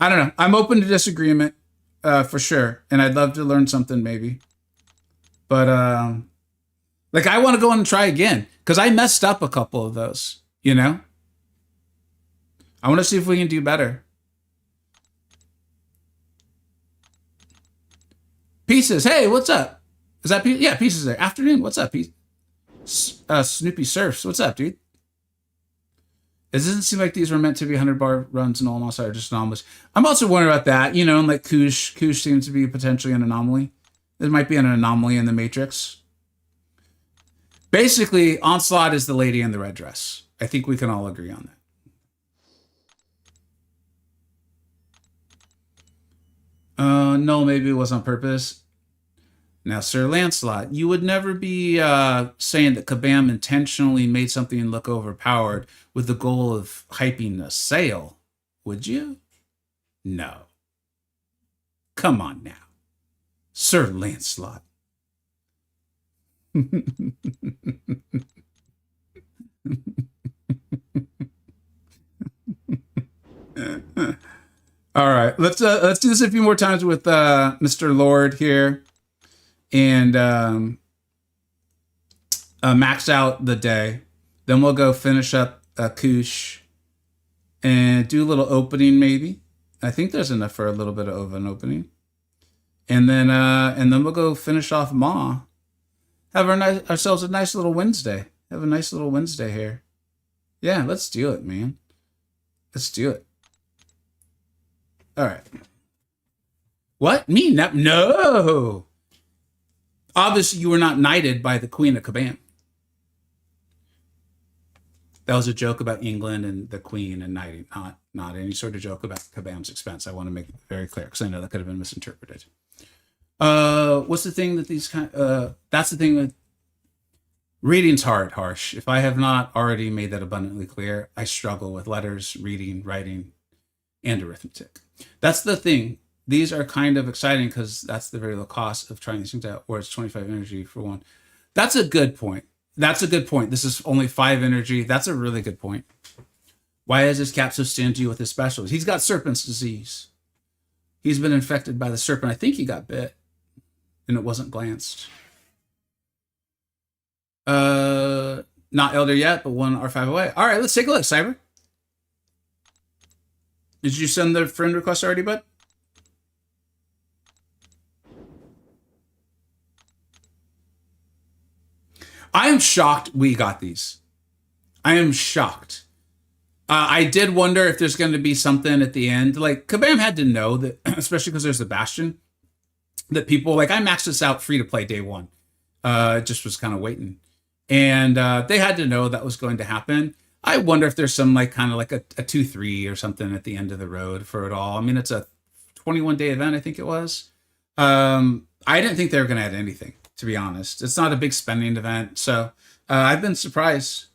know. I'm open to disagreement, for sure. And I'd love to learn something maybe. But, like, I want to go and try again because I messed up a couple of those, you know? I want to see if we can do better. Pieces. Hey, what's up? Is that Pieces? Yeah, Pieces there. Afternoon. What's up, Pieces? Snoopy Surfs. What's up, dude? It doesn't seem like these were meant to be 100 bar runs and almost are just anomalies. I'm also wondering about that, you know, and like Koosh seems to be potentially an anomaly. There might be an anomaly in the Matrix. Basically, Onslaught is the lady in the red dress. I think we can all agree on that. No, maybe it was on purpose. Now, Sir Lancelot, you would never be saying that Kabam intentionally made something look overpowered with the goal of hyping a sale, would you? No. Come on now. Sir Lancelot. All right, let's do this a few more times with Mr. Lord here. and max out the day. Then we'll go finish up Koosh and do a little opening maybe. I think there's enough for a little bit of an opening. And then we'll go finish off Maw. Have ourselves a nice little Wednesday. Have a nice little Wednesday here. Yeah, let's do it, man. Let's do it. All right. What? Me? No. Obviously, you were not knighted by the Queen of Kabam. That was a joke about England and the Queen and knighting, not any sort of joke about Kabam's expense. I want to make it very clear because I know that could have been misinterpreted. What's the thing that these that's the thing with reading's hard, Harsh. If I have not already made that abundantly clear, I struggle with letters, reading, writing, and arithmetic. That's the thing. These are kind of exciting because that's the very low cost of trying these things out, where it's 25 energy for one. That's a good point. That's a good point. This is only 5 energy. That's a really good point. Why is this cat so stingy with his specials? He's got serpent's disease. He's been infected by the serpent. I think he got bit, and it wasn't glanced. Not elder yet, but 1 R5 away. All right, let's take a look, Cyber. Did you send the friend request already, bud? I am shocked we got these. I am shocked. I did wonder if there's going to be something at the end. Like, Kabam had to know that, especially because there's the Bastion, that people, like, I maxed this out free to play day 1. Just was kind of waiting. And they had to know that was going to happen. I wonder if there's some, like, kind of like a 2-3 or something at the end of the road for it all. I mean, it's a 21-day event, I think it was. I didn't think they were going to add anything, to be honest. It's not a big spending event. So I've been surprised.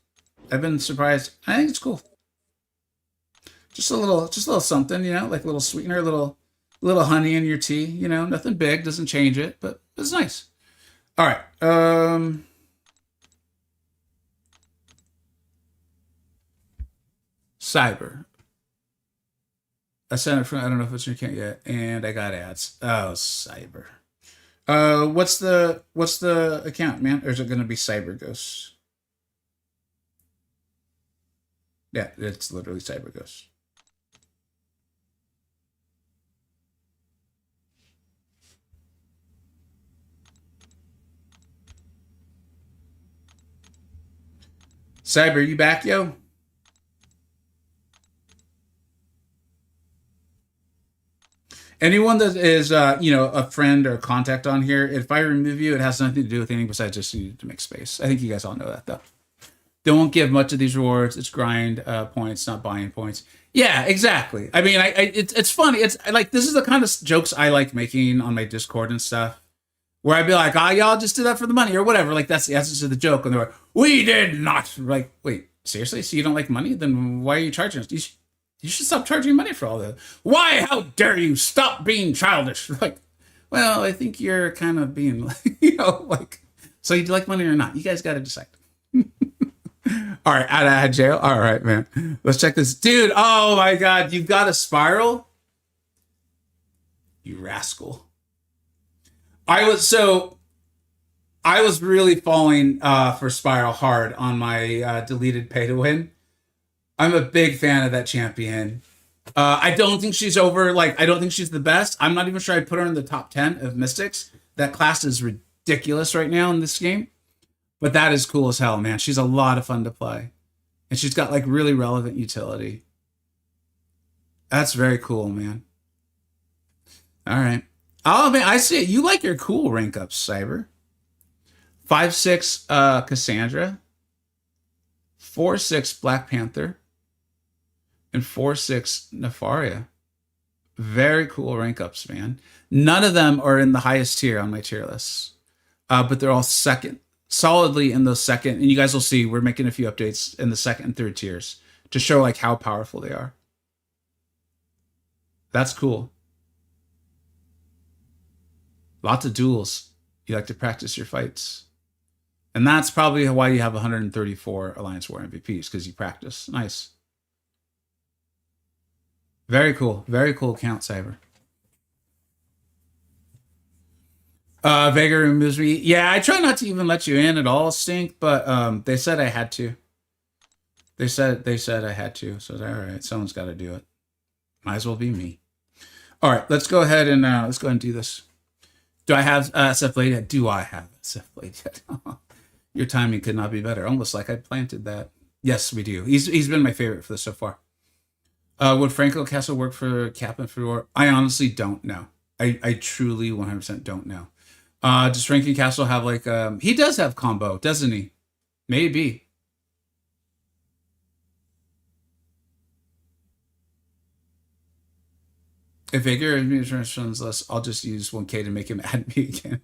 I think it's cool. Just a little something, you know, like a little sweetener, a little honey in your tea, you know, nothing big, doesn't change it, but it's nice. All right. Cyber. I sent it from, I don't know if it's in your account yet, and I got ads. Oh, Cyber. What's the account, man? Or is it going to be Cyber Ghost? Yeah, it's literally Cyber Ghost. Cyber, you back, yo? Anyone that is, a friend or contact on here, if I remove you, it has nothing to do with anything besides just you to make space. I think you guys all know that, though. They won't give much of these rewards. It's grind points, not buying points. Yeah, exactly. I mean, it's funny. It's like, this is the kind of jokes I like making on my Discord and stuff, where I'd be like, y'all just did that for the money or whatever. Like, that's the essence of the joke. And they're like, we did not. Like, wait, seriously? So you don't like money? Then why are you charging us? You should stop charging money for all that. Why? How dare you? Stop being childish. Like, well, I think you're kind of being, like, so you like money or not? You guys got to decide. All right, out of jail. All right, man. Let's check this. Dude, oh my God. You've got a spiral? You rascal. I was really falling for Spiral hard on my deleted pay to win. I'm a big fan of that champion. I don't think she's over, like, I don't think she's the best. I'm not even sure I'd put her in the top 10 of Mystics. That class is ridiculous right now in this game. But that is cool as hell, man. She's a lot of fun to play. And she's got, like, really relevant utility. That's very cool, man. All right. Oh, man, I see it. You like your cool rank ups, Cyber. 5-6 Cassandra. 4-6 Black Panther. And 4-6 Nefaria. Very cool rank ups, man. None of them are in the highest tier on my tier list. But they're all second. Solidly in those second. And you guys will see we're making a few updates in the second and third tiers to show like how powerful they are. That's cool. Lots of duels. You like to practice your fights. And that's probably why you have 134 Alliance War MVPs, because you practice. Nice. Very cool. Very cool count, Cyber. Vega removes me. Yeah, I try not to even let you in at all, Stink, but they said I had to. They said I had to. So all right, someone's got to do it. Might as well be me. All right, let's go ahead and do this. Do I have SF Blade yet? Do I have SF Blade yet? Your timing could not be better. Almost like I planted that. Yes, we do. He's been my favorite for this so far. Would Franco Castle work for Captain Fedor? I honestly don't know. I truly 100% don't know. Does Franco Castle have like he does have combo, doesn't he? Maybe. If Vega runs less, I'll just use 1K to make him add me again.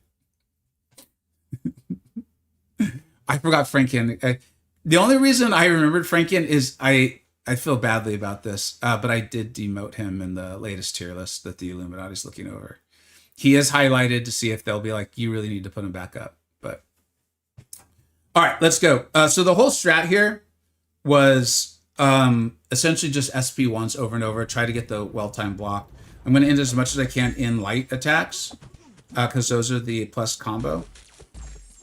I forgot Franken. The only reason I remembered Franken is I feel badly about this, but I did demote him in the latest tier list that the Illuminati's looking over. He is highlighted to see if they'll be like, you really need to put him back up. But all right, let's go. So the whole strat here was essentially just SP1s over and over, try to get the well-timed block. I'm going to end as much as I can in light attacks because those are the plus combo.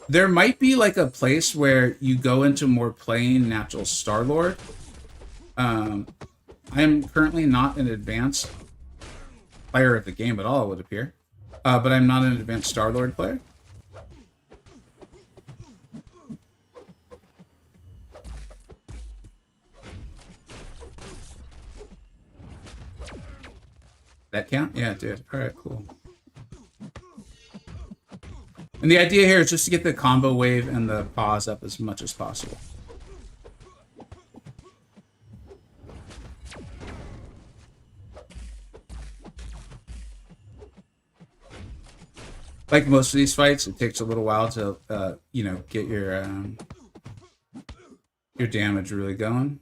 There might be like a place where you go into more plain natural Star-Lord. I am currently not an advanced player of the game at all, it would appear. But I'm not an advanced Star-Lord player. That count? Yeah, it did. All right, cool. And the idea here is just to get the combo wave and the pause up as much as possible. Like most of these fights, it takes a little while to, you know, get your damage really going.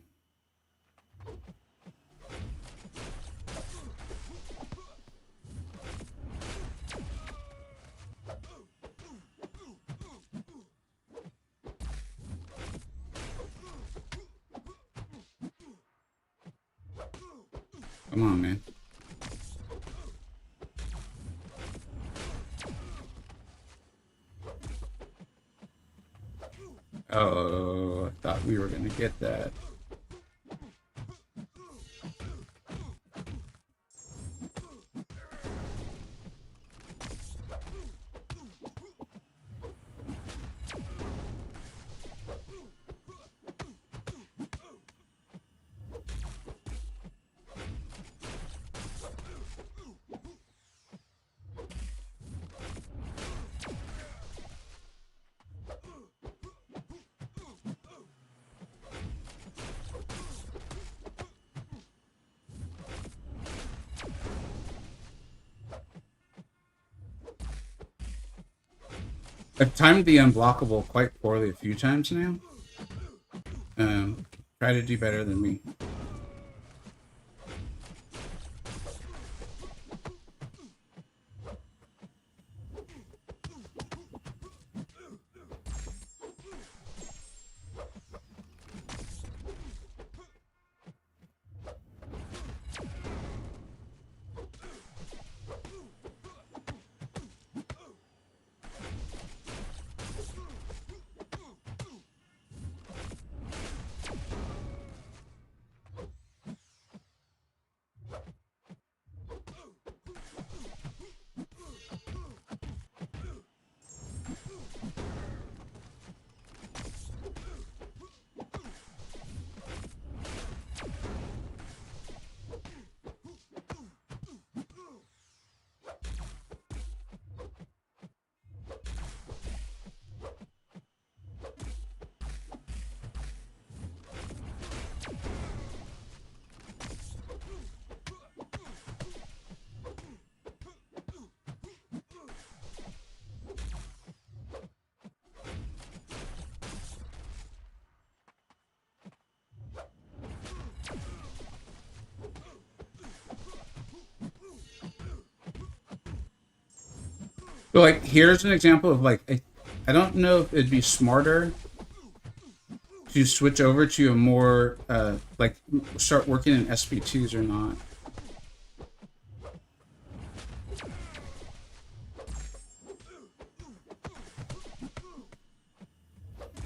Come on, man. Oh, I thought we were gonna get that. I've timed the unblockable quite poorly a few times now. Try to do better than me. So like, here's an example of like, I don't know if it'd be smarter to switch over to a more, like, start working in SP2s or not.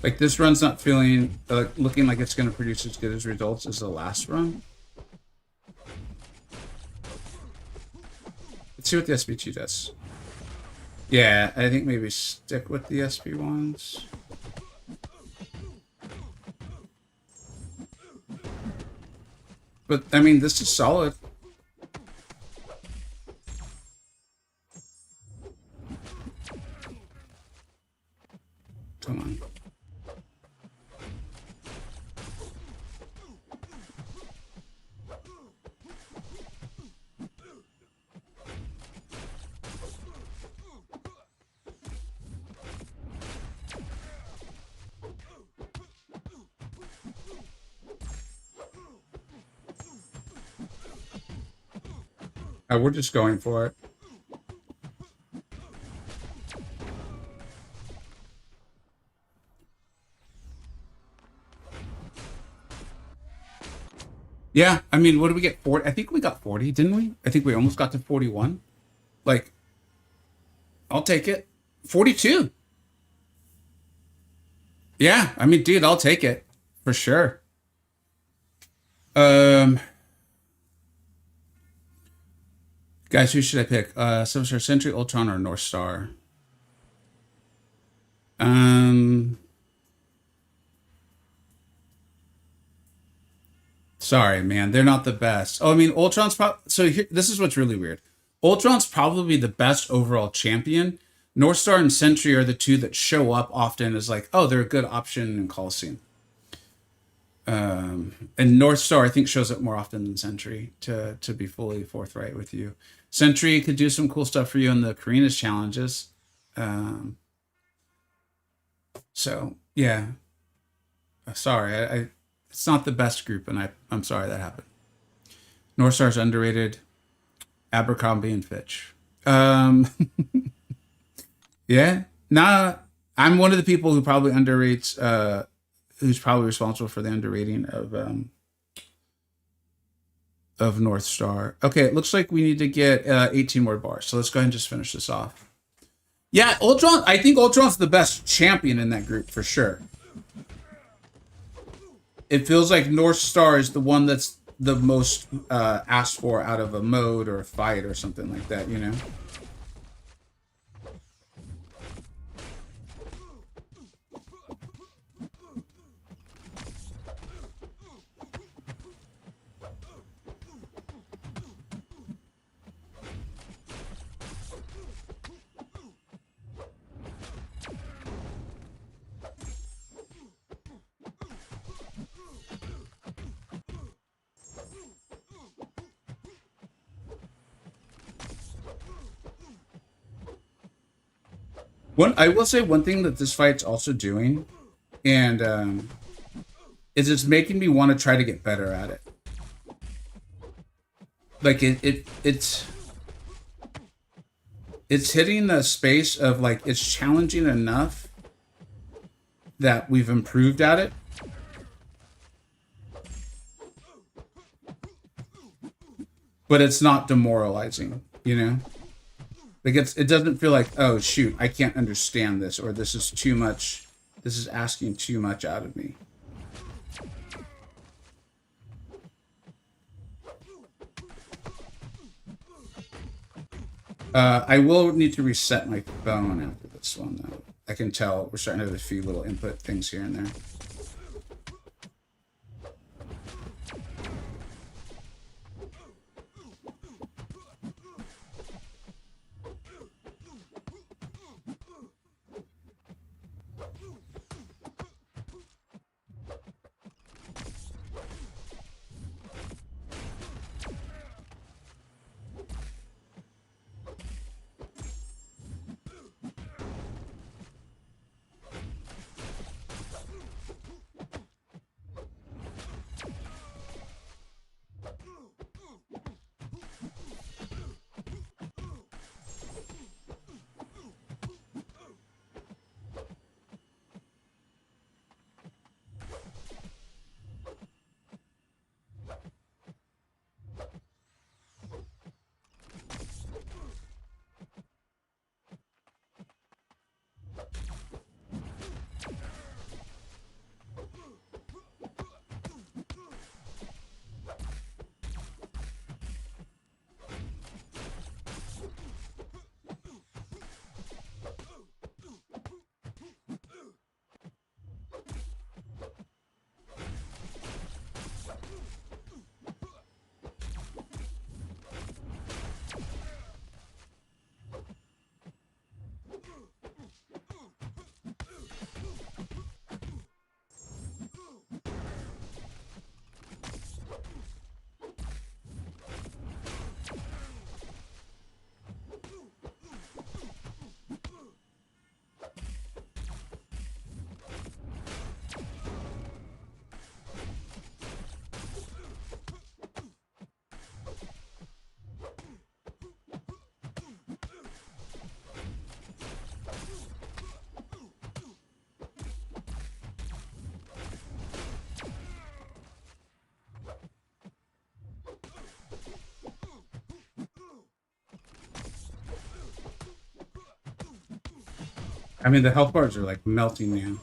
Like this run's not feeling looking like it's going to produce as good as results as the last run. Let's see what the SB2 does. Yeah, I think maybe stick with the SB1s. But I mean, this is solid. Come on. We're just going for it. Yeah, I mean, what did we get? 40? I think we got 40, didn't we? I think we almost got to 41. Like, I'll take it. 42. Yeah, I mean, dude, I'll take it for sure. Guys, who should I pick? Silver Star, Sentry, Ultron, or North Star? Sorry, man, they're not the best. Oh, I mean, Ultron's so here, this is what's really weird. Ultron's probably the best overall champion. North Star and Sentry are the two that show up often as like, oh, they're a good option in Coliseum. And North Star, I think, shows up more often than Sentry, to be fully forthright with you. Sentry could do some cool stuff for you in the Karina's challenges. So, yeah. Sorry, it's not the best group, and I'm sorry that happened. North Star's underrated. Abercrombie and Fitch. Yeah. Nah, I'm one of the people who probably underrates, who's probably responsible for the underrating of North Star. Okay, it looks like we need to get 18 more bars. So let's go ahead and just finish this off. Yeah, Ultron, I think Ultron's the best champion in that group for sure. It feels like North Star is the one that's the most asked for out of a mode or a fight or something like that, you know? I will say one thing that this fight's also doing, and is it's making me want to try to get better at it. Like it's hitting the space of like it's challenging enough that we've improved at it. But it's not demoralizing, you know? Like it doesn't feel like, oh shoot, I can't understand this, or this is too much, this is asking too much out of me. I will need to reset my phone after this one though. I can tell we're starting to have a few little input things here and there. I mean, the health bars are like melting now.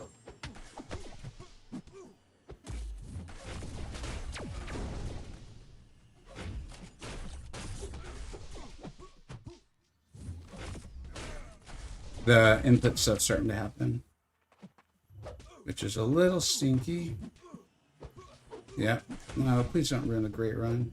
The input stuff's starting to happen, which is a little stinky. Yeah. No, please don't ruin a great run.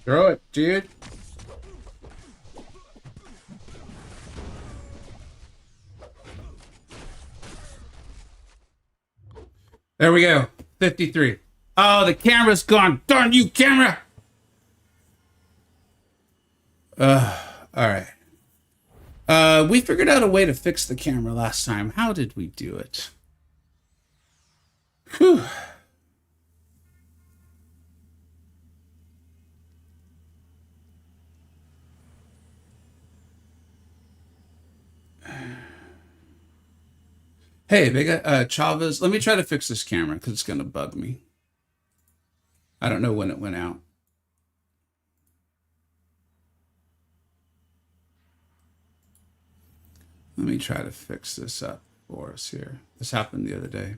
Throw it, dude. There we go. 53. Oh, the camera's gone. Darn you, camera. All right. We figured out a way to fix the camera last time. How did we do it? Whew. Hey, Vega, Chavez, let me try to fix this camera because it's going to bug me. I don't know when it went out. Let me try to fix this up for us here. This happened the other day.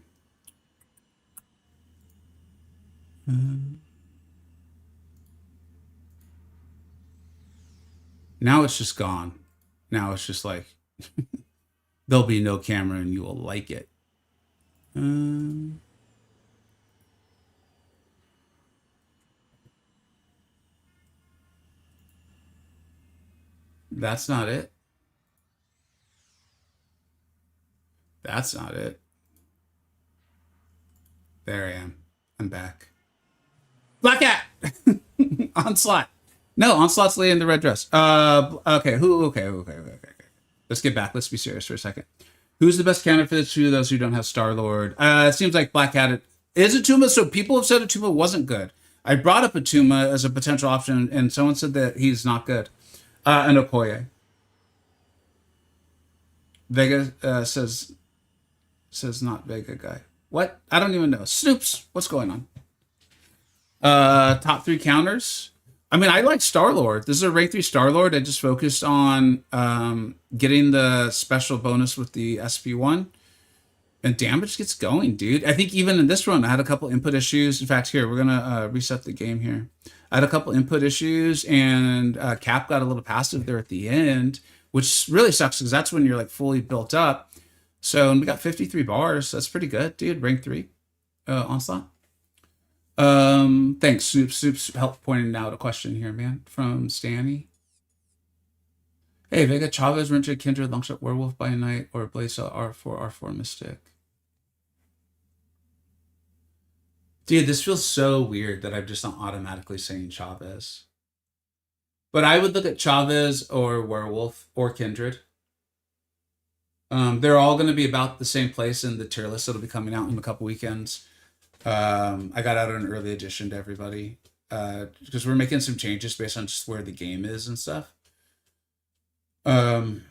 Now it's just gone. Now it's just like... There'll be no camera and you will like it. That's not it. That's not it. There I am. I'm back. Black Cat! Onslaught. No, Onslaught's laying in the red dress. Okay. Okay. Let's get back. Let's be serious for a second. Who's the best counter for the two of those who don't have Star-Lord? It seems like Black Cat is Atuma. So people have said Atuma wasn't good. I brought up Atuma as a potential option, and someone said that he's not good. And Okoye. Vega says not Vega guy. What? I don't even know. Snoops. What's going on? Top 3 counters. I mean, I like Star-Lord. This is a rank 3 Star-Lord. I just focused on getting the special bonus with the SP1. And damage gets going, dude. I think even in this run, I had a couple input issues. In fact, here, we're going to reset the game here. I had a couple input issues, and Cap got a little passive there at the end, which really sucks because that's when you're like fully built up. So and we got 53 bars. That's pretty good, dude. Rank 3 Onslaught. Thanks, Soups help pointing out a question here, man, from Stanny. Hey, Vega, Chavez, Rencha, Kindred, Longshot, Werewolf by Night, or Blaze R4 Mystic. Dude, this feels so weird that I'm just not automatically saying Chavez. But I would look at Chavez or Werewolf or Kindred. They're all going to be about the same place in the tier list that'll be coming out in a couple weekends. I got out an early edition to everybody because we're making some changes based on just where the game is and stuff. And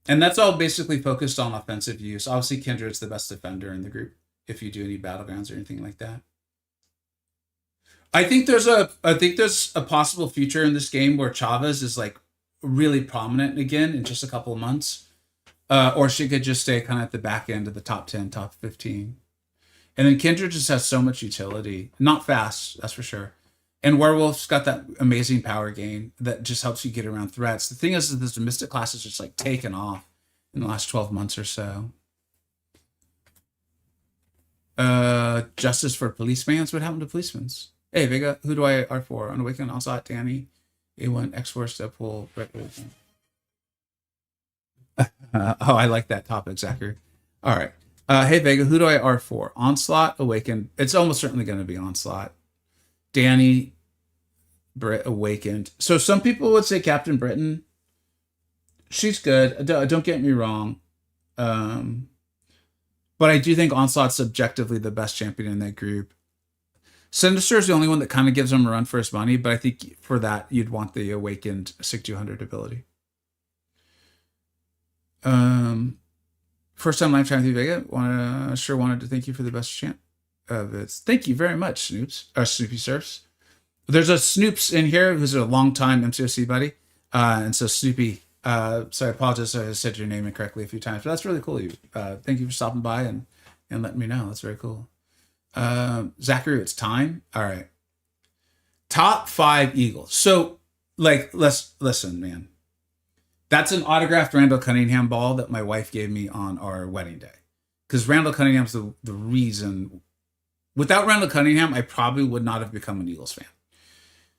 that's all basically focused on offensive use. Obviously, Kindred's the best defender in the group if you do any battlegrounds or anything like that. I think there's a possible future in this game where Chavez is like really prominent again in just a couple of months, or she could just stay kind of at the back end of the top 10, top 15. And then Kindred just has so much utility. Not fast, that's for sure. And Werewolf's got that amazing power gain that just helps you get around threats. The thing is that this Mystic class is just like taken off in the last 12 months or so. Justice for Policemans? What happened to Policemans? Hey, Vega, who do I R for? Unawakened, Onslaught, Danny, A1, X-Force, Deadpool, oh, I like that topic, Zachary. All right. Hey, Vega, who do I R for? Onslaught, Awakened. It's almost certainly going to be Onslaught. Danny Britt awakened. So some people would say Captain Britain. She's good. Don't get me wrong. But I do think Onslaught's subjectively the best champion in that group. Sinister is the only one that kind of gives him a run for his money, but I think for that, you'd want the awakened 6200 ability. First time live chatting with Vega. Sure wanted to thank you for the best champ of it. Thank you very much, Snoopy Surfs. There's a Snoops in here who's a long time MCoC buddy. And so Snoopy, so I apologize if I said your name incorrectly a few times, but that's really cool. Thank you for stopping by and letting me know. That's very cool. Zachary, it's time. All right. Top 5 Eagles. So, like, listen, man. That's an autographed Randall Cunningham ball that my wife gave me on our wedding day. Because Randall Cunningham's the reason. Without Randall Cunningham, I probably would not have become an Eagles fan.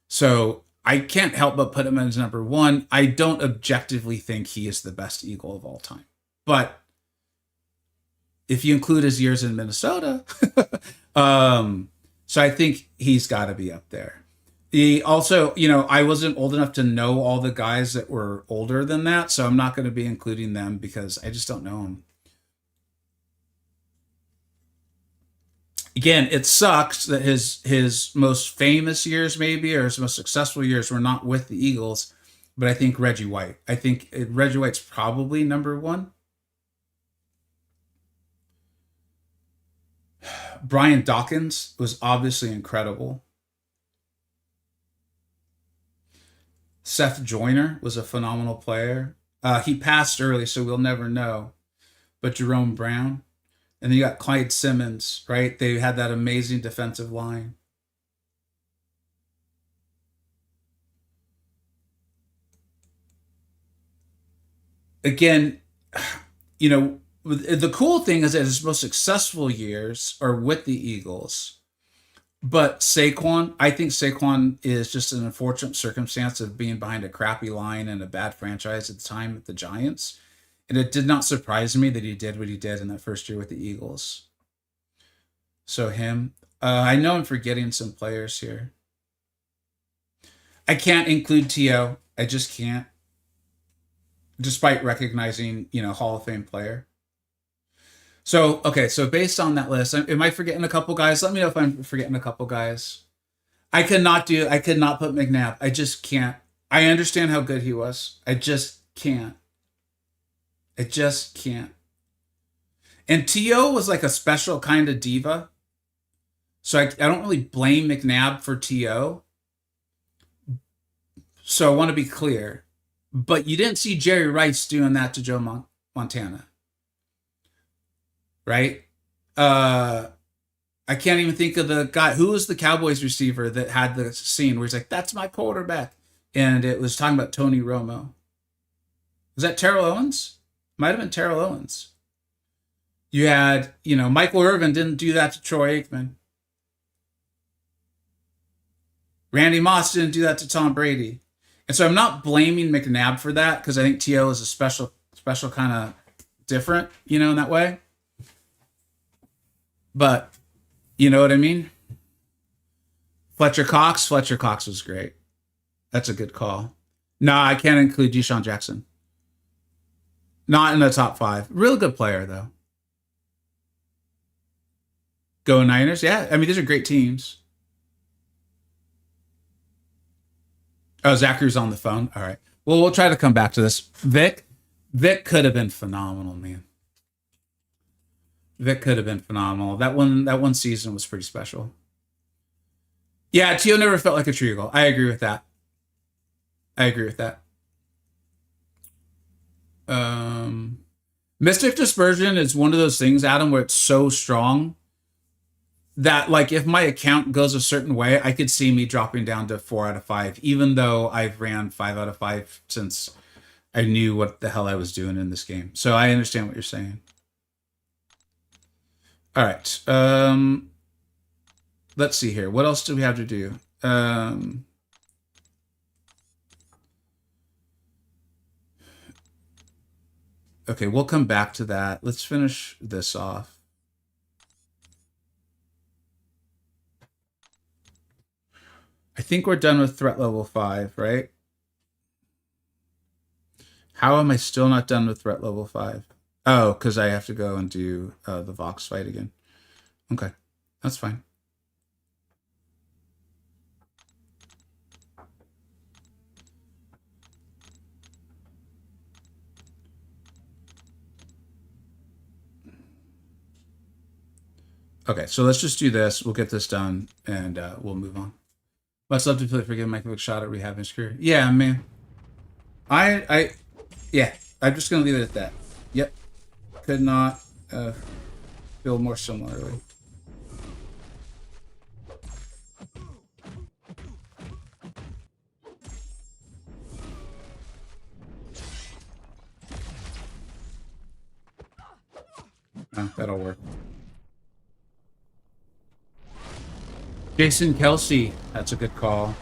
So I can't help but put him as number 1. I don't objectively think he is the best Eagle of all time. But if you include his years in Minnesota, so I think he's got to be up there. He also, I wasn't old enough to know all the guys that were older than that, so I'm not going to be including them because I just don't know them. Again, it sucks that his most famous years, maybe, or his most successful years were not with the Eagles, but I think Reggie White. I think Reggie White's probably number 1. Brian Dawkins was obviously incredible. Seth Joyner was a phenomenal player. He passed early, so we'll never know. But Jerome Brown. And then you got Clyde Simmons, right? They had that amazing defensive line. Again, the cool thing is that his most successful years are with the Eagles. But Saquon, I think Saquon is just an unfortunate circumstance of being behind a crappy line and a bad franchise at the time with the Giants. And it did not surprise me that he did what he did in that first year with the Eagles. So him. I know I'm forgetting some players here. I can't include T.O. I just can't. Despite recognizing, Hall of Fame player. So, okay, so based on that list, am I forgetting a couple guys? Let me know if I'm forgetting a couple guys. I could not put McNabb. I just can't. I understand how good he was. I just can't. And T.O. was like a special kind of diva. So I don't really blame McNabb for T.O. So I want to be clear. But you didn't see Jerry Rice doing that to Joe Montana. Right? I can't even think of the guy. Who was the Cowboys receiver that had the scene where he's like, that's my quarterback? And it was talking about Tony Romo. Was that Terrell Owens? Might have been Terrell Owens. You had, Michael Irvin didn't do that to Troy Aikman. Randy Moss didn't do that to Tom Brady. And so I'm not blaming McNabb for that because I think T.O. is a special kind of different, in that way. But you know what I mean? Fletcher Cox was great. That's a good call. No, I can't include Deshaun Jackson. Not in the top 5. Real good player, though. Go Niners. Yeah, I mean, these are great teams. Oh, Zachary's on the phone. All right. Well, we'll try to come back to this. Vic could have been phenomenal, man. Vic could have been phenomenal. That one season was pretty special. Yeah, T.O. never felt like a true Eagle. I agree with that. Mystic Dispersion is one of those things, Adam, where it's so strong that, like, if my account goes a certain way, I could see me dropping down to 4 out of 5, even though I've ran 5 out of 5 since I knew what the hell I was doing in this game. So I understand what you're saying. All right. Let's see here. What else do we have to do? Okay, we'll come back to that. Let's finish this off. I think we're done with threat level 5, right? How am I still not done with threat level 5? Oh, because I have to go and do the Vox fight again. Okay, that's fine. Okay, so let's just do this. We'll get this done, and we'll move on. Much love to Philly for giving Mike a quick shot at rehabbing his career. Yeah, man. Yeah, I'm just gonna leave it at that. Yep, could not feel more similarly. Oh, that'll work. Jason Kelsey, that's a good call.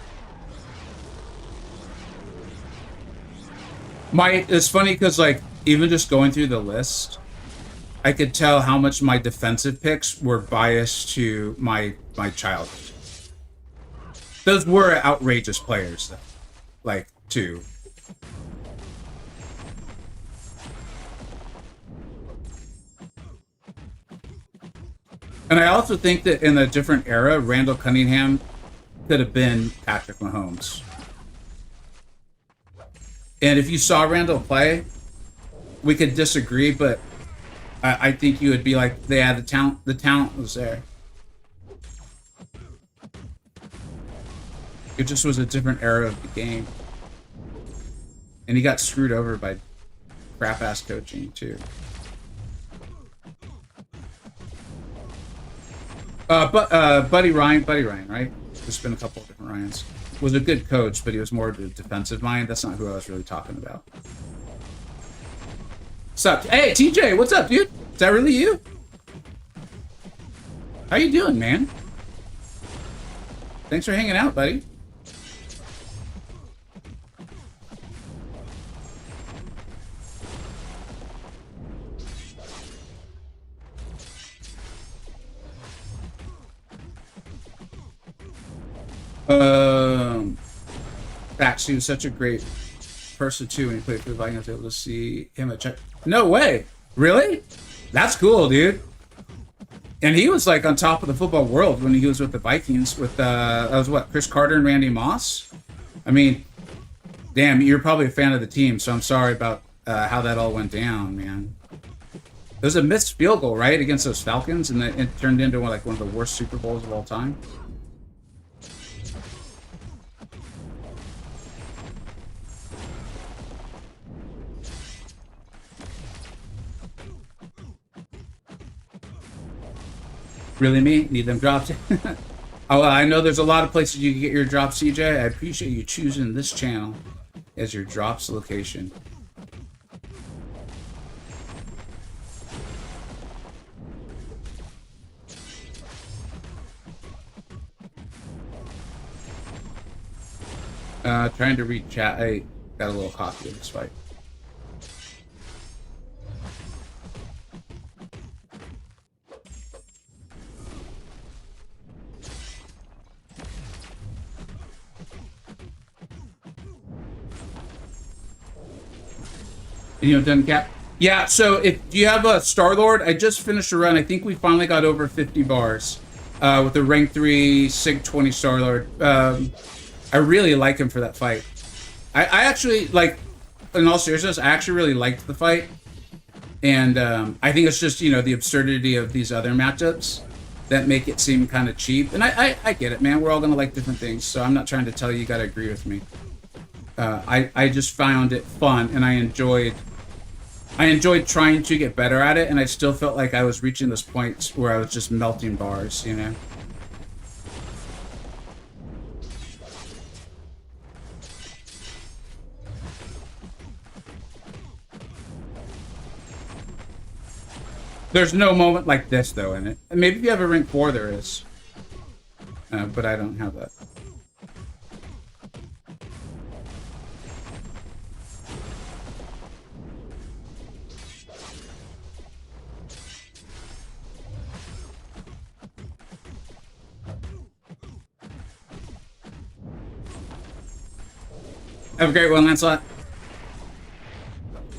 It's funny because like even just going through the list, I could tell how much my defensive picks were biased to my childhood. Those were outrageous players, though. Like, too. And I also think that in a different era, Randall Cunningham could have been Patrick Mahomes. And if you saw Randall play, we could disagree, but I think you would be like, yeah, the talent was there. It just was a different era of the game. And he got screwed over by crap-ass coaching, too. Buddy Ryan, right? There's been a couple of different Ryans. Was a good coach, but he was more of a defensive mind. That's not who I was really talking about. What's up? Hey, TJ, what's up, dude? Is that really you? How you doing, man? Thanks for hanging out, buddy. Actually, he was such a great person too when he played for the Vikings. I was able to see him at check. No way, really? That's cool, dude. And he was like on top of the football world when he was with the Vikings. With that was what, Chris Carter and Randy Moss. I mean, damn, you're probably a fan of the team, so I'm sorry about how that all went down, man. It was a missed field goal, right, against those Falcons, and it turned into like one of the worst Super Bowls of all time. Really, me? Need them drops? Oh, I know there's a lot of places you can get your drops, CJ. I appreciate you choosing this channel as your drops location. Trying to read chat. I got a little coffee of this fight. You know, done cap. Yeah, so if you have a Star-Lord, I just finished a run. I think we finally got over 50 bars with the rank 3 Sig 20 Star-Lord. I really like him for that fight. I actually, like, in all seriousness, I actually really liked the fight. And I think it's just, you know, the absurdity of these other matchups that make it seem kind of cheap. And I get it, man. We're all going to like different things. So I'm not trying to tell you got to agree with me. I just found it fun, and I enjoyed trying to get better at it, and I still felt like I was reaching this point where I was just melting bars, you know? There's no moment like this, though, in it. Maybe if you have a rank 4, there is. But I don't have that. Have a great one, Lancelot.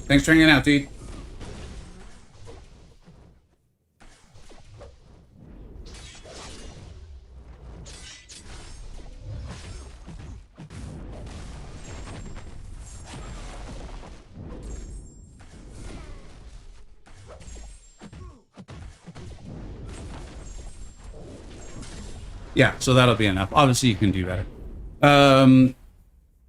Thanks for hanging out, dude. Yeah, so that'll be enough. Obviously, you can do better.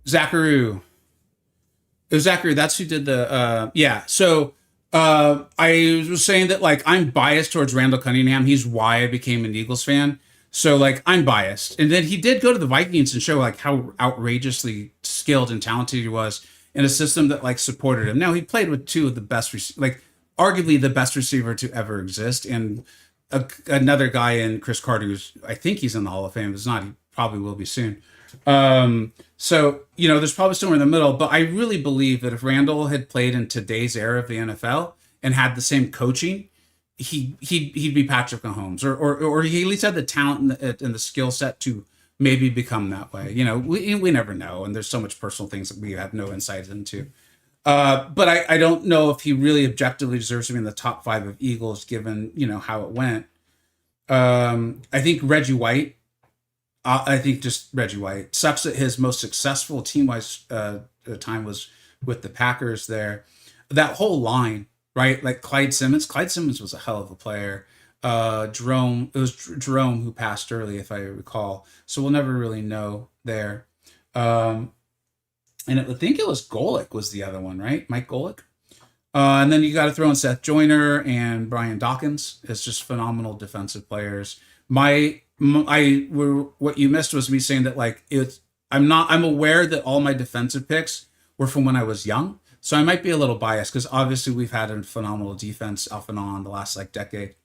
Zachary. It was Zachary. That's who did the. Yeah. So I was saying that like I'm biased towards Randall Cunningham. He's why I became an Eagles fan. So like I'm biased, and then he did go to the Vikings and show like how outrageously skilled and talented he was in a system that like supported him. Now he played with two of the best, like arguably the best receiver to ever exist, and another guy in Chris Carter, who's I think he's in the Hall of Fame. If it's not, he probably will be soon. So you know, there's probably somewhere in the middle. But I really believe that if Randall had played in today's era of the NFL and had the same coaching, he'd be Patrick Mahomes, or he at least had the talent and the skill set to maybe become that way. You know, we never know, and there's so much personal things that we have no insight into. But I don't know if he really objectively deserves to be in the top 5 of Eagles, given, you know, how it went. I think Reggie White. I think just Reggie White sucks that his most successful team-wise time was with the Packers there. That whole line, right? Like Clyde Simmons. Clyde Simmons was a hell of a player. Jerome. It was Jerome who passed early, if I recall. So we'll never really know there. And I think it was Golick was the other one, right? Mike Golick. And then you got to throw in Seth Joyner and Brian Dawkins. It's just phenomenal defensive players. What you missed was me saying that like I'm aware that all my defensive picks were from when I was young. So I might be a little biased because obviously we've had a phenomenal defense off and on the last like decade.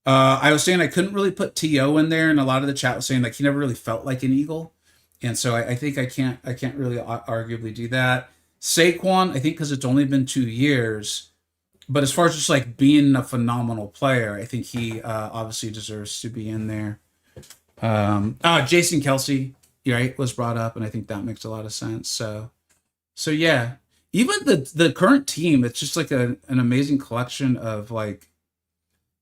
I was saying I couldn't really put T.O. in there, and a lot of the chat was saying like he never really felt like an Eagle. And so I think I can't really arguably do that. Saquon, I think because it's only been 2 years, but as far as just like being a phenomenal player, I think he obviously deserves to be in there. Jason Kelsey, right, was brought up, and I think that makes a lot of sense. So yeah, even the current team, it's just like an amazing collection of like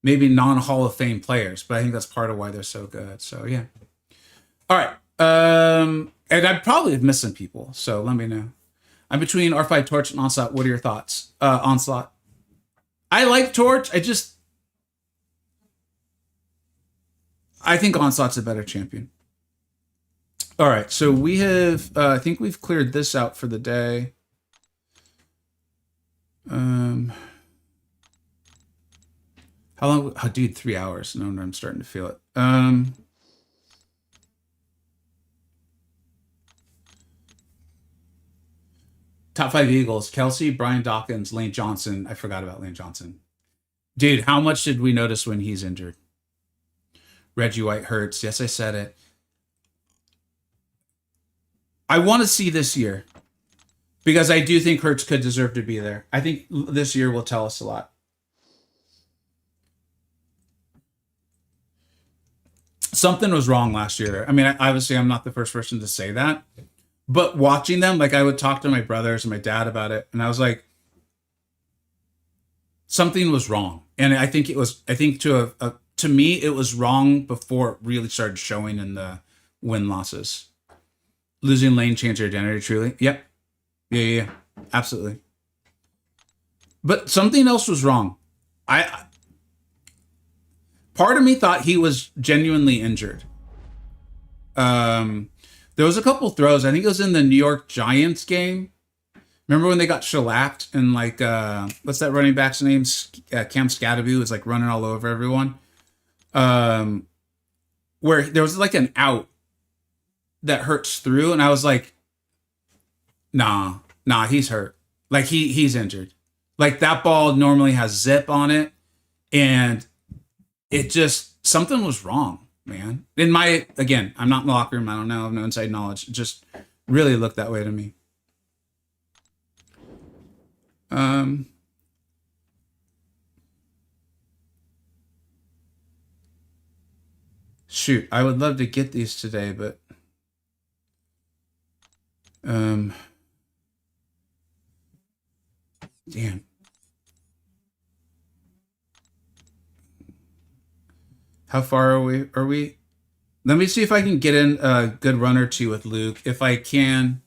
maybe non-Hall of Fame players, but I think that's part of why they're so good. So yeah. All right. And I probably have missed some people, so let me know. I'm between R5 Torch and Onslaught. What are your thoughts? Onslaught. I like Torch. I think Onslaught's a better champion. All right, so we have, I think we've cleared this out for the day. How long? Oh, dude, 3 hours. No, I'm starting to feel it. Top 5 Eagles: Kelsey, Brian Dawkins, Lane Johnson. I forgot about Lane Johnson. Dude, how much did we notice when he's injured? Reggie White hurts. Yes, I said it. I want to see this year because I do think Hurts could deserve to be there. I think this year will tell us a lot. Something was wrong last year. I mean, obviously, I'm not the first person to say that. But watching them, like I would talk to my brothers and my dad about it, and I was like, something was wrong. And I think to me, it was wrong before it really started showing in the win-losses. Losing Lane changed their identity, truly. Yep. Yeah. Absolutely. But something else was wrong. Part of me thought he was genuinely injured. There was a couple throws. I think it was in the New York Giants game. Remember when they got shellacked and like what's that running back's name? Cam Scadaboo was like running all over everyone. Where there was like an out that Hurts through, and I was like, nah, he's hurt. Like he's injured. Like that ball normally has zip on it, and it just something was wrong. Man, I'm not in the locker room. I don't know. I have no inside knowledge. It just really looked that way to me. Shoot, I would love to get these today, but Damn. How far are we? Let me see if I can get in a good run or two with Luke. If I can,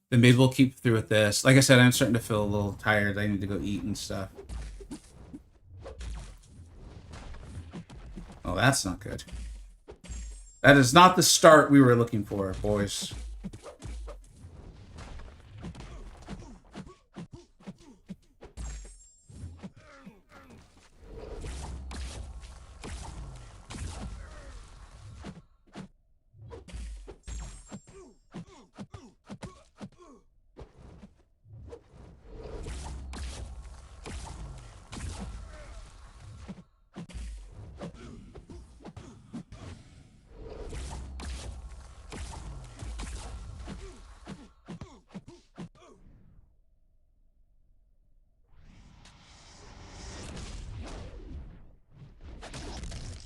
then maybe we'll keep through with this. Like I said, I'm starting to feel a little tired. I need to go eat and stuff. Oh, that's not good. That is not the start we were looking for, boys.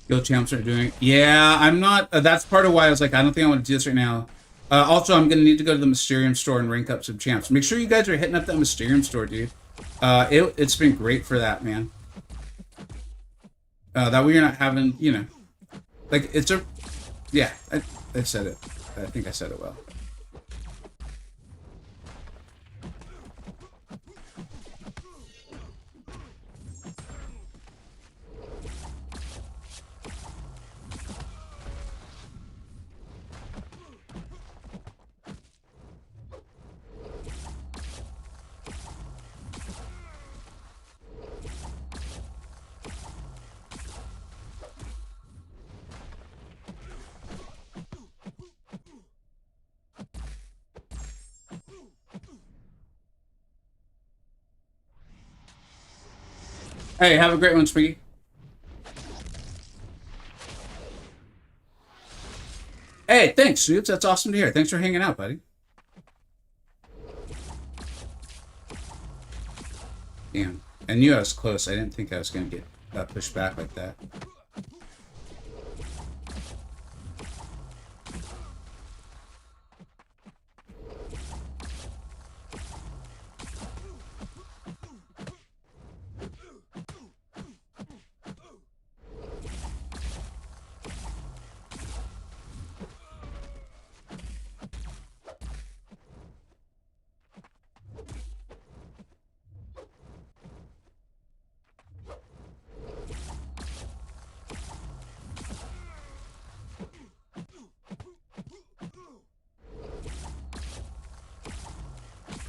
Guild champs aren't doing it. Yeah, I'm not. That's part of why I was like, I don't think I want to do this right now. Also, I'm going to need to go to the Mysterium store and rank up some champs. Make sure you guys are hitting up that Mysterium store, dude. It's been great for that, man. That way you're not having, you know, like, it's a... Yeah, I said it. I think I said it well. Hey, have a great one, Spiggy. Hey, thanks, Suits. That's awesome to hear. Thanks for hanging out, buddy. Damn. I knew I was close. I didn't think I was going to get pushed back like that.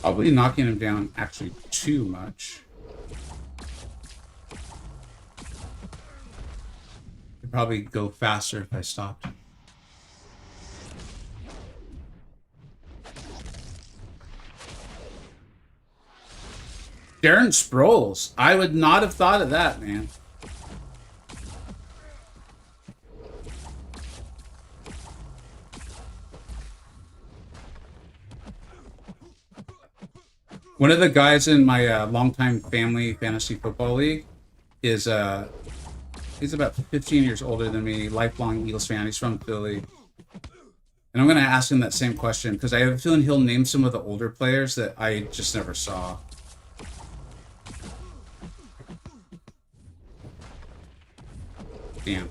Probably knocking him down actually too much. Could probably go faster if I stopped. Darren Sproles. I would not have thought of that, man. One of the guys in my longtime family fantasy football league is he's about 15 years older than me, lifelong Eagles fan. He's from Philly. And I'm going to ask him that same question because I have a feeling he'll name some of the older players that I just never saw. Damn.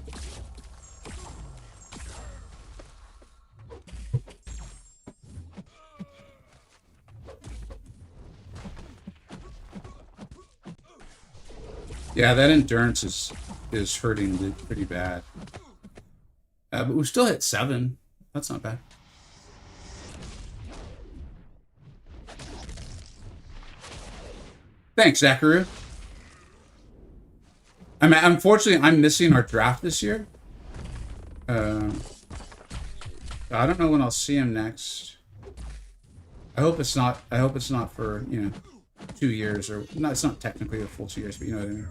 Yeah, that endurance is hurting Luke pretty bad. But we still hit 7. That's not bad. Thanks, Zachary. I mean, unfortunately, I'm missing our draft this year. I don't know when I'll see him next. I hope it's not. I hope it's not for, you know, 2 years, or no, it's not technically a full 2 years, but you know what I mean.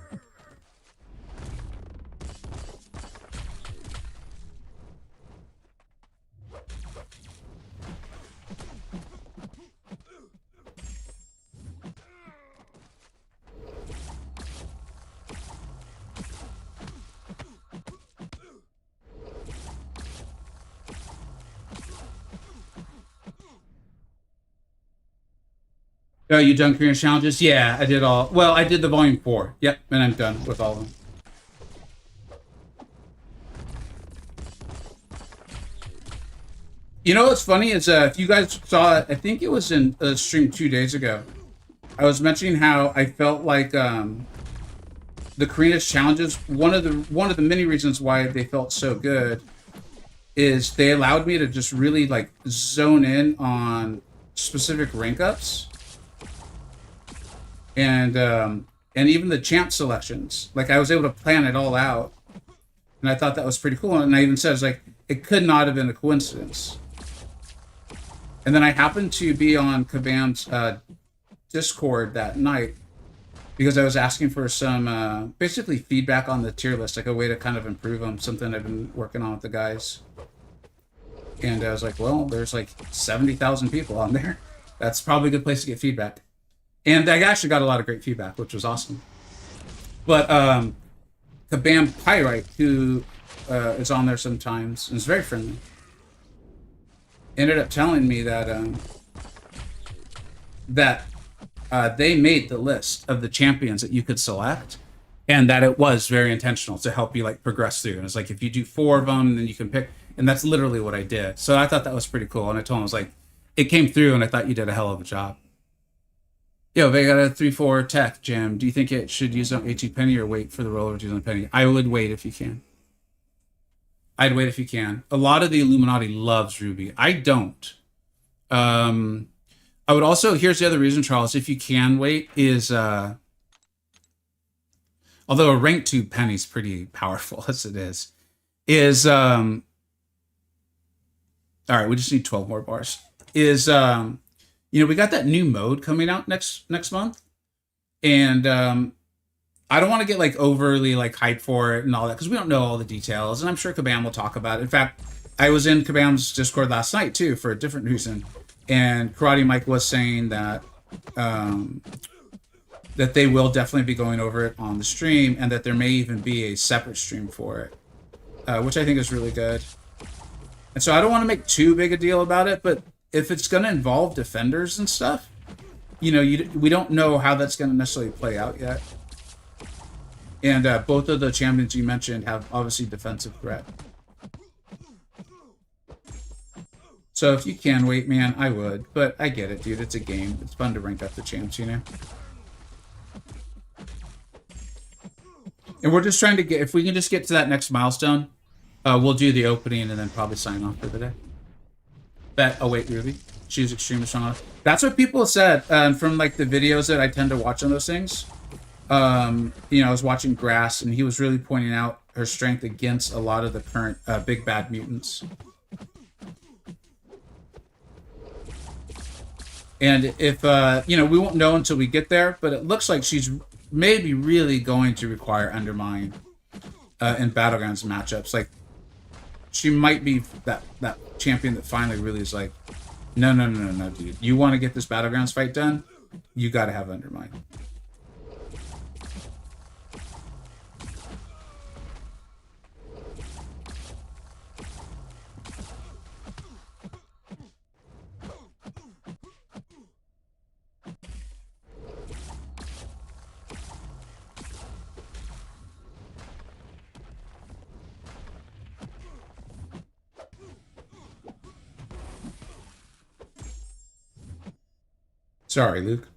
Oh, you done Korean challenges? Yeah, I did all. Well, I did the volume 4. Yep, and I'm done with all of them. You know what's funny is if you guys saw it, I think it was in a stream 2 days ago. I was mentioning how I felt like the Koreanist challenges. One of the many reasons why they felt so good is they allowed me to just really like zone in on specific rank ups and even the champ selections. Like I was able to plan it all out, and I thought that was pretty cool. And I even said it's like it could not have been a coincidence. And then I happened to be on Kabam's Discord that night because I was asking for some basically feedback on the tier list, like a way to kind of improve them, something I've been working on with the guys. And I was like, well, there's like 70,000 people on there. That's probably a good place to get feedback. And I actually got a lot of great feedback, which was awesome. But Kabam Pyrite, who is on there sometimes and is very friendly, ended up telling me that they made the list of the champions that you could select, and that it was very intentional to help you like progress through. And it's like if you do 4 of them, then you can pick, and that's literally what I did. So I thought that was pretty cool. And I told him I was like, it came through, and I thought you did a hell of a job. Yo, Vega got a 3-4 tech gem. Do you think it should use on 18 penny or wait for the roller to use on penny? I would wait if you can. I'd wait if you can. A lot of the Illuminati loves Ruby. I don't. I would also, here's the other reason, Charles, if you can wait, is although a rank 2 penny's pretty powerful as it is all right, we just need 12 more bars. Is you know, we got that new mode coming out next month, and I don't want to get like overly like hyped for it and all that because we don't know all the details, and I'm sure Kabam will talk about it. In fact, I was in Kabam's Discord last night too for a different reason, and Karate Mike was saying that that they will definitely be going over it on the stream, and that there may even be a separate stream for it, which I think is really good. And so I don't want to make too big a deal about it, but if it's going to involve defenders and stuff, you know, we don't know how that's going to necessarily play out yet. And both of the champions you mentioned have obviously defensive threat. So if you can wait, man, I would. But I get it, dude. It's a game. It's fun to rank up the champs, you know? And we're just trying to get... If we can just get to that next milestone, we'll do the opening and then probably sign off for the day. Oh, wait, Ruby. She was extremely strong. That's what people said from, like, the videos that I tend to watch on those things. You know, I was watching Grass, and he was really pointing out her strength against a lot of the current big bad mutants. And if, you know, we won't know until we get there, but it looks like she's maybe really going to require Undermine in Battlegrounds matchups. Like, she might be that champion that finally really is like, no, dude. You want to get this Battlegrounds fight done? You got to have Undermine. Sorry, Luke.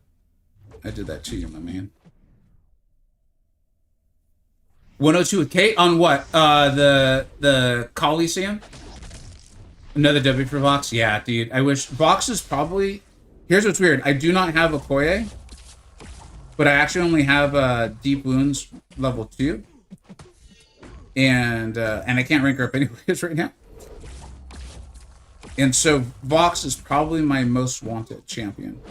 I did that to you, my man. 102 with Kate on what? The Call-iseum? Another W for Vox? Yeah, dude. I wish Vox is probably... Here's what's weird. I do not have a Koye, but I actually only have Deep Wounds level 2. And I can't rank her up anyways right now. And so Vox is probably my most wanted champion.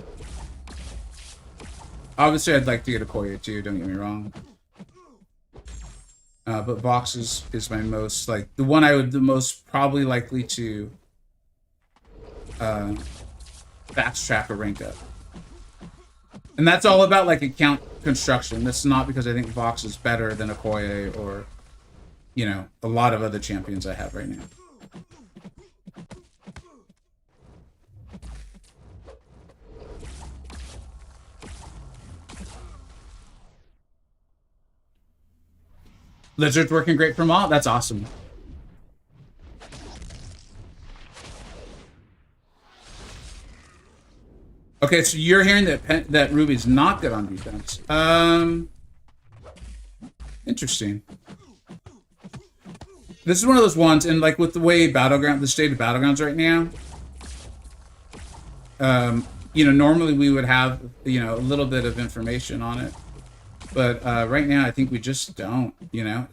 Obviously, I'd like to get a Koye too, don't get me wrong. But Vox is my most, like, the one I would the most probably likely to fast track a rank up. And that's all about, like, account construction. That's not because I think Vox is better than a Koye or, you know, a lot of other champions I have right now. Lizard's working great for Maw. That's awesome. Okay, so you're hearing that Ruby's not good on defense. Interesting. This is one of those ones, and like with the way the state of Battlegrounds right now, you know, normally we would have, you know, a little bit of information on it, but right now I think we just don't, you know,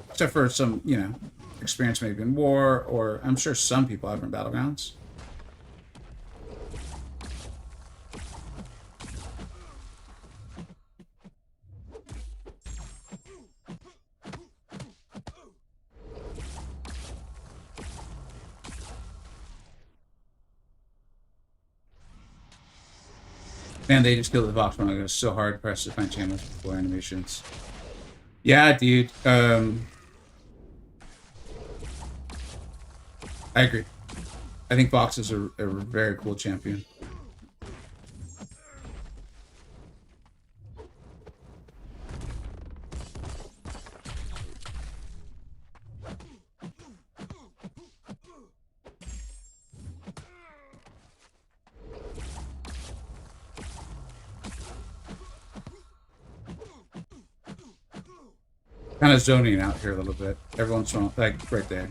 except for some, you know, experience maybe in war, or I'm sure some people have in Battlegrounds. Man, they just killed the box one. It was so hard pressed to find channels before animations. Yeah, dude. I agree. I think Box is a very cool champion. Kind of zoning out here a little bit. Everyone's like right there.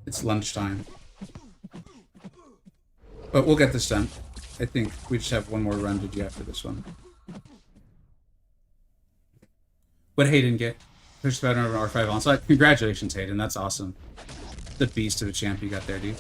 It's lunchtime. But we'll get this done. I think we just have one more run to do after this one. What Hayden get? There's better over R5 onslaught. Congratulations, Hayden. That's awesome. The beast of a champ you got there, dude.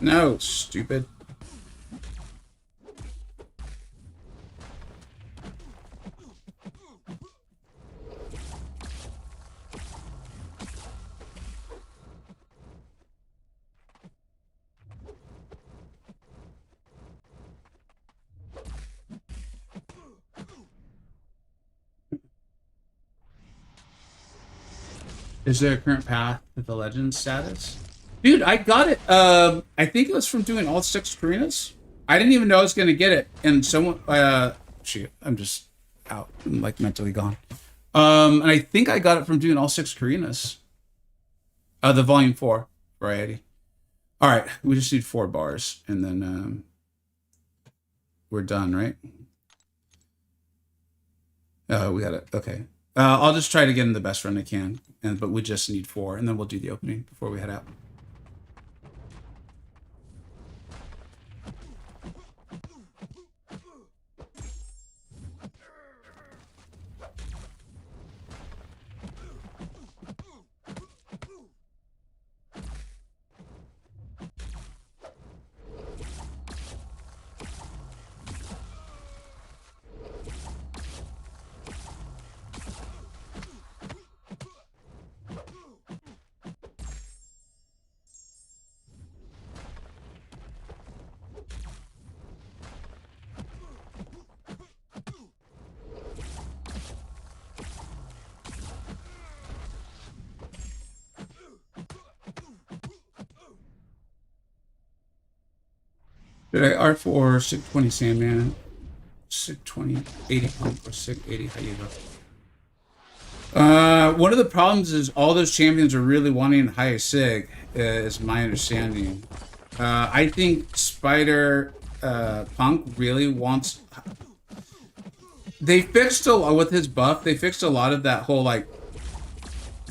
No, stupid. Is there a current path to the legend status? Dude, I got it. I think it was from doing all 6 Karinas. I didn't even know I was gonna get it, and someone, shoot, I'm just out. I'm like mentally gone. And I think I got it from doing all 6 Karinas. The volume 4 variety. All right, we just need 4 bars, and then we're done, right? We got it. Okay. I'll just try to get in the best run I can, but we just need 4, and then we'll do the opening before we head out. Did I R4 620 Sandman, 620 80 pump, or 680 Hyeva? One of the problems is all those champions are really wanting high sig, is my understanding. I think Spider Punk really wants. They fixed a lot with his buff. They fixed a lot of that whole like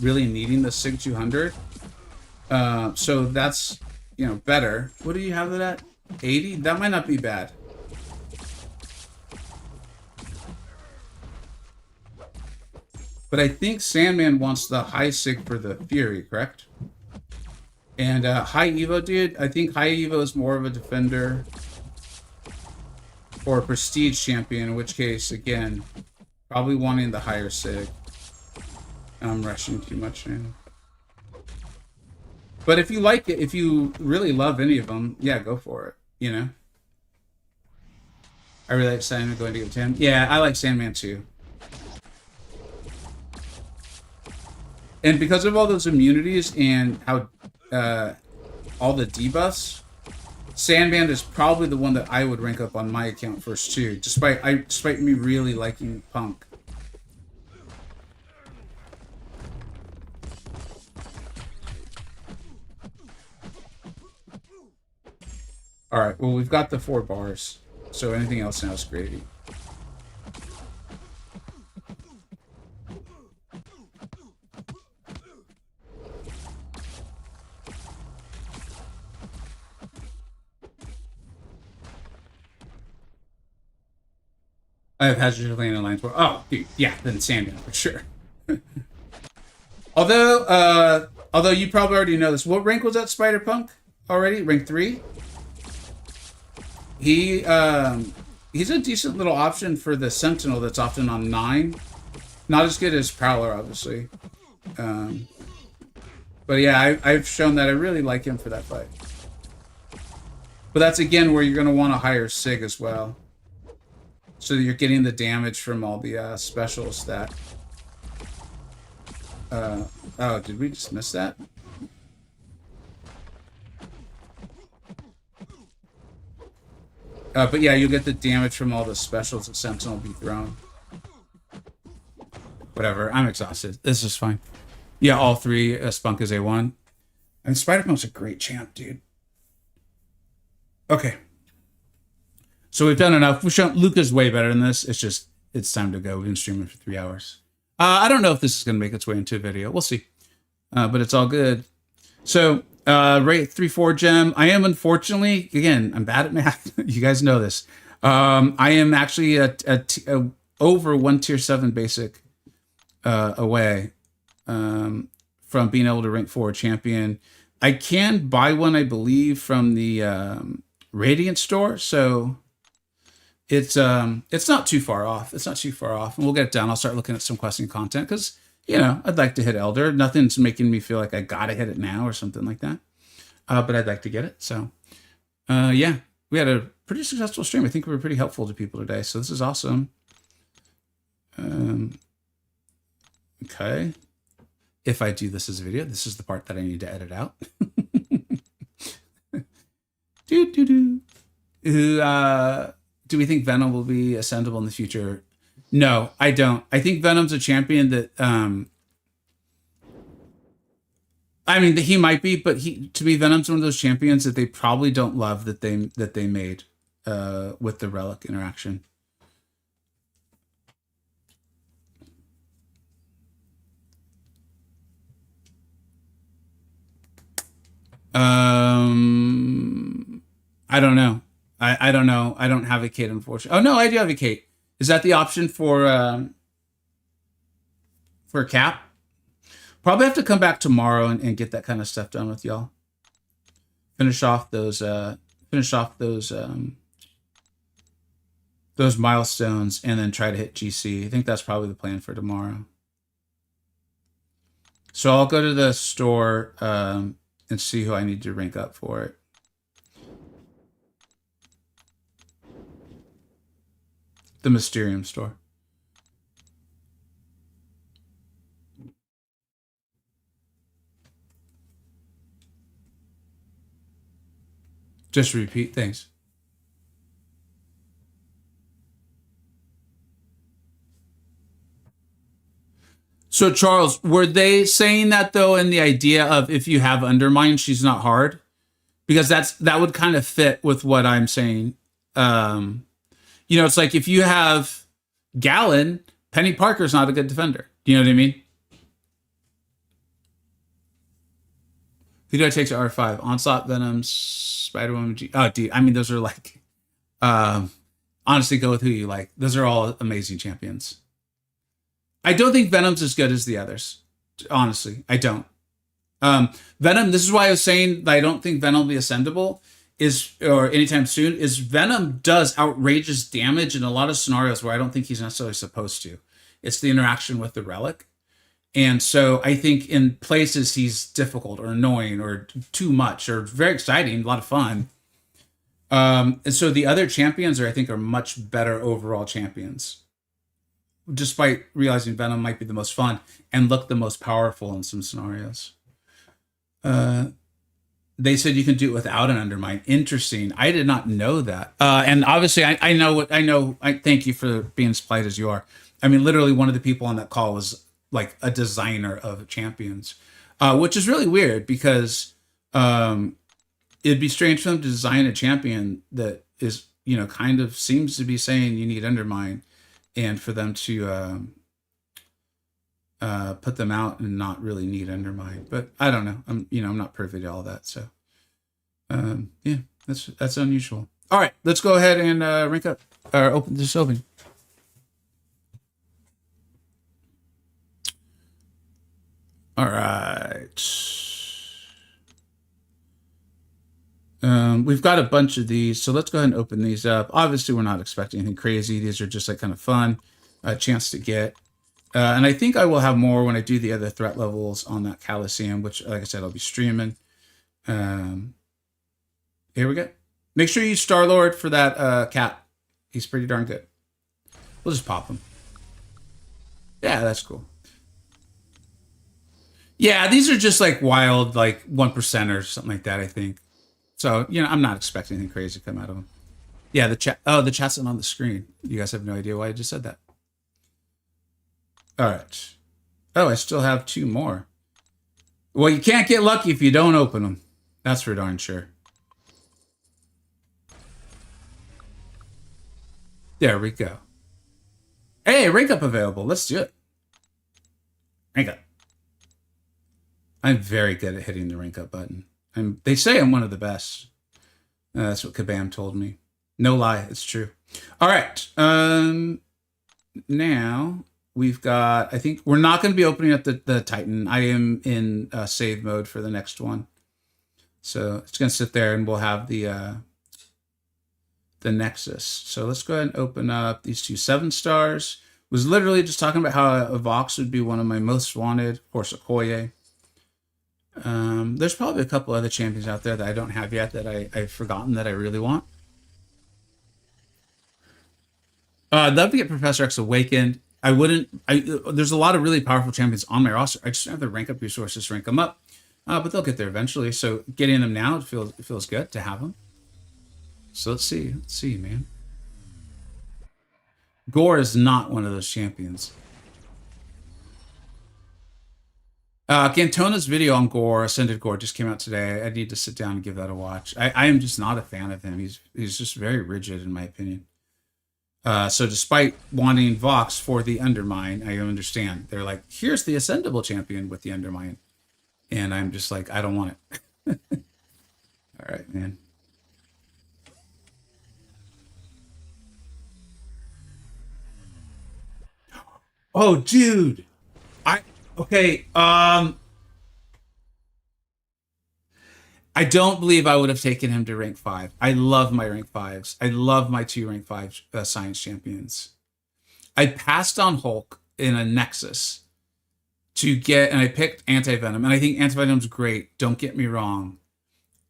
really needing the Sig 200. So that's, you know, better. What do you have it at? 80? That might not be bad. But I think Sandman wants the high sig for the Fury, correct? And high Evo, dude, I think high Evo is more of a defender. or prestige champion, in which case, again, probably wanting the higher sig. I'm rushing too much now. But if you like it, if you really love any of them, yeah, go for it, you know? I really like Sandman going to give 10. Yeah, I like Sandman too. And because of all those immunities and how all the debuffs, Sandman is probably the one that I would rank up on my account first too, despite me really liking Punk. All right, well, we've got the 4 bars, so anything else now is gravy. I have Hazard Lane and Lines for. Oh, dude, yeah, then Sandman for sure. although you probably already know this. What rank was that Spider-Punk already? Rank 3? He's a decent little option for the Sentinel that's often on 9. Not as good as Prowler, obviously. But yeah, I've shown that I really like him for that fight. But that's, again, where you're going to want a higher sig as well. So that you're getting the damage from all the specials that... oh, did we just miss that? But yeah, you'll get the damage from all the specials that Sentinel will be thrown. Whatever, I'm exhausted. This is fine. Yeah, all 3 Spunk is A1. And Spider-Punk's a great champ, dude. Okay. So we've done enough. We've shown Luca's way better than this. It's time to go. We've been streaming for 3 hours. I don't know if this is going to make its way into a video. We'll see. But it's all good. So... rate 3-4 gem. I am, unfortunately, again, I'm bad at math. You guys know this. I am actually over 1 tier 7 basic away from being able to rank 4 champion. I can buy one, I believe, from the Radiant store, so it's not too far off. It's not too far off, and we'll get it done. I'll start looking at some questing content because, you know, I'd like to hit Elder. Nothing's making me feel like I gotta hit it now or something like that. But I'd like to get it. So, yeah, we had a pretty successful stream. I think we were pretty helpful to people today. So this is awesome. Okay. If I do this as a video, this is the part that I need to edit out. Do we think Venom will be ascendable in the future? No, I don't. I think Venom's a champion that, I mean, he might be, but to me, Venom's one of those champions that they probably don't love that they made with the relic interaction. I don't know. I don't know. I don't have a Kate, unfortunately. Oh no, I do have a Kate. Is that the option for Cap? Probably have to come back tomorrow and get that kind of stuff done with y'all. Finish off those milestones and then try to hit GC. I think that's probably the plan for tomorrow. So I'll go to the store and see who I need to rank up for it. The Mysterium store. Just repeat things. So Charles, were they saying that though in the idea of if you have Undermine, she's not hard? Because that would kind of fit with what I'm saying. You know, it's like if you have Gallon, Penny Parker's not a good defender. Do you know what I mean? Who do I take to R5? Onslaught, Venom, Spider-Woman, oh, dude. I mean, those are like, honestly, go with who you like. Those are all amazing champions. I don't think Venom's as good as the others. Honestly, I don't. Venom, this is why I was saying that I don't think Venom will be ascendable, or anytime soon, is Venom does outrageous damage in a lot of scenarios where I don't think he's necessarily supposed to. It's the interaction with the relic. And so I think in places he's difficult or annoying or too much or very exciting, a lot of fun. And so the other champions I think are much better overall champions, despite realizing Venom might be the most fun and look the most powerful in some scenarios. They said you can do it without an Undermine. Interesting. I did not know that. And obviously I know. I thank you for being as polite as you are. I mean, literally one of the people on that call was like a designer of champions, which is really weird because it'd be strange for them to design a champion that is, kind of seems to be saying you need Undermine, and for them to put them out and not really need Undermine. But I don't know. I'm not privy to all that. So yeah, that's unusual. All right, let's go ahead and rank up or open this open. All right. We've got a bunch of these, so let's go ahead and open these up. Obviously, we're not expecting anything crazy. These are just like kind of fun, a chance to get. And I think I will have more when I do the other threat levels on that Coliseum, which, like I said, I'll be streaming. Here we go. Make sure you use Star-Lord for that cat. He's pretty darn good. We'll just pop him. Yeah, that's cool. Yeah, these are just like wild, like 1% or something like that, I think. So, I'm not expecting anything crazy to come out of them. Yeah, the chat. Oh, the chat's not on the screen. You guys have no idea why I just said that. All right. Oh, I still have 2 more. Well, you can't get lucky if you don't open them. That's for darn sure. There we go. Hey, rank up available. Let's do it. Rank up. I'm very good at hitting the rank up button. They say I'm one of the best. That's what Kabam told me. No lie, it's true. All right. Now we've got, I think we're not going to be opening up the Titan. I am in save mode for the next one. So it's going to sit there and we'll have the Nexus. So let's go ahead and open up these 2 7-stars. Was literally just talking about how a Vox would be one of my most wanted, or Sequoia. There's probably a couple other champions out there that I don't have yet that I've forgotten that I really want. I'd love to get Professor X Awakened. There's a lot of really powerful champions on my roster. I just don't have the rank up resources to rank them up. But they'll get there eventually. So getting them now, it feels good to have them. So let's see, man. Gore is not one of those champions. Gantona's video on Gore, Ascended Gore, just came out today. I need to sit down and give that a watch. I am just not a fan of him. He's just very rigid, in my opinion. So despite wanting Vox for the Undermine, I understand. They're like, here's the Ascendable champion with the Undermine. And I'm just like, I don't want it. All right, man. Oh, dude. Okay, I don't believe I would have taken him to rank 5. I love my rank 5s. I love my 2 rank 5 science champions. I passed on Hulk in a Nexus and I picked Anti-Venom, and I think Anti-Venom's great. Don't get me wrong.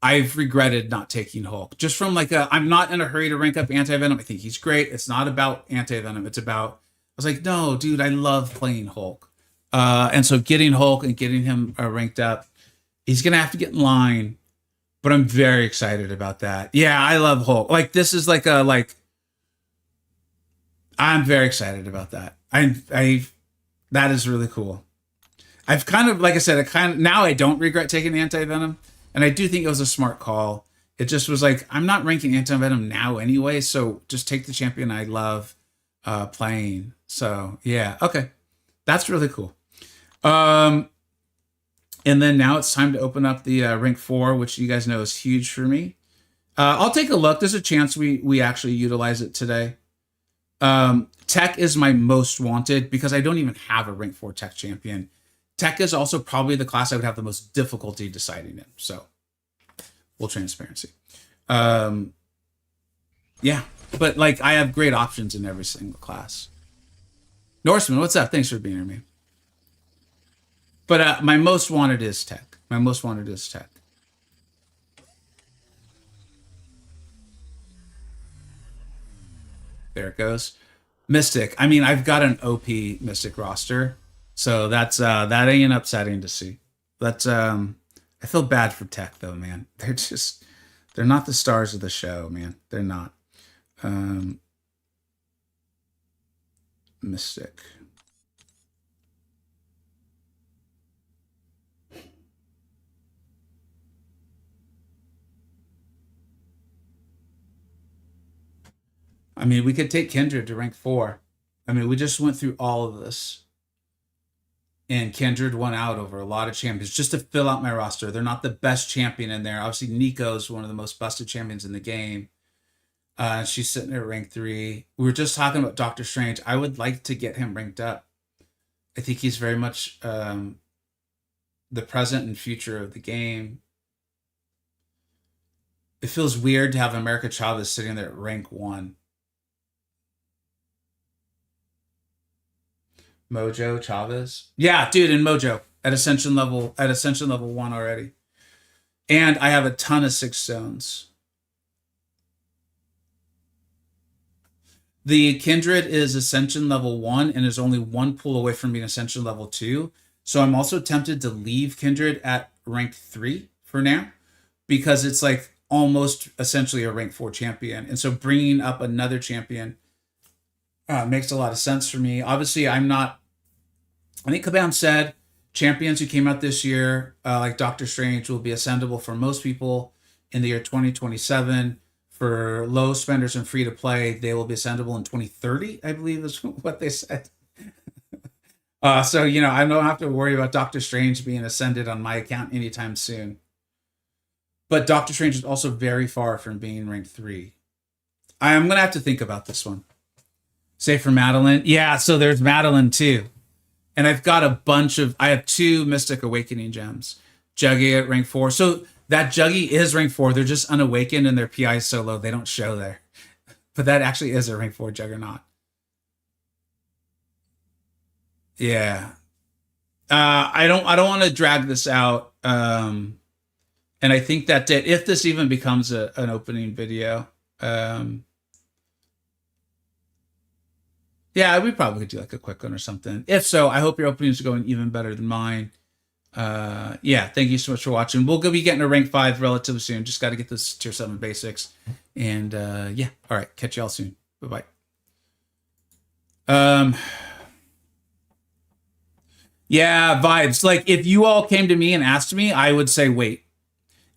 I've regretted not taking Hulk. Just from I'm not in a hurry to rank up Anti-Venom. I think he's great. It's not about Anti-Venom. It's about, I was like, no, dude, I love playing Hulk. And so getting Hulk and getting him ranked up, he's going to have to get in line, but I'm very excited about that. Yeah, I love Hulk. This is I'm very excited about that. That is really cool. I've kind of, like I said, now I don't regret taking Anti-Venom, and I do think it was a smart call. It just was like, I'm not ranking Anti-Venom now anyway, so just take the champion I love playing. So yeah, okay. That's really cool. And then now it's time to open up the rank 4, which you guys know is huge for me. I'll take a look. There's a chance we actually utilize it today. Tech is my most wanted because I don't even have a rank 4 tech champion. Tech is also probably the class I would have the most difficulty deciding in. So, full transparency. Yeah, but like I have great options in every single class. Norseman, what's up? Thanks for being here, man. But my most wanted is tech. My most wanted is tech. There it goes. Mystic. I mean, I've got an OP Mystic roster, so that ain't upsetting to see. That's I feel bad for tech though, man. They're not the stars of the show, man. They're not. Um, Mystic. I mean, we could take Kindred to rank 4. I mean, we just went through all of this, and Kindred won out over a lot of champions just to fill out my roster. They're not the best champion in there. Obviously, Nico's one of the most busted champions in the game. She's sitting at rank 3. We were just talking about Doctor Strange. I would like to get him ranked up. I think he's very much the present and future of the game. It feels weird to have America Chavez sitting there at rank 1. Mojo Chavez. Yeah, dude, in Mojo at Ascension level 1 already. And I have a ton of 6 zones. The Kindred is Ascension level 1 and is only 1 pull away from being Ascension level 2. So I'm also tempted to leave Kindred at rank 3 for now because it's like almost essentially a rank 4 champion. And so bringing up another champion makes a lot of sense for me. Obviously, I think Kabam said champions who came out this year, like Doctor Strange, will be ascendable for most people in the year 2027. For low spenders and free to play, they will be ascendable in 2030, I believe is what they said. So, I don't have to worry about Doctor Strange being ascended on my account anytime soon. But Doctor Strange is also very far from being ranked 3. I'm going to have to think about this one. Say for Madeline. Yeah, so there's Madeline too. And I've got I have 2 Mystic Awakening gems. Juggy at rank 4. So that Juggy is rank 4. They're just unawakened and their PI is so low they don't show there. But that actually is a rank 4 Juggernaut. Yeah. I don't want to drag this out. And I think that if this even becomes an opening video, yeah, we probably could do like a quick one or something. If so, I hope your openings are going even better than mine. Yeah, thank you so much for watching. We'll be getting to rank 5 relatively soon. Just got to get this tier 7 basics. And yeah, all right, catch y'all soon. Bye-bye. Yeah, vibes. Like if you all came to me and asked me, I would say wait.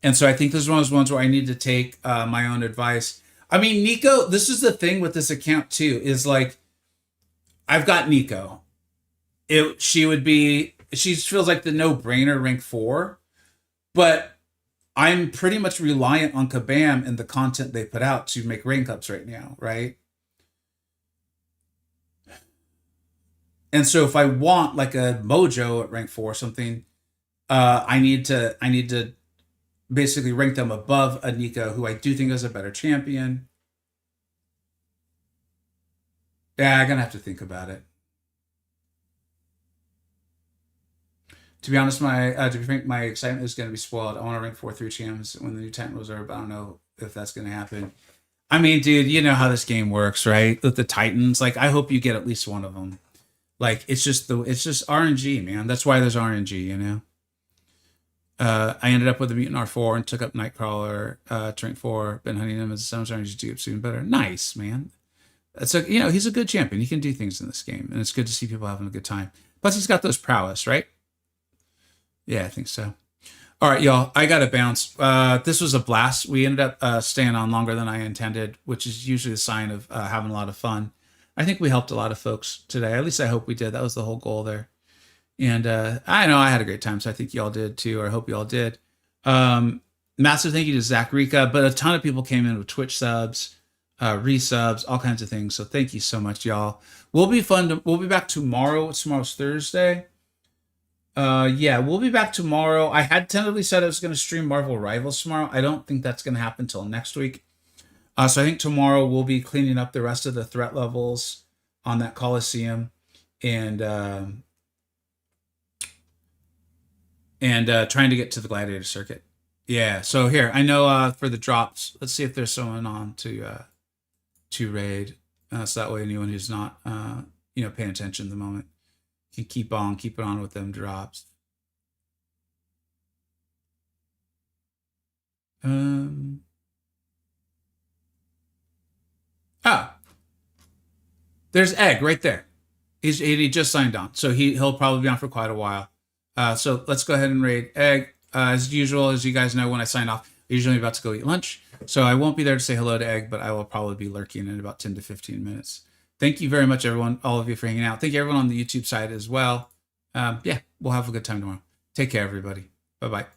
And so I think this is one of those ones where I need to take my own advice. I mean, Nico, this is the thing with this account too, is like, I've got Nico. She feels like the no-brainer rank 4, but I'm pretty much reliant on Kabam and the content they put out to make rank ups right now, right? And so if I want like a Mojo at rank 4 or something, I need to basically rank them above a Nico, who I do think is a better champion. Yeah, I'm gonna have to think about it. To be honest, to be frank, my excitement is gonna be spoiled. I want to rank 4-3 champs when the new Titan rolls over, but I don't know if that's gonna happen. I mean, dude, you know how this game works, right? With the Titans, like I hope you get at least one of them. Like it's just RNG, man. That's why there's RNG, you know. I ended up with a Mutant R4 and took up Nightcrawler to rank 4. Been hunting him as a 7-star RNG to get soon better. Nice, man. It's he's a good champion. He can do things in this game, and it's good to see people having a good time. Plus, he's got those prowess, right? Yeah, I think so. All right, y'all. I gotta bounce. This was a blast. We ended up staying on longer than I intended, which is usually a sign of having a lot of fun. I think we helped a lot of folks today. At least I hope we did. That was the whole goal there. And I know I had a great time, so I think y'all did too, or I hope y'all did. Massive thank you to Zach Rika, but a ton of people came in with Twitch subs, resubs, all kinds of things. So thank you so much, y'all. We'll be back tomorrow. Tomorrow's Thursday. Yeah, we'll be back tomorrow. I had tentatively said I was going to stream Marvel Rivals tomorrow. I don't think that's going to happen until next week. So I think tomorrow we'll be cleaning up the rest of the threat levels on that Coliseum and trying to get to the Gladiator Circuit. Yeah, so here, I know for the drops, let's see if there's someone on to raid. So that way anyone who's not paying attention at the moment can keep it on with them drops. There's Egg right there. He just signed on, so he'll probably be on for quite a while. So let's go ahead and raid Egg. As usual, as you guys know, when I sign off, I'm usually about to go eat lunch. So I won't be there to say hello to Egg, but I will probably be lurking in about 10 to 15 minutes. Thank you very much, everyone, all of you for hanging out. Thank you, everyone on the YouTube side as well. Yeah, we'll have a good time tomorrow. Take care, everybody. Bye-bye.